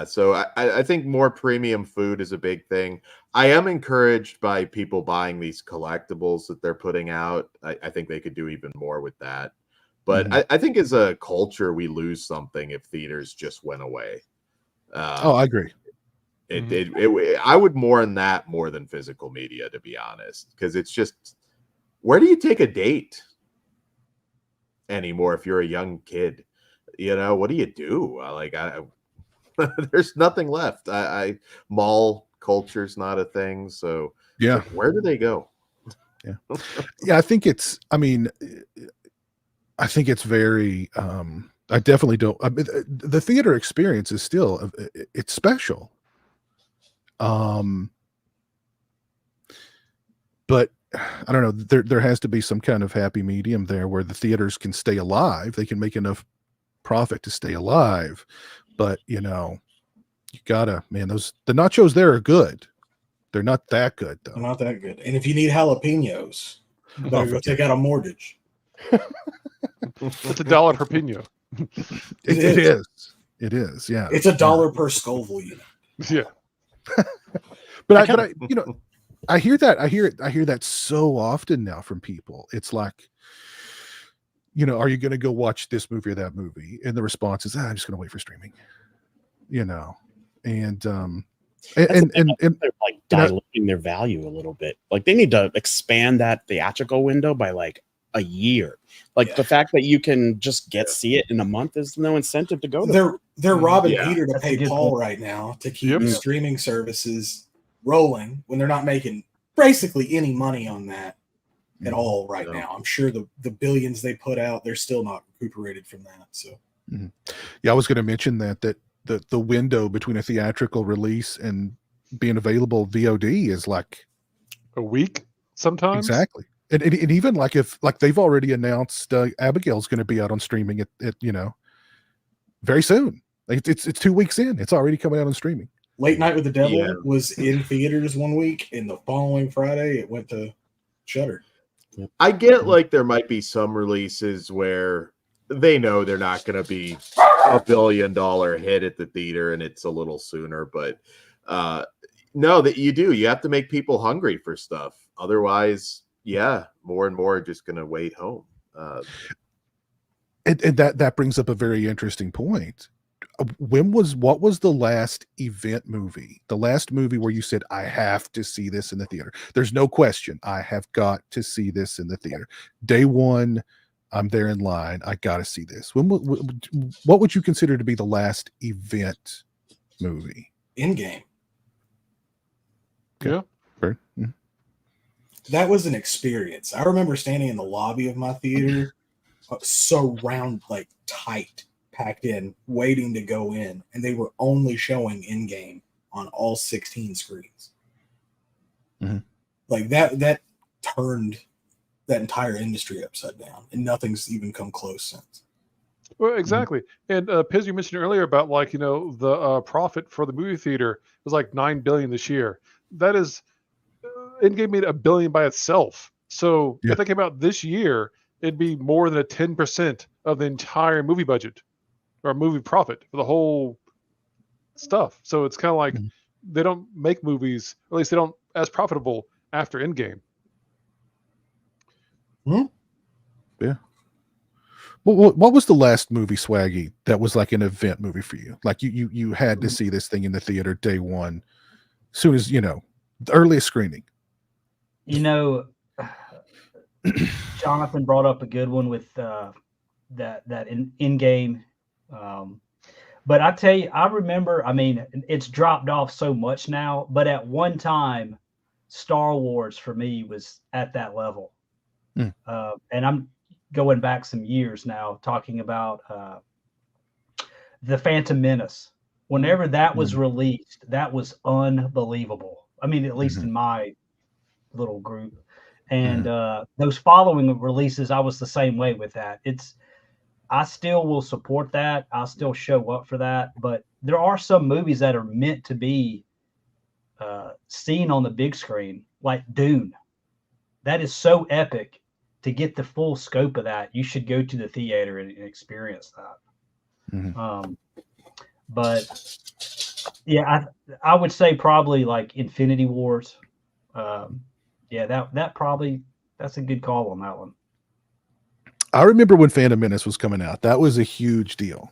So I think more premium food is a big thing. I am encouraged by people buying these collectibles that they're putting out. I think they could do even more with that. But I think as a culture, we lose something if theaters just went away. I agree. I would mourn that more than physical media, to be honest, because it's just, where do you take a date anymore if you're a young kid? What do you do? There's nothing left. Mall culture's not a thing. So yeah, where do they go? I think it's very, I definitely don't. I mean, the theater experience is still, it's special. But I don't know, there has to be some kind of happy medium there where the theaters can stay alive. They can make enough profit to stay alive. But you gotta, man, the nachos there are good. They're not that good though. They're not that good. And if you need jalapenos, you better go take out a mortgage. It's $1 per pino. It is. Yeah. It's $1 per Scoville unit. Yeah. But I hear that so often now from people. It's like, are you going to go watch this movie or that movie? And the response is, I'm just going to wait for streaming. And they're like diluting their value a little bit. Like they need to expand that theatrical window by like a year. Like the fact that you can just see it in a month is no incentive to go there. They're robbing Peter to pay Paul right now to keep streaming services rolling when they're not making basically any money on that at all right No. now. I'm sure the billions they put out, they're still not recuperated from that. So yeah, I was going to mention that the window between a theatrical release and being available VOD is like A week sometimes. exactly. And even like if like they've already announced Abigail's going to be out on streaming at very soon. Like it's 2 weeks in. It's already coming out on streaming. Late Night with the Devil Yeah. was in theaters one week, and the following Friday it went to Shudder. I get like there might be some releases where they know they're not going to be $1 billion hit at the theater and it's a little sooner, but no, that you have to make people hungry for stuff. Otherwise, yeah, more and more are just going to wait home. And that brings up a very interesting point. What was the last event movie? The last movie where you said, I have to see this in the theater. There's no question. I have got to see this in the theater. Day one, I'm there in line. I got to see this. What would you consider to be the last event movie? Endgame. Yeah. Mm-hmm. That was an experience. I remember standing in the lobby of my theater, so round, like tight, packed in, waiting to go in, and they were only showing Endgame on all 16 screens. Mm-hmm. Like that turned that entire industry upside down, and nothing's even come close since. Well, exactly. And Piz, you mentioned earlier about like the profit for the movie theater was like $9 billion this year. That is, Endgame made $1 billion by itself. So if that came out this year, it'd be more than 10% of the entire movie budget or movie profit for the whole stuff. So it's kind of like they don't make movies, or at least they don't as profitable after Endgame. Yeah. Well, what was the last movie, Swaggy, that was like an event movie for you? Like you had to see this thing in the theater day one, as soon as the earliest screening. Jonathan brought up a good one with that in game. But I tell you, I remember. I mean, it's dropped off so much now. But at one time, Star Wars for me was at that level. And I'm going back some years now, talking about the Phantom Menace. Whenever that was released, that was unbelievable. I mean, at least in my little group. And those following releases, I was the same way with that. I still will support that. I'll still show up for that. But there are some movies that are meant to be seen on the big screen, like Dune. That is so epic. To get the full scope of that, you should go to the theater and experience that. But yeah, I would say probably like Infinity Wars. That probably, that's a good call on that one. I remember when Phantom Menace was coming out. That was a huge deal.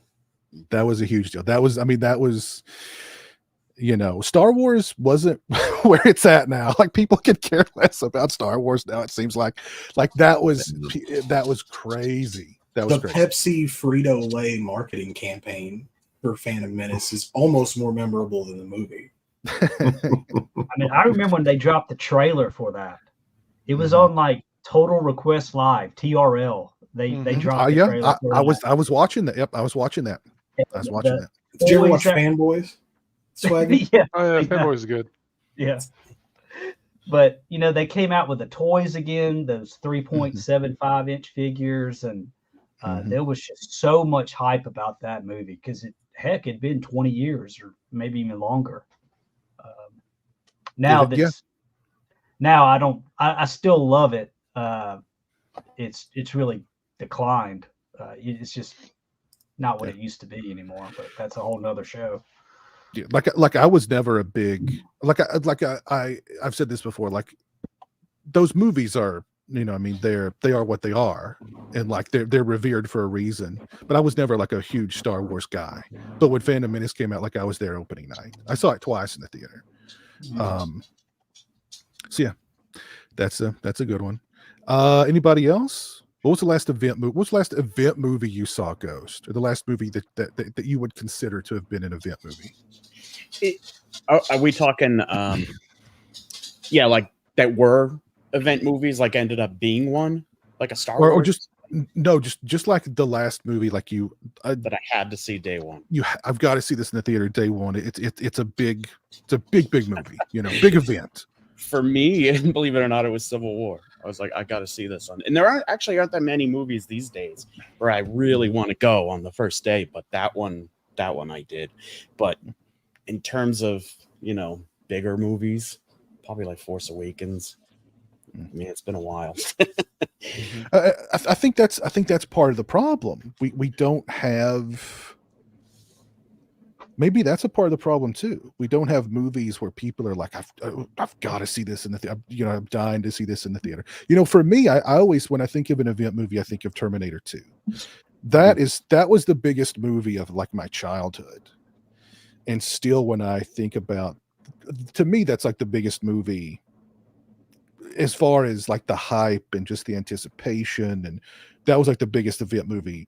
That was, Star Wars wasn't where it's at now. Like people could care less about Star Wars now. It seems like that was crazy. That was the crazy. Pepsi Frito-Lay marketing campaign for Phantom Menace is almost more memorable than the movie. I mean, I remember when they dropped the trailer for that. It was on like Total Request Live, TRL. They dropped the trailer. I was watching that. Yep, I was watching that. Did you ever watch Fanboys? Swaggy? Yeah. Oh, yeah, Fanboys is good. Yeah. But, they came out with the toys again, those 3.75 inch figures. And there was just so much hype about that movie because it'd been 20 years or maybe even longer. Now I still love it. It's really declined. It's just not what it used to be anymore, but that's a whole nother show. Yeah, like I was never a big I've said this before, like those movies are, they are what they are, and like they're revered for a reason. But I was never like a huge Star Wars guy. But when Phantom Menace came out, like I was there opening night. I saw it twice in the theater. So yeah, that's a good one. Anybody else? What was the last event movie? What's the last event movie you saw, Ghost, or the last movie that you would consider to have been an event movie? Are we talking Yeah, like that were event movies, like ended up being one, like a Star Wars. Or just like the last movie, like that I had to see day one. I've got to see this in the theater day one. It's a big movie, big event. For me, and believe it or not, it was Civil War. I was like, I got to see this one. And there aren't that many movies these days where I really want to go on the first day, but that one I did. But in terms of, bigger movies, probably like Force Awakens. I mean, it's been a while. I think that's part of the problem. We don't have. Maybe that's a part of the problem too. We don't have movies where people are like, I've got to see this in the theater. I'm dying to see this in the theater. For me, I always, when I think of an event movie, I think of Terminator 2. That was the biggest movie of like my childhood. And still, when I think about, to me, that's like the biggest movie as far as like the hype and just the anticipation. And that was like the biggest event movie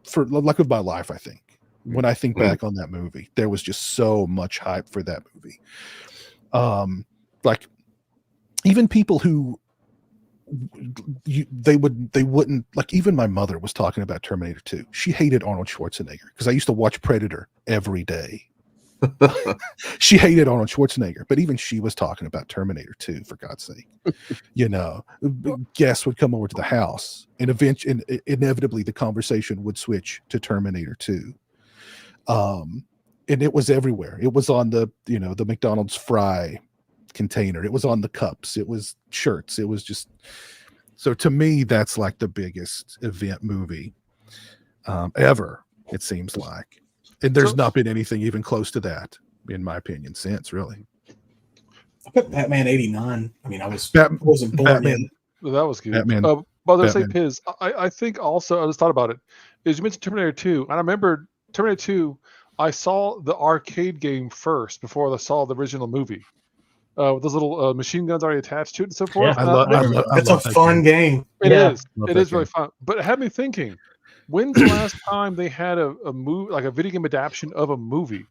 for like of my life, I think. When I think back on that movie, there was just so much hype for that movie. Like even people who they wouldn't like, even my mother was talking about Terminator 2. She hated Arnold Schwarzenegger because I used to watch Predator every day. She hated Arnold Schwarzenegger, but even she was talking about Terminator 2, for God's sake. Guests would come over to the house and inevitably the conversation would switch to Terminator 2. And it was everywhere. It was on the McDonald's fry container. It was on the cups. It was shirts. It was just, so to me, that's like the biggest event movie ever, it seems like. And there's not been anything even close to that, in my opinion, since, really. I put Batman 89. I mean, wasn't born Batman. yet. That was good. Batman. But I was going to say, Piz, I think also, I just thought about it, is you mentioned Terminator 2, and I remember Terminator 2, I saw the arcade game first before I saw the original movie. With those little machine guns already attached to it and so forth. Yeah, It's a fun game. It is. Love It that is really game. fun. But it had me thinking, when's the last time they had a movie, like a video game adaptation of a movie?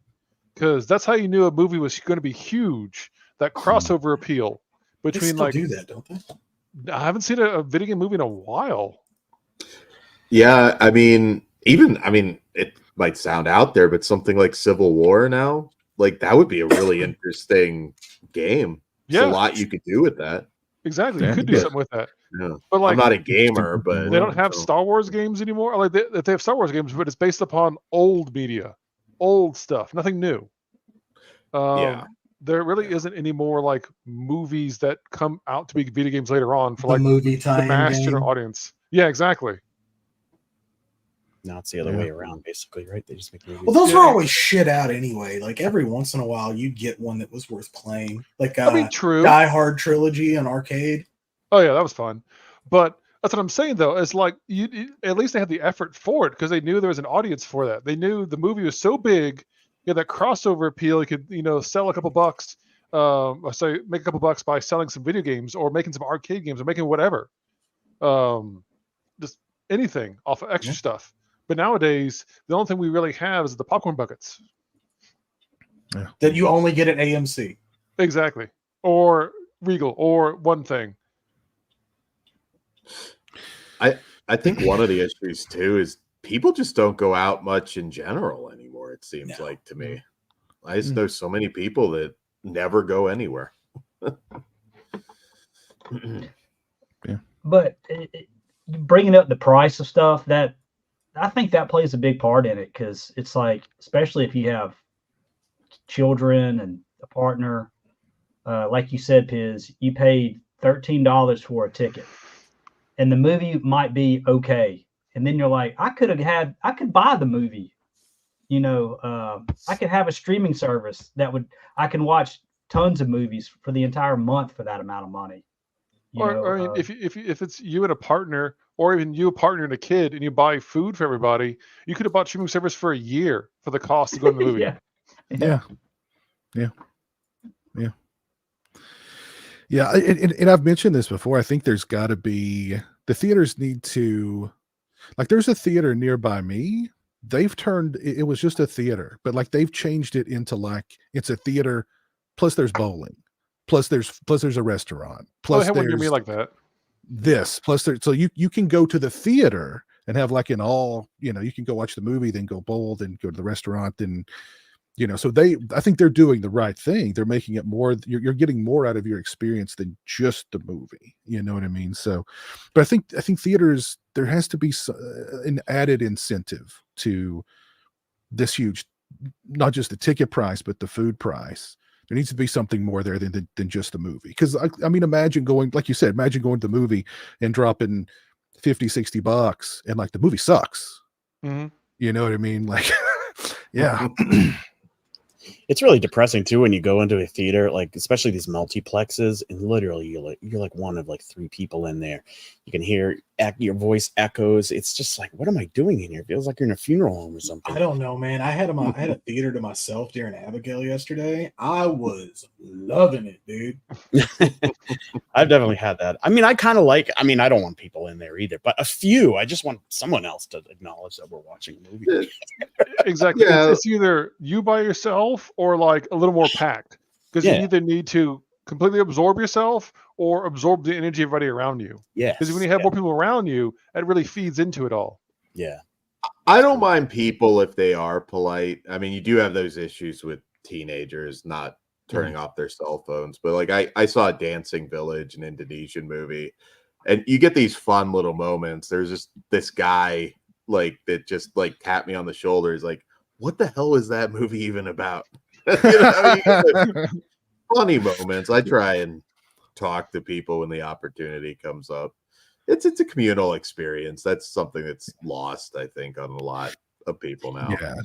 Because that's how you knew a movie was going to be huge. That crossover appeal They between still like, do that, don't they? I haven't seen a video game movie in a while. Yeah, I mean, it might sound out there, but something like Civil War now, like that would be a really interesting game. There's a lot you could do with that. Exactly. Yeah, You could do something with that. Yeah. But like, I'm not a gamer, but they don't have Star Wars games anymore. Like they have Star Wars games, but it's based upon old media, old stuff, nothing new. Yeah. There really isn't any more like movies that come out to be video games later on for The like movie the tie-in mass game. general audience. Yeah, exactly. Now it's the other way around, basically, right? They just make movies. Well, those were always shit out anyway. Like every once in a while, you'd get one that was worth playing, like true. Die Hard trilogy on arcade. Oh yeah, that was fun. But that's what I'm saying though. It's like at least they had the effort for it because they knew there was an audience for that. They knew the movie was so big, that crossover appeal. You could sell a couple bucks, or say make a couple bucks by selling some video games or making some arcade games or making whatever, just anything off of extra stuff. But nowadays, the only thing we really have is the popcorn buckets. Yeah. That you only get at AMC. Exactly. Or Regal or one thing. I think one of the issues too is people just don't go out much in general anymore, it seems like to me. I just know so many people that never go anywhere. Yeah. But bringing up the price of stuff, that I think that plays a big part in it because it's like, especially if you have children and a partner, like you said, Piz, you paid $13 for a ticket, and the movie might be okay, and then you're like, I could buy the movie, I could have a streaming service I can watch tons of movies for the entire month for that amount of money. Or if it's you and a partner, or even you a partner and a kid, and you buy food for everybody, you could have bought streaming service for a year for the cost to go to the movie. Yeah. And I've mentioned this before. I think there's got to be, the theaters need to, like, there's a theater nearby me. They've turned, it was just a theater, but like they've changed it into like, it's a theater, plus there's bowling, plus there's a restaurant, Oh, plus they have one near me there's like that. this, plus there, so you can go to the theater and have like an all, you can go watch the movie, then go bowl, then go to the restaurant, then so I think they're doing the right thing. They're making it more, you're getting more out of your experience than just the movie. You know what I mean? So, but I think theaters, there has to be an added incentive to this huge, not just the ticket price, but the food price. There needs to be something more there than just the movie. Because I mean, imagine going, like you said, imagine going to the movie and dropping $50-$60 and like the movie sucks. Mm-hmm. You know what I mean? Like, yeah. It's really depressing too when you go into a theater, like especially these multiplexes, and literally you're like one of like 3 people in there. You can hear your voice echoes. It's just like, what am I doing in here? It feels like you're in a funeral home or something. I don't know, man. I had a theater to myself during Abigail yesterday. I was loving it, dude. I've definitely had that. I mean, I don't want people in there either, but a few. I just want someone else to acknowledge that we're watching a movie. Exactly. Yeah. It's either you by yourself or like a little more packed, because you either need to completely absorb yourself or absorb the energy of everybody around you. Yeah. Because when you have more people around you, that really feeds into it all. Yeah. I don't mind people if they are polite. I mean, you do have those issues with teenagers not turning off their cell phones, but like I saw Dancing Village, an Indonesian movie, and you get these fun little moments. There's just this guy like that just like tapped me on the shoulder. He's like, what the hell is that movie even about? Funny moments. I try and talk to people when the opportunity comes up. It's a communal experience. That's something that's lost, I think, on a lot of people now. Yeah.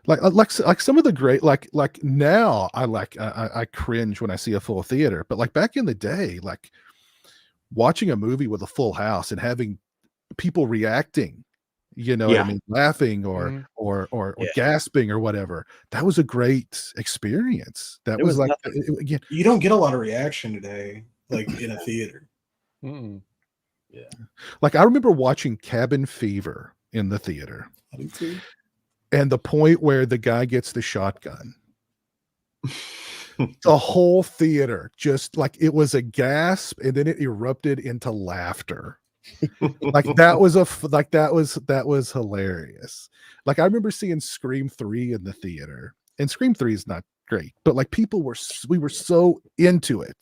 Like some of the great, like now I cringe when I see a full theater, but like back in the day, like watching a movie with a full house and having people reacting, what I mean, laughing or gasping or whatever, that was a great experience. That was like, again, you don't get a lot of reaction today, like in a theater. Mm-mm. Yeah. Like I remember watching Cabin Fever in the theater. I do too. And the point where the guy gets the shotgun, the whole theater just like it was a gasp, and then it erupted into laughter. Like that was hilarious. Like I remember seeing Scream 3 in the theater, and Scream 3 is not great, but like we were so into it.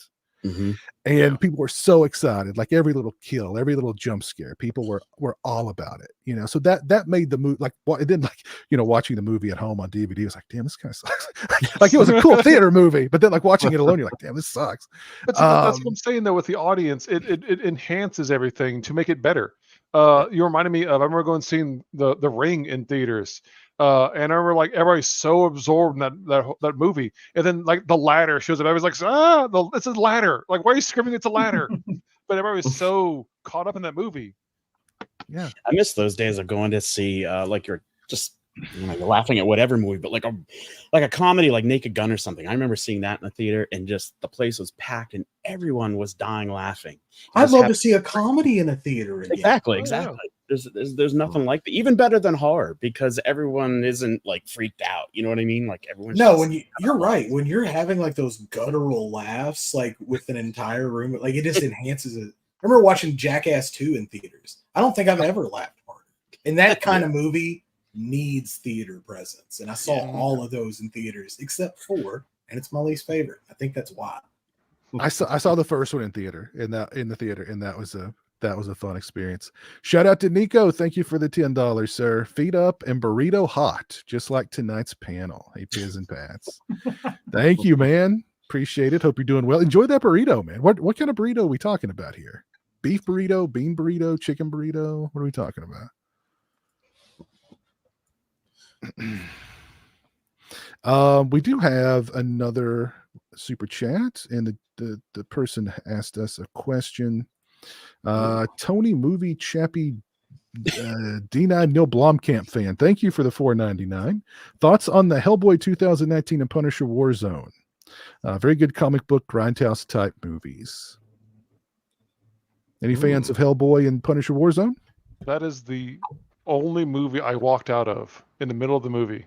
Mm-hmm. And people were so excited, like every little kill, every little jump scare, people were all about it, so that made the movie like, well, and then like, watching the movie at home on DVD was like, damn, this kind of sucks. Like it was a cool theater movie, but then like watching it alone, you're like, damn, this sucks. That's what I'm saying though, with the audience, it enhances everything to make it better. You reminded me of, I remember going and seeing the Ring in theaters. And I remember like everybody's so absorbed in that movie, and then like the ladder shows up. I was like, it's a ladder. Like, why are you screaming it's a ladder? But everybody was so caught up in that movie. Yeah, I miss those days of going to see like you're just you're laughing at whatever movie, but like a comedy like Naked Gun or something. I remember seeing that in the theater, and just the place was packed, and everyone was dying laughing. I'd love to see a comedy in a theater again. Exactly. Yeah. There's nothing like that. Even better than horror, because everyone isn't like freaked out. You know what I mean? Like everyone's you're right. When you're having like those guttural laughs, like with an entire room, like it just enhances it. I remember watching Jackass 2 in theaters. I don't think I've ever laughed harder. And that kind of movie needs theater presence. And I saw all of those in theaters except 4, and it's my least favorite. I think that's why. I saw the first one in the theater, and that was a fun experience. Shout out to Nico. Thank you for the $10, sir. Feet up and burrito hot, just like tonight's panel. Hey, Piz and Pats. Thank you, man. Appreciate it. Hope you're doing well. Enjoy that burrito, man. What kind of burrito are we talking about here? Beef burrito, bean burrito, chicken burrito? What are we talking about? We do have another super chat, and the person asked us a question. Tony Movie Chappie D9 Neil Blomkamp fan, thank you for the $4.99. Thoughts on the Hellboy 2019 and Punisher Warzone? Very good comic book grindhouse type movies. Any fans of Hellboy and Punisher Warzone? That is the only movie I walked out of in the middle of the movie.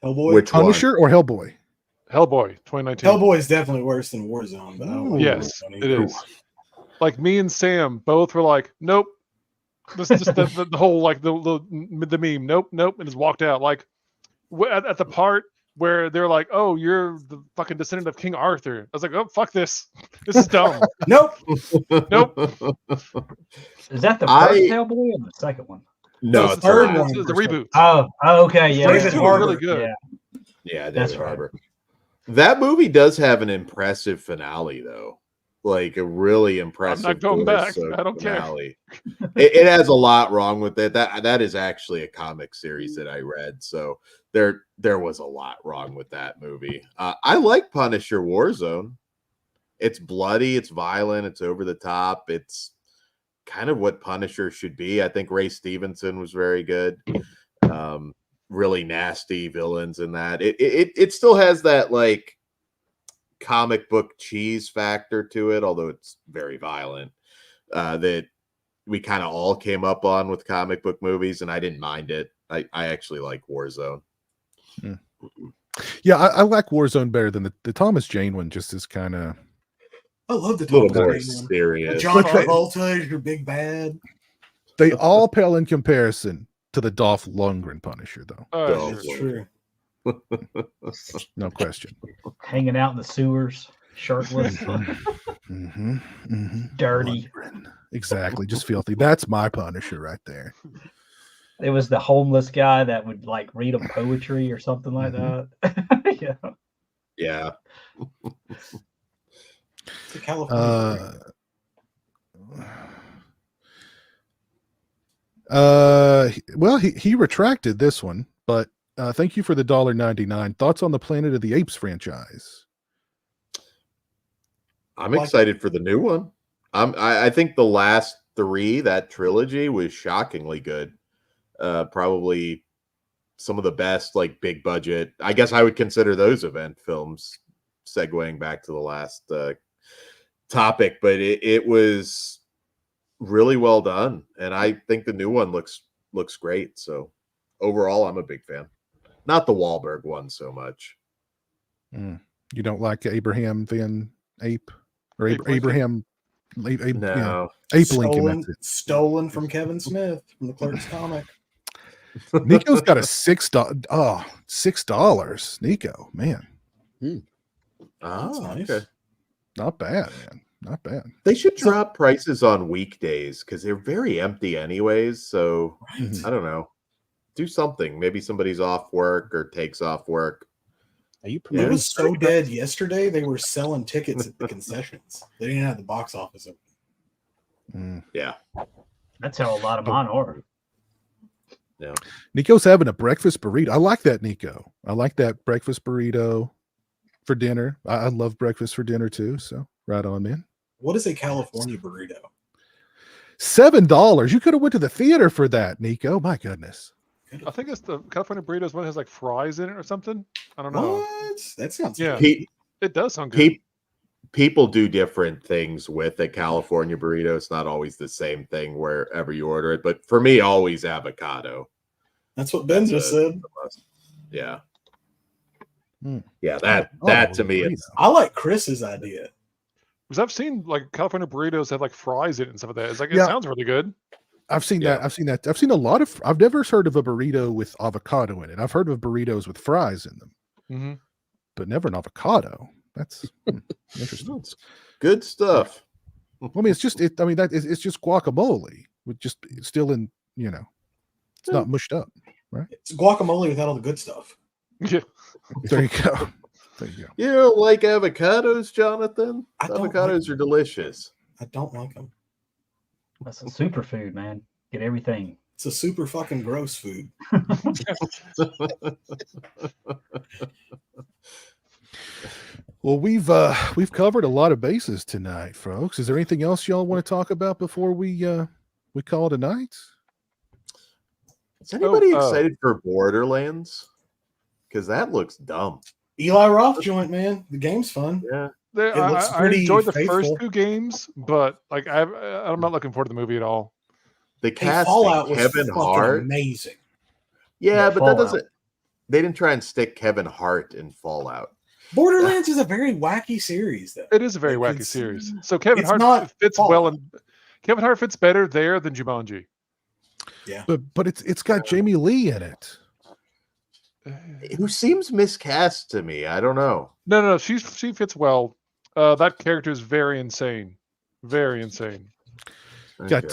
Hellboy? Which one? Punisher or Hellboy? Hellboy 2019. Hellboy is definitely worse than Warzone. But I don't like Yes, Warzone it either. is. Like me and Sam both were like, nope. This is just the whole like the meme. Nope, nope, and just walked out. Like at the part where they're like, "Oh, you're the fucking descendant of King Arthur." I was like, "Oh, fuck this. This is dumb." Nope. Nope. Is that the first Hellboy or the second one? No, it's it's the third third one. one. It's the reboot. Oh, okay, yeah. First David two Harbour. were really good. Yeah. Yeah, That's David right. Harbour. That movie does have an impressive finale, though. Like a really impressive. going back. torso I don't care. finale. It has a lot wrong with it. That is actually a comic series that I read, so there was a lot wrong with that movie. I like Punisher Warzone. It's bloody, it's violent, it's over the top. It's kind of what Punisher should be. I think Ray Stevenson was very good. Really nasty villains in that. It still has that like comic book cheese factor to it, although it's very violent. That we kind of all came up on with comic book movies, and I didn't mind it. I actually like Warzone. Yeah, I like Warzone better than the Thomas Jane one. Just is kind of I love the A little Thomas more Jane one. serious. John Travolta is your big bad. they all pale in comparison to the Dolph Lundgren Punisher, though. Oh, That's true. No question. Hanging out in the sewers, shirtless, dirty. Lundgren. Exactly, just filthy. That's my Punisher right there. It was the homeless guy that would like read them poetry or something like that. Yeah. Yeah. It's a California. Well, he retracted this one, but thank you for the $1.99. Thoughts on the Planet of the Apes franchise? I'm excited for the new one. I think the last three, that trilogy, was shockingly good. Probably some of the best, like big budget. I guess I would consider those event films. Segueing back to the last topic, but it was really well done, and I think the new one looks great. So overall, I'm a big fan. Not the Wahlberg one so much. You don't like Abraham Van Ape or Ape Abraham Ape, No. yeah. Ape Lincoln? Stolen from Kevin Smith from the Clerks comic. Nico's got a $6. Nico, man, Oh, nice. okay. not bad, man. Not bad. They should drop prices on weekdays because they're very empty anyways. So I don't know. Do something. Maybe somebody's off work or takes off work. Are you It promoting? was so dead yesterday. They were selling tickets at the concessions. They didn't have the box office open. Yeah. That's how a lot of mine are. Yeah. Nico's having a breakfast burrito. I like that, Nico. I like that breakfast burrito for dinner. I love breakfast for dinner too. So right on, man. What is a California burrito? $7. You could have went to the theater for that, Nico. My goodness. I think it's the California burritos one that has like fries in it or something. I don't know. What? That sounds Yeah. good. It does sound good. People do different things with a California burrito. It's not always the same thing wherever you order it. But for me, always avocado. That's what Ben just said. Yeah. Hmm. Yeah, that to me, burrito. it's I like Chris's idea. Because I've seen like California burritos have like fries in it and stuff like that. It's like Yeah. it sounds really good. I've seen Yeah. that. I've seen that. I've seen a lot of. I've never heard of a burrito with avocado in it. I've heard of burritos with fries in them, Mm-hmm. but never an avocado. That's interesting. it's good stuff. I mean, it's just. I mean, it's just guacamole with just still in. It's not mushed up. It's guacamole without all the good stuff. Yeah. There you go. There you go. You don't like avocados, Jonathan? I don't Avocados like are delicious. I don't like them. That's a superfood, man. Get everything. It's a super fucking gross food. Well, we've covered a lot of bases tonight, folks. Is there anything else y'all want to talk about before we call it a night? Is anybody excited for Borderlands? Because that looks dumb. Eli Roth joint, man. The game's fun. Yeah. It looks I pretty enjoyed the faithful. first two games, but like I'm not looking forward to the movie at all. The Hey, casting, Fallout was Kevin fucking Hart. amazing. Yeah, Yeah, but Fallout. that doesn't. They didn't try and stick Kevin Hart in Fallout. Borderlands is a very wacky series, though. It is a very Like, wacky series. So Kevin it's Hart not fits Fallout. well, and Kevin Hart fits better there than Jumanji. Yeah, but it's got Jamie Lee in it. Who seems miscast to me. I don't know. No, she fits well. That character is very insane. Very insane. Got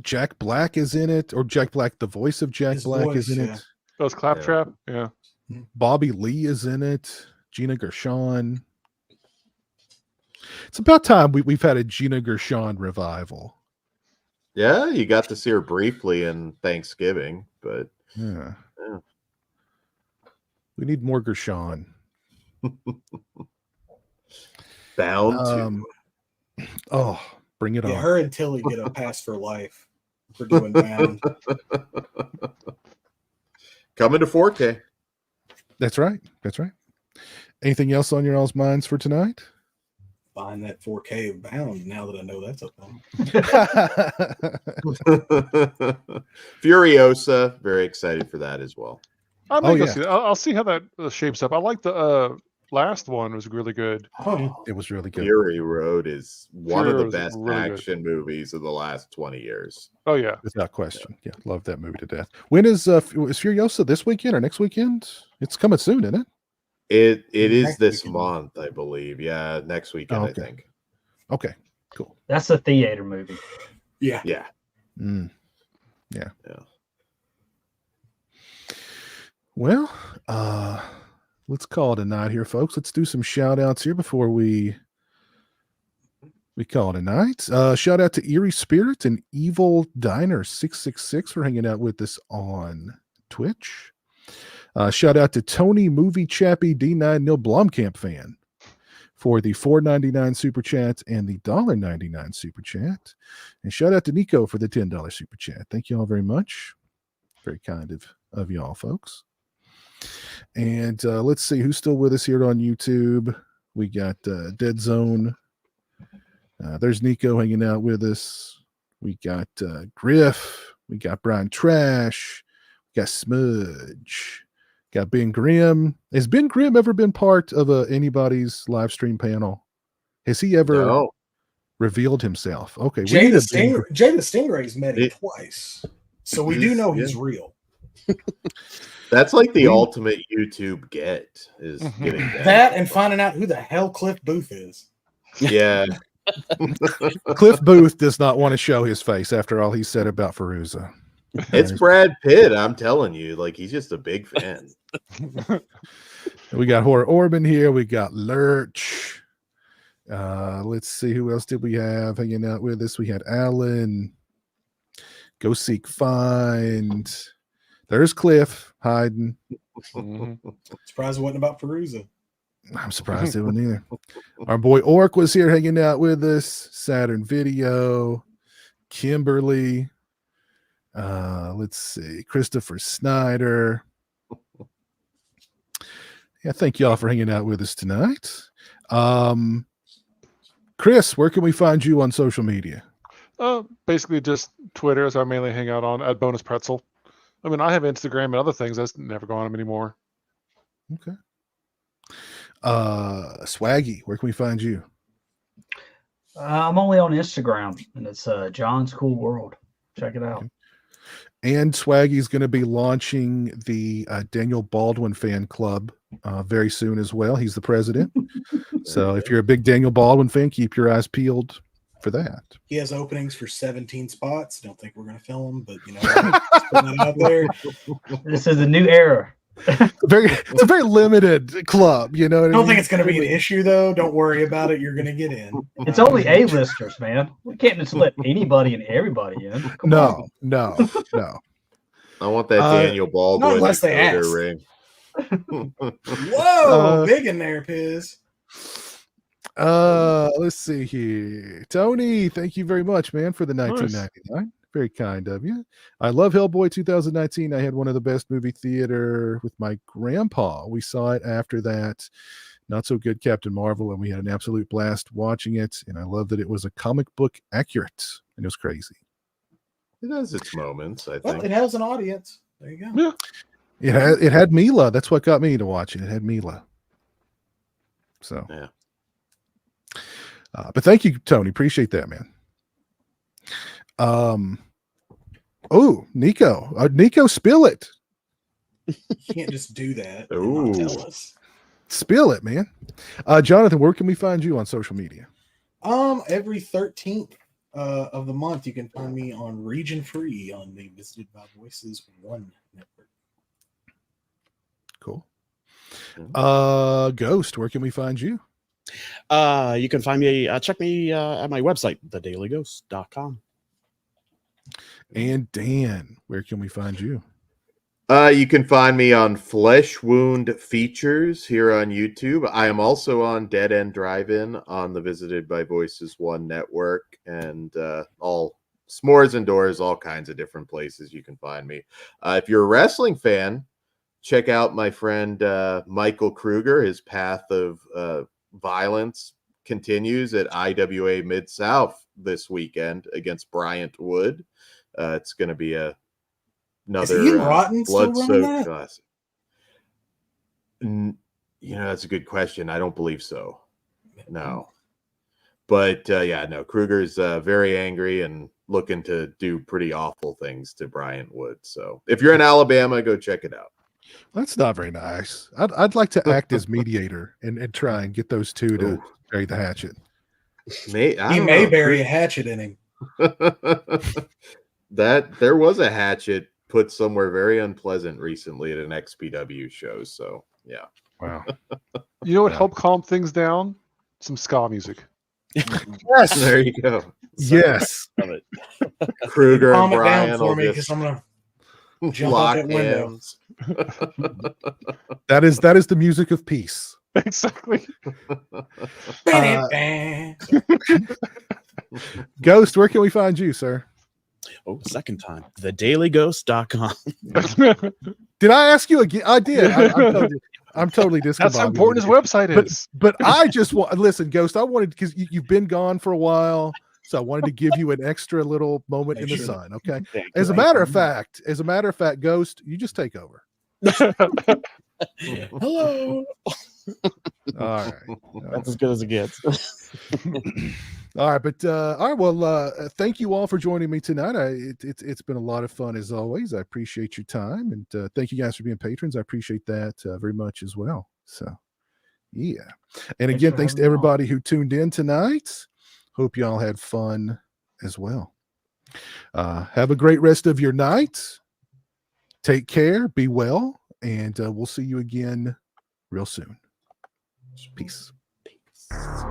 Jack Black is in it, or Jack Black, the voice of Jack His Black voice, is in yeah. it. Oh, it's Claptrap? Yeah. Bobby Lee is in it. Gina Gershon. It's about time we've had a Gina Gershon revival. Yeah, you got to see her briefly in Thanksgiving, but Yeah. We need more Gershon. bound to. Oh, bring it yeah. on. Her and Tilly get a pass for life for doing Bound. Coming to 4K. That's right. That's right. Anything else on your all's minds for tonight? Buying that 4K of Bound now that I know that's a thing. Furiosa, very excited for that as well. I may go yeah. see that. I'll see how that shapes up. I like the last one was really good. Oh, It was really good. Fury Road is one Fury of the Road is best really good. action movies of the last 20 years. Oh yeah. Without question. Yeah, love that movie to death. When is Furiosa, this weekend or next weekend? It's coming soon, isn't it? It is Next this weekend. month, I believe. Yeah, next weekend, okay. I think. Okay, cool. That's a theater movie. yeah. Yeah. Yeah. Yeah. Well, let's call it a night here, folks. Let's do some shout outs here before we call it a night. Shout out to Eerie Spirit and Evil Diner 666 for hanging out with us on Twitch. Shout out to Tony Movie Chappie D9 Neil Blomkamp fan for the $4.99 super chat and the $1.99 super chat. And shout out to Nico for the $10 super chat. Thank you all very much. Very kind of y'all, folks. And let's see who's still with us here on YouTube. We got Dead Zone. There's Nico hanging out with us. We got Griff. We got Brian Trash. We got Smudge. Got Ben Grimm. Has Ben Grimm ever been part of anybody's live stream panel? Has he ever revealed himself? Okay. Jay the Stingray's met him twice. So we do know he's real. That's like the ultimate YouTube get is getting that and finding out who the hell Cliff Booth is. Yeah. Cliff Booth does not want to show his face after all he said about Fairuza. It's Brad Pitt, I'm telling you. Like, he's just a big fan. We got Horror Orban here. We got Lurch. Let's see, who else did we have hanging out with us? We had Alan. Go Seek Find. There's Cliff hiding. Surprised it wasn't about Fairuza. I'm surprised it wasn't either. Our boy Orc was here hanging out with us. Saturn Video. Kimberly. Let's see. Christopher Snyder. Yeah, thank y'all for hanging out with us tonight. Chris, where can we find you on social media? Basically just Twitter, as I mainly hang out on, at Bonus Pretzel. I mean, I have Instagram and other things. I just never go on them anymore. Okay. Swaggy, where can we find you? I'm only on Instagram, and it's John's Cool World. Check it out. Okay. And Swaggy's going to be launching the Daniel Baldwin fan club very soon as well. He's the president. So if you're a big Daniel Baldwin fan, keep your eyes peeled for that. He has openings for 17 spots. Don't think we're going to fill them, but you know, just putting it out there. This is a new era. It's a very limited club, you know. I don't think it's going to be an issue, though. Don't worry about it. You're going to get in. It's only A-listers, man. We can't just let anybody and everybody in. Come on. No. I want that Daniel Baldwin not unless they decoder ask. ring. Whoa, big in there, Piz. Let's see here. Tony, thank you very much, man, for the 1999. Nice. Very kind of you. I love Hellboy 2019. I had one of the best movie theater with my grandpa. We saw it after that not so good Captain Marvel, and we had an absolute blast watching it. And I love that it was a comic book accurate, and it was crazy. It has its moments, I think. Well, it has an audience. There you go. Yeah. It had Mila. That's what got me to watch it. It had Mila. So Yeah. But thank you, Tony. Appreciate that, man. Oh, Nico. Nico, spill it. You can't just do that and Ooh. not tell us. Spill it, man. Jonathan, where can we find you on social media? Every 13th of the month, you can find me on Region Free on the Visited by Voices 1 network. Cool. Ghost, where can we find you? You can find me, check me at my website, thedailyghost.com. And Dan, where can we find you? You can find me on Flesh Wound Features here on YouTube. I am also on Dead End Drive-In on the Visited by Voices 1 network, and all S'mores and Doors, all kinds of different places you can find me. If you're a wrestling fan, check out my friend Michael Kruger. His path of violence continues at IWA Mid-South this weekend against Bryant Wood. It's going to be another blood-soaked classic. That's a good question. I don't believe so. No. But Kruger's very angry and looking to do pretty awful things to Bryant Wood. So if you're in Alabama, go check it out. That's not very nice. I'd like to act as mediator and try and get those two to bury the hatchet. He may bury a hatchet in him. That there was a hatchet put somewhere very unpleasant recently at an XPW show. So yeah. Wow. You know what helped calm things down? Some ska music. Yes. There you go. Yes. Kruger and Calm it Brian down for me because I'm gonna jump lock out that window. hands. That is the music of peace. Exactly. Ghost, where can we find you, sir? Oh, second time. Thedailyghost.com. Did I ask you again? I did. I'm totally discombobulated. That's how important his website is. But I just want listen, Ghost. I wanted because you've been gone for a while, so I wanted to give you an extra little moment in the sun. Okay. As a matter of fact, Ghost, you just take over. Hello. All right. That's as good as it gets. All right, but well, thank you all for joining me tonight. It's been a lot of fun as always. I appreciate your time, and thank you guys for being patrons. I appreciate that very much as well. So, yeah, and again, thanks to everybody who tuned in tonight. Hope you all had fun as well. Have a great rest of your night. Take care. Be well, and we'll see you again real soon. Peace.